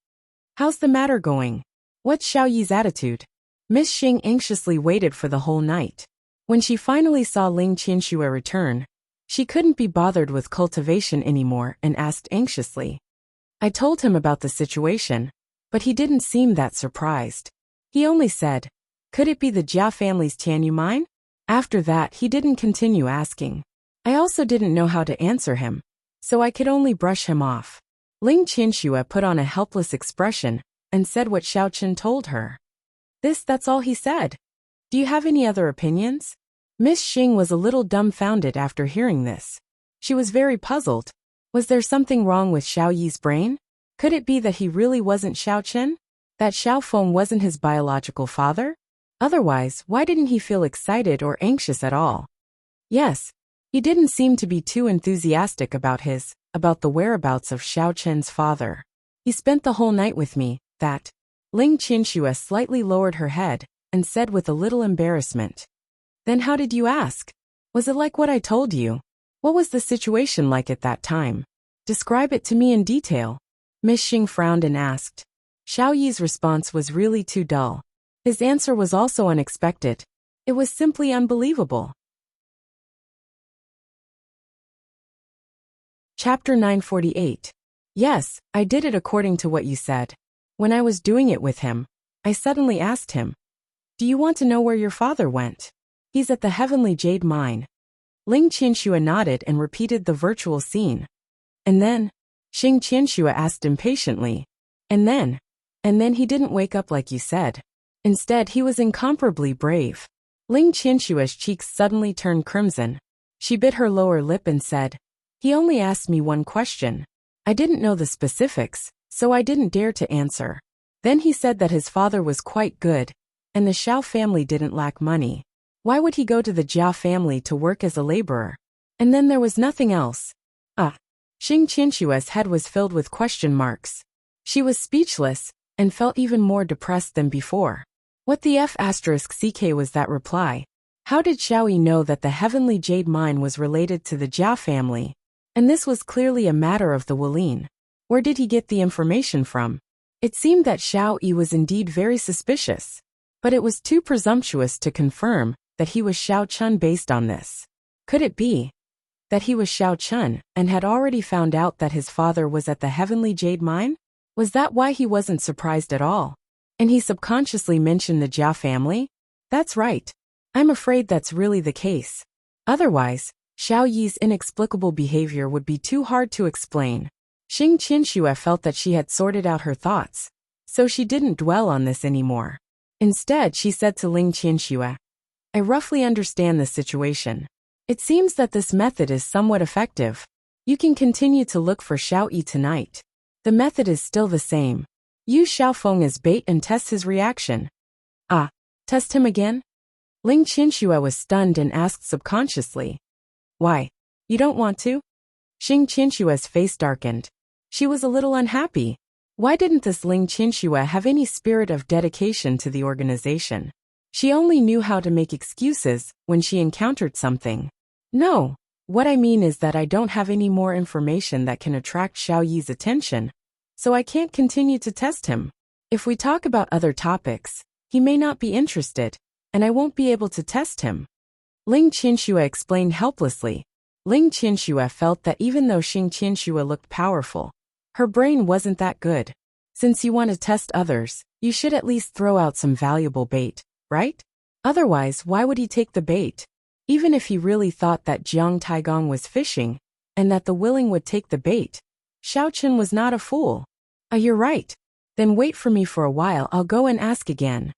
How's the matter going? What's Xiao Yi's attitude? Miss Xing anxiously waited for the whole night. When she finally saw Ling Qianxue return, she couldn't be bothered with cultivation anymore and asked anxiously. I told him about the situation, but he didn't seem that surprised. He only said, "Could it be the Jia family's Tianyu mine?" After that, he didn't continue asking. I also didn't know how to answer him, so I could only brush him off. Ling Qianxue put on a helpless expression and said what Xiao Chen told her. That's all he said. Do you have any other opinions? Miss Xing was a little dumbfounded after hearing this. She was very puzzled. Was there something wrong with Xiao Yi's brain? Could it be that he really wasn't Xiao Chen? That Xiao Feng wasn't his biological father? Otherwise, why didn't he feel excited or anxious at all? Yes, he didn't seem to be too enthusiastic about the whereabouts of Xiao Chen's father. He spent the whole night with me, that. Ling Qianxue slightly lowered her head and said with a little embarrassment. Then how did you ask? Was it like what I told you? What was the situation like at that time? Describe it to me in detail. Miss Xing frowned and asked. Xiao Yi's response was really too dull. His answer was also unexpected. It was simply unbelievable. Chapter 948. Yes, I did it according to what you said. When I was doing it with him, I suddenly asked him, "Do you want to know where your father went?" "He's at the Heavenly Jade Mine." Ling Qianxue nodded and repeated the virtual scene. And then? Xing Qianxue asked impatiently. And then he didn't wake up like you said. Instead, he was incomparably brave. Ling Qianxue's cheeks suddenly turned crimson. She bit her lower lip and said, "He only asked me one question. I didn't know the specifics, so I didn't dare to answer. Then he said that his father was quite good, and the Xiao family didn't lack money. Why would he go to the Jia family to work as a laborer? And then there was nothing else." Xing Qianxue's head was filled with question marks. She was speechless and felt even more depressed than before. What the F***ck was that reply? How did Xiao Yi know that the Heavenly Jade Mine was related to the Jia family? And this was clearly a matter of the Wulin. Where did he get the information from? It seemed that Xiao Yi was indeed very suspicious. But it was too presumptuous to confirm that he was Xiao Chun based on this. Could it be that he was Xiao Chun and had already found out that his father was at the Heavenly Jade Mine? Was that why he wasn't surprised at all? And he subconsciously mentioned the Jia family? That's right. I'm afraid that's really the case. Otherwise, Xiao Yi's inexplicable behavior would be too hard to explain. Xing Qianxue felt that she had sorted out her thoughts, so she didn't dwell on this anymore. Instead, she said to Ling Qianxue, "I roughly understand the situation. It seems that this method is somewhat effective. You can continue to look for Xiao Yi tonight. The method is still the same. Use Xiao Feng as bait and test his reaction." Test him again? Ling Qianxue was stunned and asked subconsciously. "Why? You don't want to?" Xing Qianxue's face darkened. She was a little unhappy. Why didn't this Ling Qianxue have any spirit of dedication to the organization? She only knew how to make excuses when she encountered something. "No, what I mean is that I don't have any more information that can attract Xiao Yi's attention, so I can't continue to test him. If we talk about other topics, he may not be interested, and I won't be able to test him." Ling Qianxue explained helplessly. Ling Qianxue felt that even though Xing Qianxue looked powerful, her brain wasn't that good. Since you want to test others, you should at least throw out some valuable bait, right? Otherwise, why would he take the bait? Even if he really thought that Jiang Taigong was fishing, and that the willing would take the bait, Xiao Chen was not a fool. You're right. Then wait for me for a while, I'll go and ask again."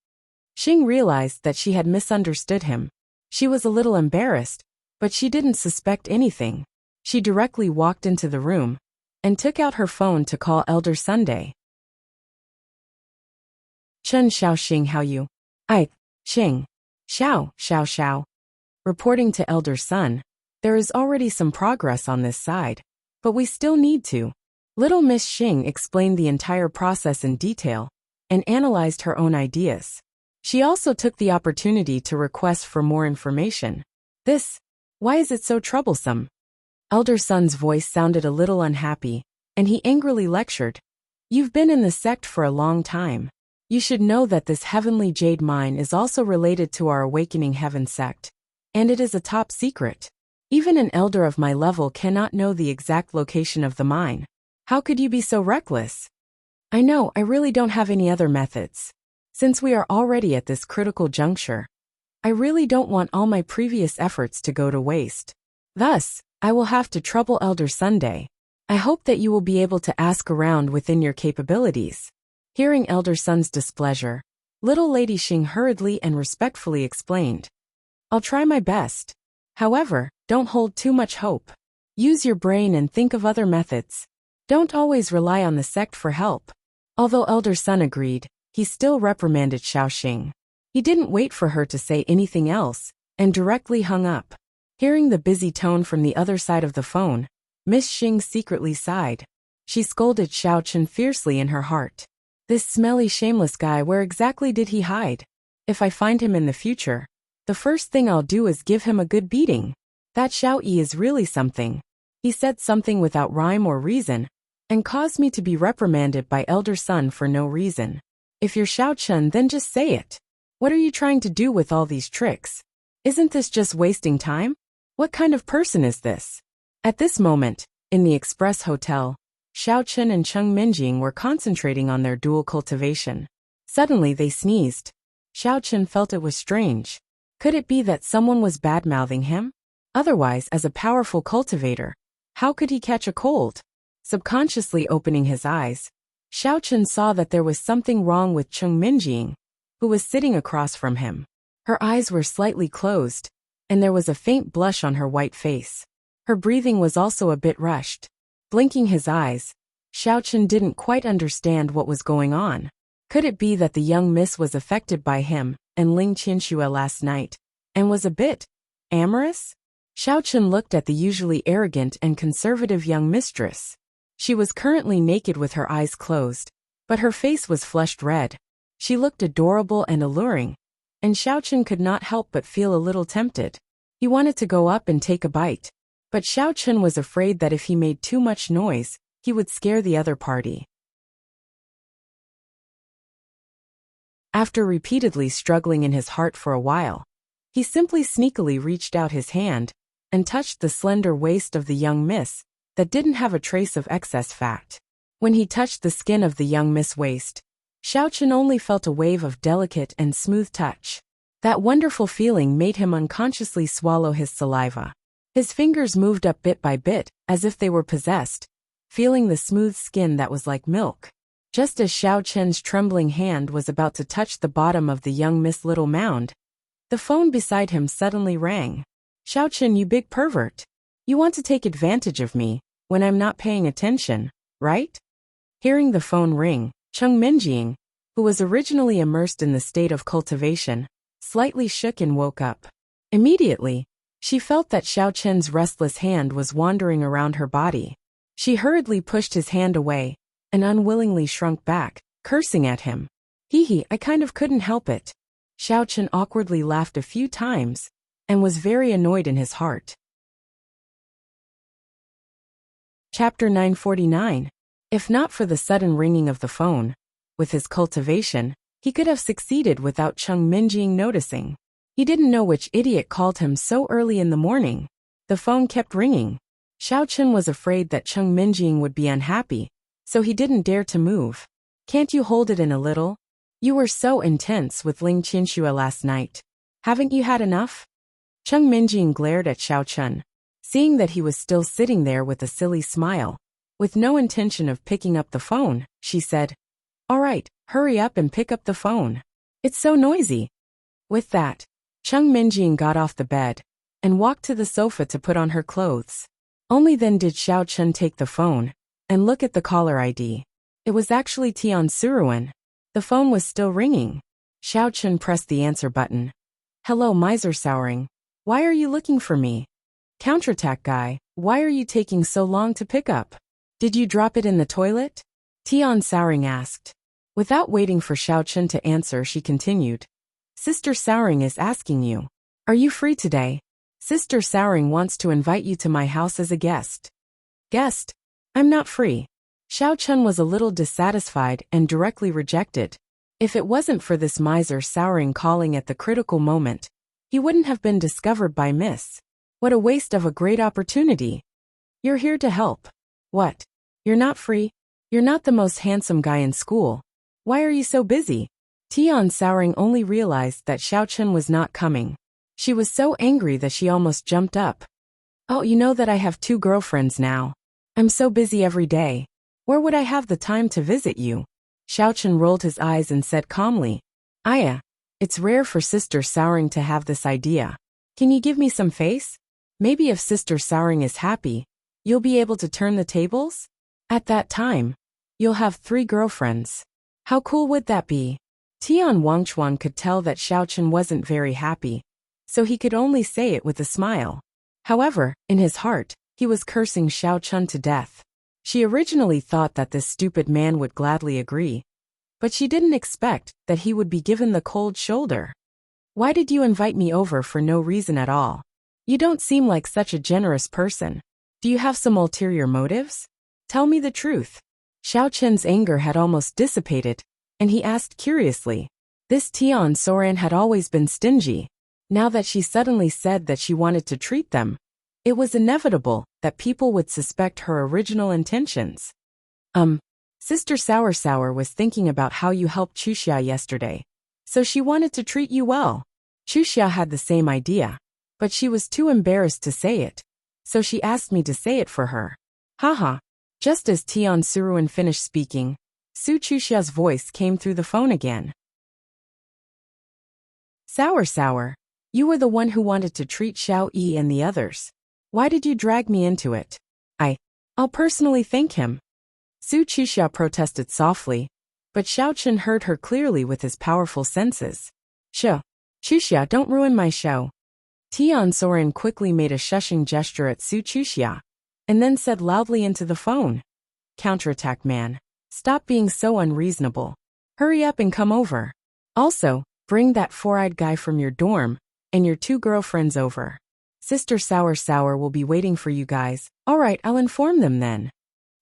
Xing realized that she had misunderstood him. She was a little embarrassed, but she didn't suspect anything. She directly walked into the room and took out her phone to call Elder Sunday. "Chen Xiao Xing, how you?" Xing. Xiao. Reporting to Elder Sun, "There is already some progress on this side, but we still need to." Little Miss Xing explained the entire process in detail and analyzed her own ideas. She also took the opportunity to request for more information. Why is it so troublesome?" Elder Sun's voice sounded a little unhappy, and he angrily lectured. "You've been in the sect for a long time. You should know that this Heavenly Jade Mine is also related to our Awakening Heaven sect. And it is a top secret. Even an elder of my level cannot know the exact location of the mine. How could you be so reckless? I know, I really don't have any other methods. Since we are already at this critical juncture, I really don't want all my previous efforts to go to waste. Thus, I will have to trouble Elder Sunday. I hope that you will be able to ask around within your capabilities. Hearing Elder Sun's displeasure, little Lady Xing hurriedly and respectfully explained. I'll try my best. However, don't hold too much hope. Use your brain and think of other methods. Don't always rely on the sect for help. Although Elder Sun agreed, he still reprimanded Xiaoxing. He didn't wait for her to say anything else, and directly hung up. Hearing the busy tone from the other side of the phone, Miss Xing secretly sighed. She scolded Xiao Chen fiercely in her heart. This smelly, shameless guy, where exactly did he hide? If I find him in the future, the first thing I'll do is give him a good beating. That Xiao Yi is really something. He said something without rhyme or reason, and caused me to be reprimanded by Elder Sun for no reason. If you're Xiao Chen, then just say it. What are you trying to do with all these tricks? Isn't this just wasting time? What kind of person is this? At this moment, in the Express Hotel, Xiao Chen and Cheng Minjing were concentrating on their dual cultivation. Suddenly they sneezed. Xiao Chen felt it was strange. Could it be that someone was bad-mouthing him? Otherwise, as a powerful cultivator, how could he catch a cold? Subconsciously opening his eyes, Xiao Chen saw that there was something wrong with Cheng Minjing, who was sitting across from him. Her eyes were slightly closed, and there was a faint blush on her white face. Her breathing was also a bit rushed. Blinking his eyes, Xiao Chen didn't quite understand what was going on. Could it be that the young miss was affected by him and Ling Qianxue last night, and was a bit amorous? Xiao Chen looked at the usually arrogant and conservative young mistress. She was currently naked with her eyes closed, but her face was flushed red. She looked adorable and alluring, and Xiao Chen could not help but feel a little tempted. He wanted to go up and take a bite, but Xiao Chen was afraid that if he made too much noise, he would scare the other party. After repeatedly struggling in his heart for a while, he simply sneakily reached out his hand and touched the slender waist of the young miss that didn't have a trace of excess fat. When he touched the skin of the young miss waist, Xiao Chen only felt a wave of delicate and smooth touch. That wonderful feeling made him unconsciously swallow his saliva. His fingers moved up bit by bit, as if they were possessed, feeling the smooth skin that was like milk. Just as Xiao Chen's trembling hand was about to touch the bottom of the young miss little mound, the phone beside him suddenly rang. Xiao Chen, you big pervert. You want to take advantage of me when I'm not paying attention, right? Hearing the phone ring, Cheng Minjing, who was originally immersed in the state of cultivation, slightly shook and woke up. Immediately, she felt that Xiao Chen's restless hand was wandering around her body. She hurriedly pushed his hand away and unwillingly shrunk back, cursing at him. Hee, I kind of couldn't help it. Xiao Chen awkwardly laughed a few times and was very annoyed in his heart. Chapter 949. If not for the sudden ringing of the phone, with his cultivation, he could have succeeded without Cheng Minjing noticing. He didn't know which idiot called him so early in the morning. The phone kept ringing. Xiao Chen was afraid that Cheng Minjing would be unhappy, so he didn't dare to move. Can't you hold it in a little? You were so intense with Ling Qianxue last night. Haven't you had enough? Cheng Minjing glared at Xiao Chen, seeing that he was still sitting there with a silly smile. With no intention of picking up the phone, she said, All right, hurry up and pick up the phone. It's so noisy. With that, Cheng Minjing got off the bed and walked to the sofa to put on her clothes. Only then did Xiao Chen take the phone and look at the caller ID. It was actually Tian Suruan. The phone was still ringing. Xiao Chen pressed the answer button. Hello, Miser Souring. Why are you looking for me? Counterattack guy, why are you taking so long to pick up? Did you drop it in the toilet? Tian Souring asked. Without waiting for Xiao Chen to answer, she continued. Sister Souring is asking you. Are you free today? Sister Souring wants to invite you to my house as a guest. Guest? I'm not free. Xiao Chen was a little dissatisfied and directly rejected. If it wasn't for this miser Souring calling at the critical moment, he wouldn't have been discovered by Miss. What a waste of a great opportunity. You're here to help. What? You're not free? You're not the most handsome guy in school. Why are you so busy? Tian Souring only realized that Xiao Chun was not coming. She was so angry that she almost jumped up. Oh, you know that I have 2 girlfriends now. I'm so busy every day. Where would I have the time to visit you? Xiao Chun rolled his eyes and said calmly. Aya, it's rare for Sister Souring to have this idea. Can you give me some face? Maybe if Sister Souring is happy, you'll be able to turn the tables? At that time, you'll have 3 girlfriends. How cool would that be? Tian Wangchuan could tell that Xiao Chun wasn't very happy, so he could only say it with a smile. However, in his heart, he was cursing Xiao Chun to death. She originally thought that this stupid man would gladly agree, but she didn't expect that he would be given the cold shoulder. Why did you invite me over for no reason at all? You don't seem like such a generous person. Do you have some ulterior motives? Tell me the truth. Xiao Chun's anger had almost dissipated, and he asked curiously. This Tian Souring had always been stingy. Now that she suddenly said that she wanted to treat them, it was inevitable that people would suspect her original intentions. Sister Sour was thinking about how you helped Chuxia yesterday, so she wanted to treat you well. Chuxia had the same idea, but she was too embarrassed to say it, so she asked me to say it for her. Haha. Just as Tian Suruan finished speaking, Su Chuxia's voice came through the phone again. Sour, you were the one who wanted to treat Xiao Yi and the others. Why did you drag me into it? I'll personally thank him. Su Chuxia protested softly, but Xiao Chun heard her clearly with his powerful senses. Chuxia, don't ruin my show. Tian Souring quickly made a shushing gesture at Su Chuxia, and then said loudly into the phone. Counterattack man. Stop being so unreasonable. Hurry up and come over. Also, bring that 4-eyed guy from your dorm, and your 2 girlfriends over. Sister Sour will be waiting for you guys. Alright, I'll inform them then.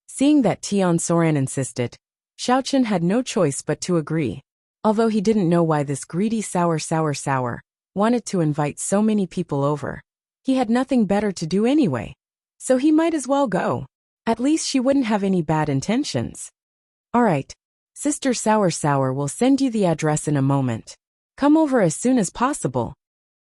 Seeing that Tian Souring insisted, Xiao Chun had no choice but to agree. Although he didn't know why this greedy Sour wanted to invite so many people over. He had nothing better to do anyway, so he might as well go. At least she wouldn't have any bad intentions. Alright, Sister Sour will send you the address in a moment. Come over as soon as possible.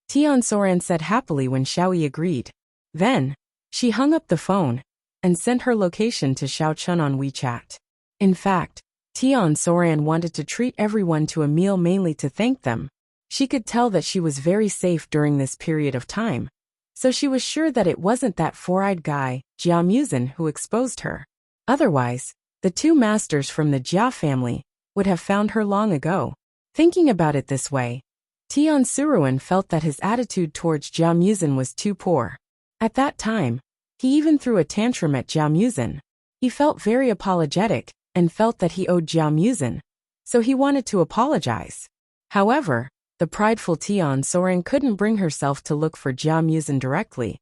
Tian Souring said happily when Xiao Yi agreed. Then, she hung up the phone and sent her location to Xiao Chun on WeChat. In fact, Tian Souring wanted to treat everyone to a meal mainly to thank them. She could tell that she was very safe during this period of time, so she was sure that it wasn't that 4-eyed guy, Jia Muzin, who exposed her. Otherwise, the 2 masters from the Jia family would have found her long ago. Thinking about it this way, Tian Suruan felt that his attitude towards Jia Muzin was too poor. At that time, he even threw a tantrum at Jia Muzin. He felt very apologetic and felt that he owed Jia Muzin, so he wanted to apologize. However, the prideful Tian Souring couldn't bring herself to look for Jia Muzin directly,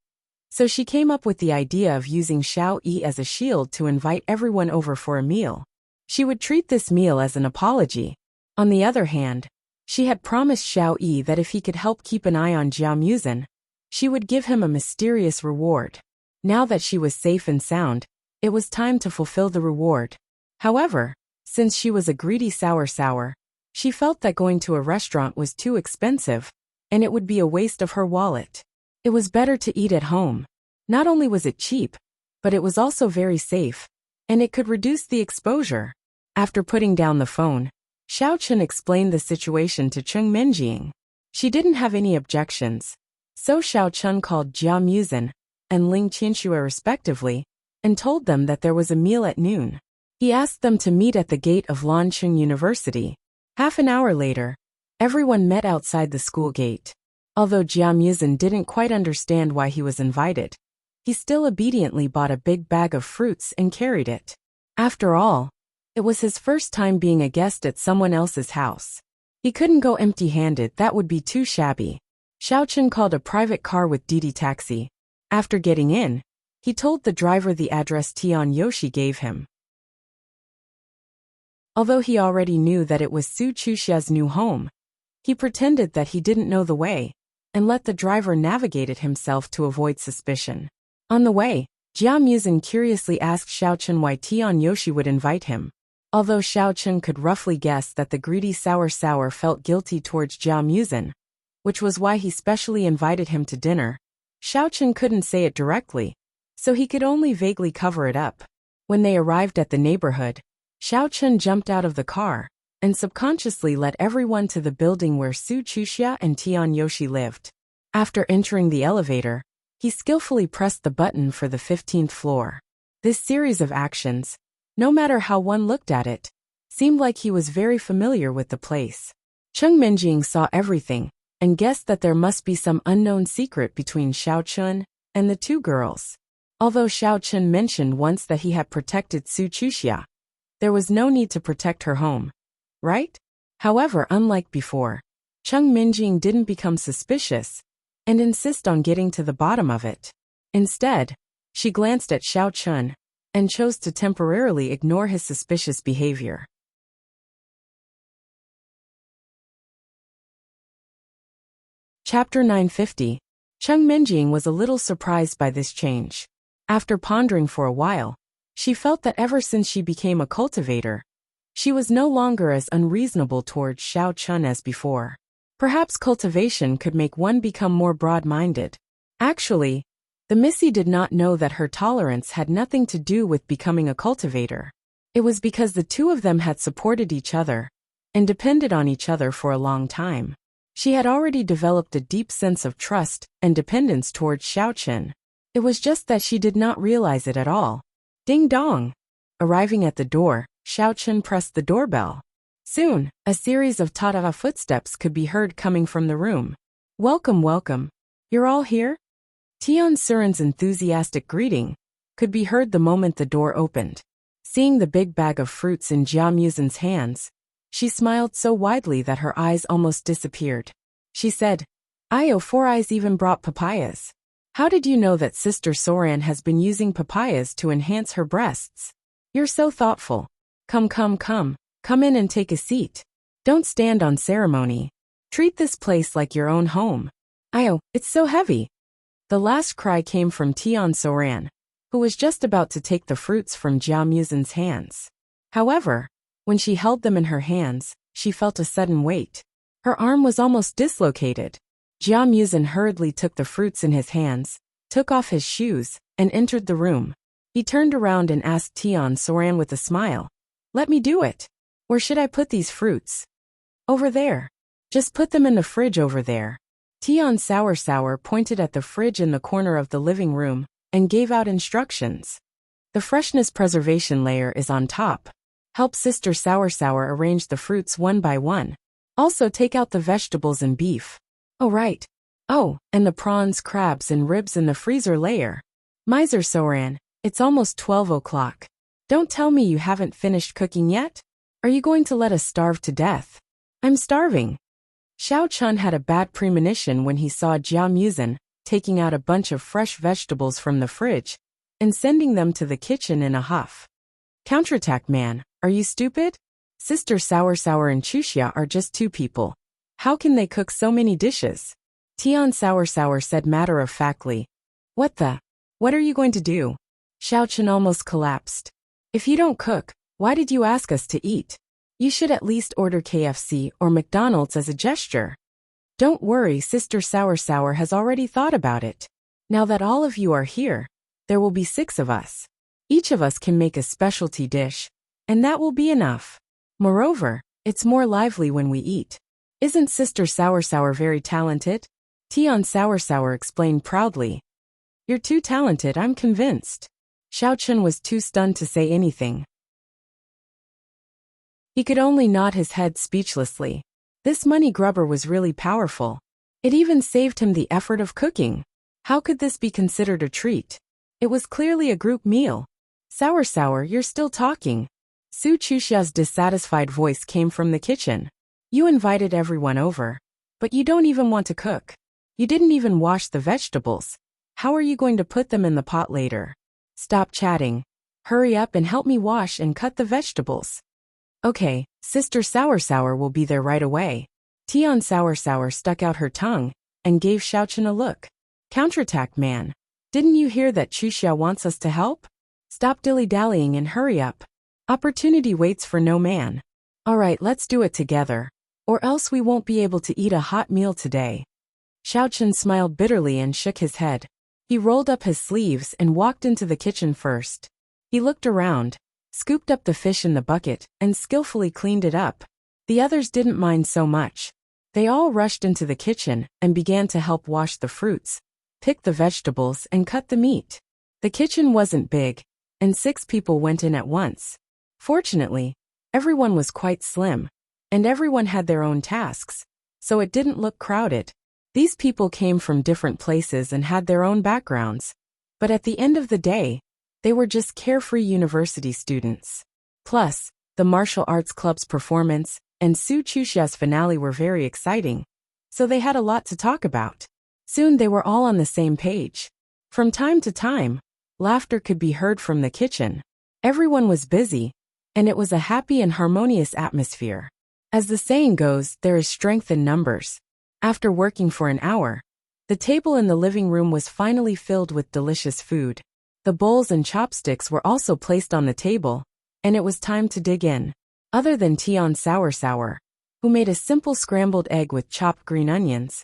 so she came up with the idea of using Xiao Yi as a shield to invite everyone over for a meal. She would treat this meal as an apology. On the other hand, she had promised Xiao Yi that if he could help keep an eye on Jia Muzin, she would give him a mysterious reward. Now that she was safe and sound, it was time to fulfill the reward. However, since she was a greedy Sour, she felt that going to a restaurant was too expensive, and it would be a waste of her wallet. It was better to eat at home. Not only was it cheap, but it was also very safe, and it could reduce the exposure. After putting down the phone, Xiao Chun explained the situation to Cheng Menjing. She didn't have any objections, so Xiao Chun called Jia Muzin and Ling Qianxue respectively, and told them that there was a meal at noon. He asked them to meet at the gate of Lancheng University. Half an hour later, everyone met outside the school gate. Although Jia Muzin didn't quite understand why he was invited, he still obediently bought a big bag of fruits and carried it. After all, it was his first time being a guest at someone else's house. He couldn't go empty-handed, that would be too shabby. Xiao Chun called a private car with Didi Taxi. After getting in, he told the driver the address Tian Yoshi gave him. Although he already knew that it was Su Chuxia's new home, he pretended that he didn't know the way, and let the driver navigate it himself to avoid suspicion. On the way, Jia Muzin curiously asked Xiaochun why Tian Yoshi would invite him. Although Xiaochun could roughly guess that the greedy Sour felt guilty towards Jia Muzin, which was why he specially invited him to dinner, Xiaochun couldn't say it directly, so he could only vaguely cover it up. When they arrived at the neighborhood, Xiaochun jumped out of the car and subconsciously led everyone to the building where Su Chuxia and Tian Yoshi lived. After entering the elevator, he skillfully pressed the button for the 15th floor. This series of actions, no matter how one looked at it, seemed like he was very familiar with the place. Cheng Minjing saw everything and guessed that there must be some unknown secret between Xiaochun and the two girls. Although Xiaochun mentioned once that he had protected Su Chuxia, there was no need to protect her home, right? However, unlike before, Cheng Minjing didn't become suspicious and insist on getting to the bottom of it. Instead, she glanced at Xiaochun and chose to temporarily ignore his suspicious behavior. Chapter 950. Cheng Minjing was a little surprised by this change. After pondering for a while, she felt that ever since she became a cultivator, she was no longer as unreasonable towards Xiaochun as before. Perhaps cultivation could make one become more broad-minded. Actually, the Missy did not know that her tolerance had nothing to do with becoming a cultivator. It was because the two of them had supported each other and depended on each other for a long time. She had already developed a deep sense of trust and dependence towards Xiaochun. It was just that she did not realize it at all. Ding dong! Arriving at the door, Xiaochun pressed the doorbell. Soon, a series of ta-ta footsteps could be heard coming from the room. Welcome, welcome. You're all here? Tian Surin's enthusiastic greeting could be heard the moment the door opened. Seeing the big bag of fruits in Jia Muzin's hands, she smiled so widely that her eyes almost disappeared. She said, "Io, Four Eyes even brought papayas. How did you know that Sister Soran has been using papayas to enhance her breasts? You're so thoughtful. Come in and take a seat. Don't stand on ceremony. Treat this place like your own home. Io, it's so heavy." The last cry came from Tian Soran, who was just about to take the fruits from Jia Muzin's hands. However, when she held them in her hands, she felt a sudden weight. Her arm was almost dislocated. Jia Muzin hurriedly took the fruits in his hands, took off his shoes, and entered the room. He turned around and asked Tian Soran with a smile, "Let me do it. Where should I put these fruits?" "Over there. Just put them in the fridge over there." Tian Sour pointed at the fridge in the corner of the living room and gave out instructions. "The freshness preservation layer is on top. Help Sister Sour arrange the fruits one by one. Also take out the vegetables and beef. Oh right. Oh, and the prawns, crabs and ribs in the freezer layer. Miser Soran, it's almost 12 o'clock. Don't tell me you haven't finished cooking yet? Are you going to let us starve to death?" "I'm starving." Xiaochun had a bad premonition when he saw Jia Muzin taking out a bunch of fresh vegetables from the fridge and sending them to the kitchen in a huff. "Counterattack, man, are you stupid? Sister Sour and Chuxia are just two people. How can they cook so many dishes?" Tian Sour said matter-of-factly. What are you going to do?" Xiaochun almost collapsed. "If you don't cook, why did you ask us to eat? You should at least order KFC or McDonald's as a gesture." "Don't worry, Sister Sour has already thought about it. Now that all of you are here, there will be 6 of us. Each of us can make a specialty dish, and that will be enough. Moreover, it's more lively when we eat. Isn't Sister Sour very talented?" Tian Sour explained proudly. "You're too talented, I'm convinced." Xiaochun was too stunned to say anything. He could only nod his head speechlessly. This money grubber was really powerful. It even saved him the effort of cooking. How could this be considered a treat? It was clearly a group meal. Sour, you're still talking." Su Chuxia's dissatisfied voice came from the kitchen. "You invited everyone over, but you don't even want to cook. You didn't even wash the vegetables. How are you going to put them in the pot later? Stop chatting. Hurry up and help me wash and cut the vegetables." "Okay, Sister Sour will be there right away." Tian Sour stuck out her tongue and gave Xiaochen a look. Counterattack, man. Didn't you hear that Chuxia wants us to help? Stop dilly-dallying and hurry up. Opportunity waits for no man. Alright, let's do it together. Or else we won't be able to eat a hot meal today. Xiaochen smiled bitterly and shook his head. He rolled up his sleeves and walked into the kitchen first. He looked around, scooped up the fish in the bucket, and skillfully cleaned it up. The others didn't mind so much. They all rushed into the kitchen and began to help wash the fruits, pick the vegetables, and cut the meat. The kitchen wasn't big, and 6 people went in at once. Fortunately, everyone was quite slim, and everyone had their own tasks, so it didn't look crowded. These people came from different places and had their own backgrounds, but at the end of the day, they were just carefree university students. Plus, the martial arts club's performance and Su Chuxia's finale were very exciting, so they had a lot to talk about. Soon they were all on the same page. From time to time, laughter could be heard from the kitchen. Everyone was busy, and it was a happy and harmonious atmosphere. As the saying goes, there is strength in numbers. After working for an hour, the table in the living room was finally filled with delicious food. The bowls and chopsticks were also placed on the table, and it was time to dig in. Other than Tian Sour, who made a simple scrambled egg with chopped green onions,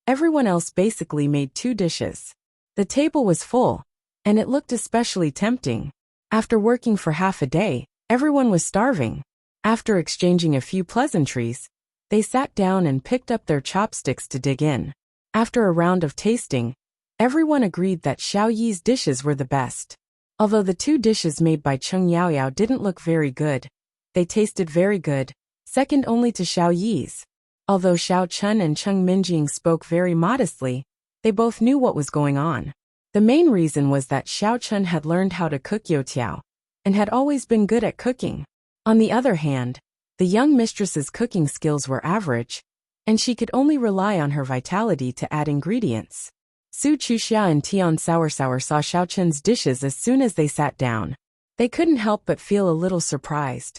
everyone else basically made 2 dishes. The table was full, and it looked especially tempting. After working for half a day, everyone was starving. After exchanging a few pleasantries, they sat down and picked up their chopsticks to dig in. After a round of tasting, everyone agreed that Xiao Yi's dishes were the best. Although the 2 dishes made by Cheng Yaoyao didn't look very good, they tasted very good, second only to Xiao Yi's. Although Xiao Chun and Cheng Minjing spoke very modestly, they both knew what was going on. The main reason was that Xiao Chun had learned how to cook youtiao, and had always been good at cooking. On the other hand, the young mistress's cooking skills were average, and she could only rely on her vitality to add ingredients. Su Chuxia and Tian Sour saw Xiao Chun's dishes as soon as they sat down. They couldn't help but feel a little surprised.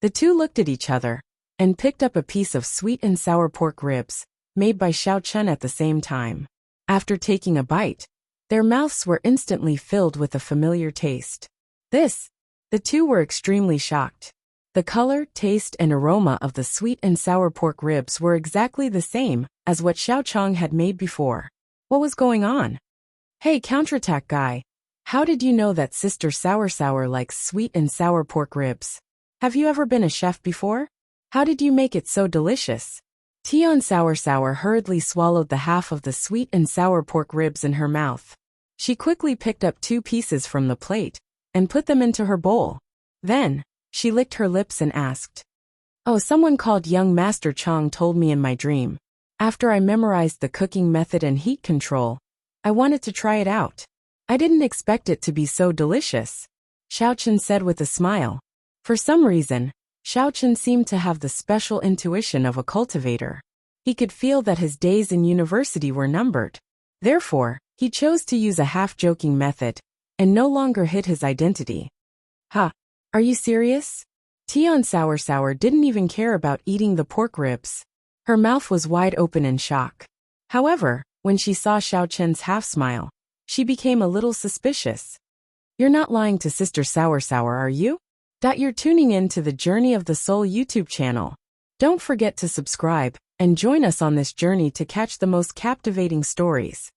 The 2 looked at each other, and picked up a piece of sweet and sour pork ribs, made by Xiao Chun at the same time. After taking a bite, their mouths were instantly filled with a familiar taste. The 2 were extremely shocked. The color, taste, and aroma of the sweet and sour pork ribs were exactly the same as what Xiao Chong had made before. What was going on? Hey, counterattack guy, how did you know that Sister Sour likes sweet and sour pork ribs? Have you ever been a chef before? How did you make it so delicious? Tian Sour hurriedly swallowed the half of the sweet and sour pork ribs in her mouth. She quickly picked up 2 pieces from the plate and put them into her bowl. Then, she licked her lips and asked, "Oh, someone called young Master Chong told me in my dream. After I memorized the cooking method and heat control, I wanted to try it out. I didn't expect it to be so delicious," Xiaochen said with a smile. For some reason, Xiaochen seemed to have the special intuition of a cultivator. He could feel that his days in university were numbered. Therefore, he chose to use a half-joking method, and no longer hid his identity. "Ha, are you serious?" Tian Sour didn't even care about eating the pork ribs. Her mouth was wide open in shock. However, when she saw Xiaochen's half-smile, she became a little suspicious. "You're not lying to Sister Sour, are you?" You're tuning in to the Journey of the Soul YouTube channel. Don't forget to subscribe and join us on this journey to catch the most captivating stories.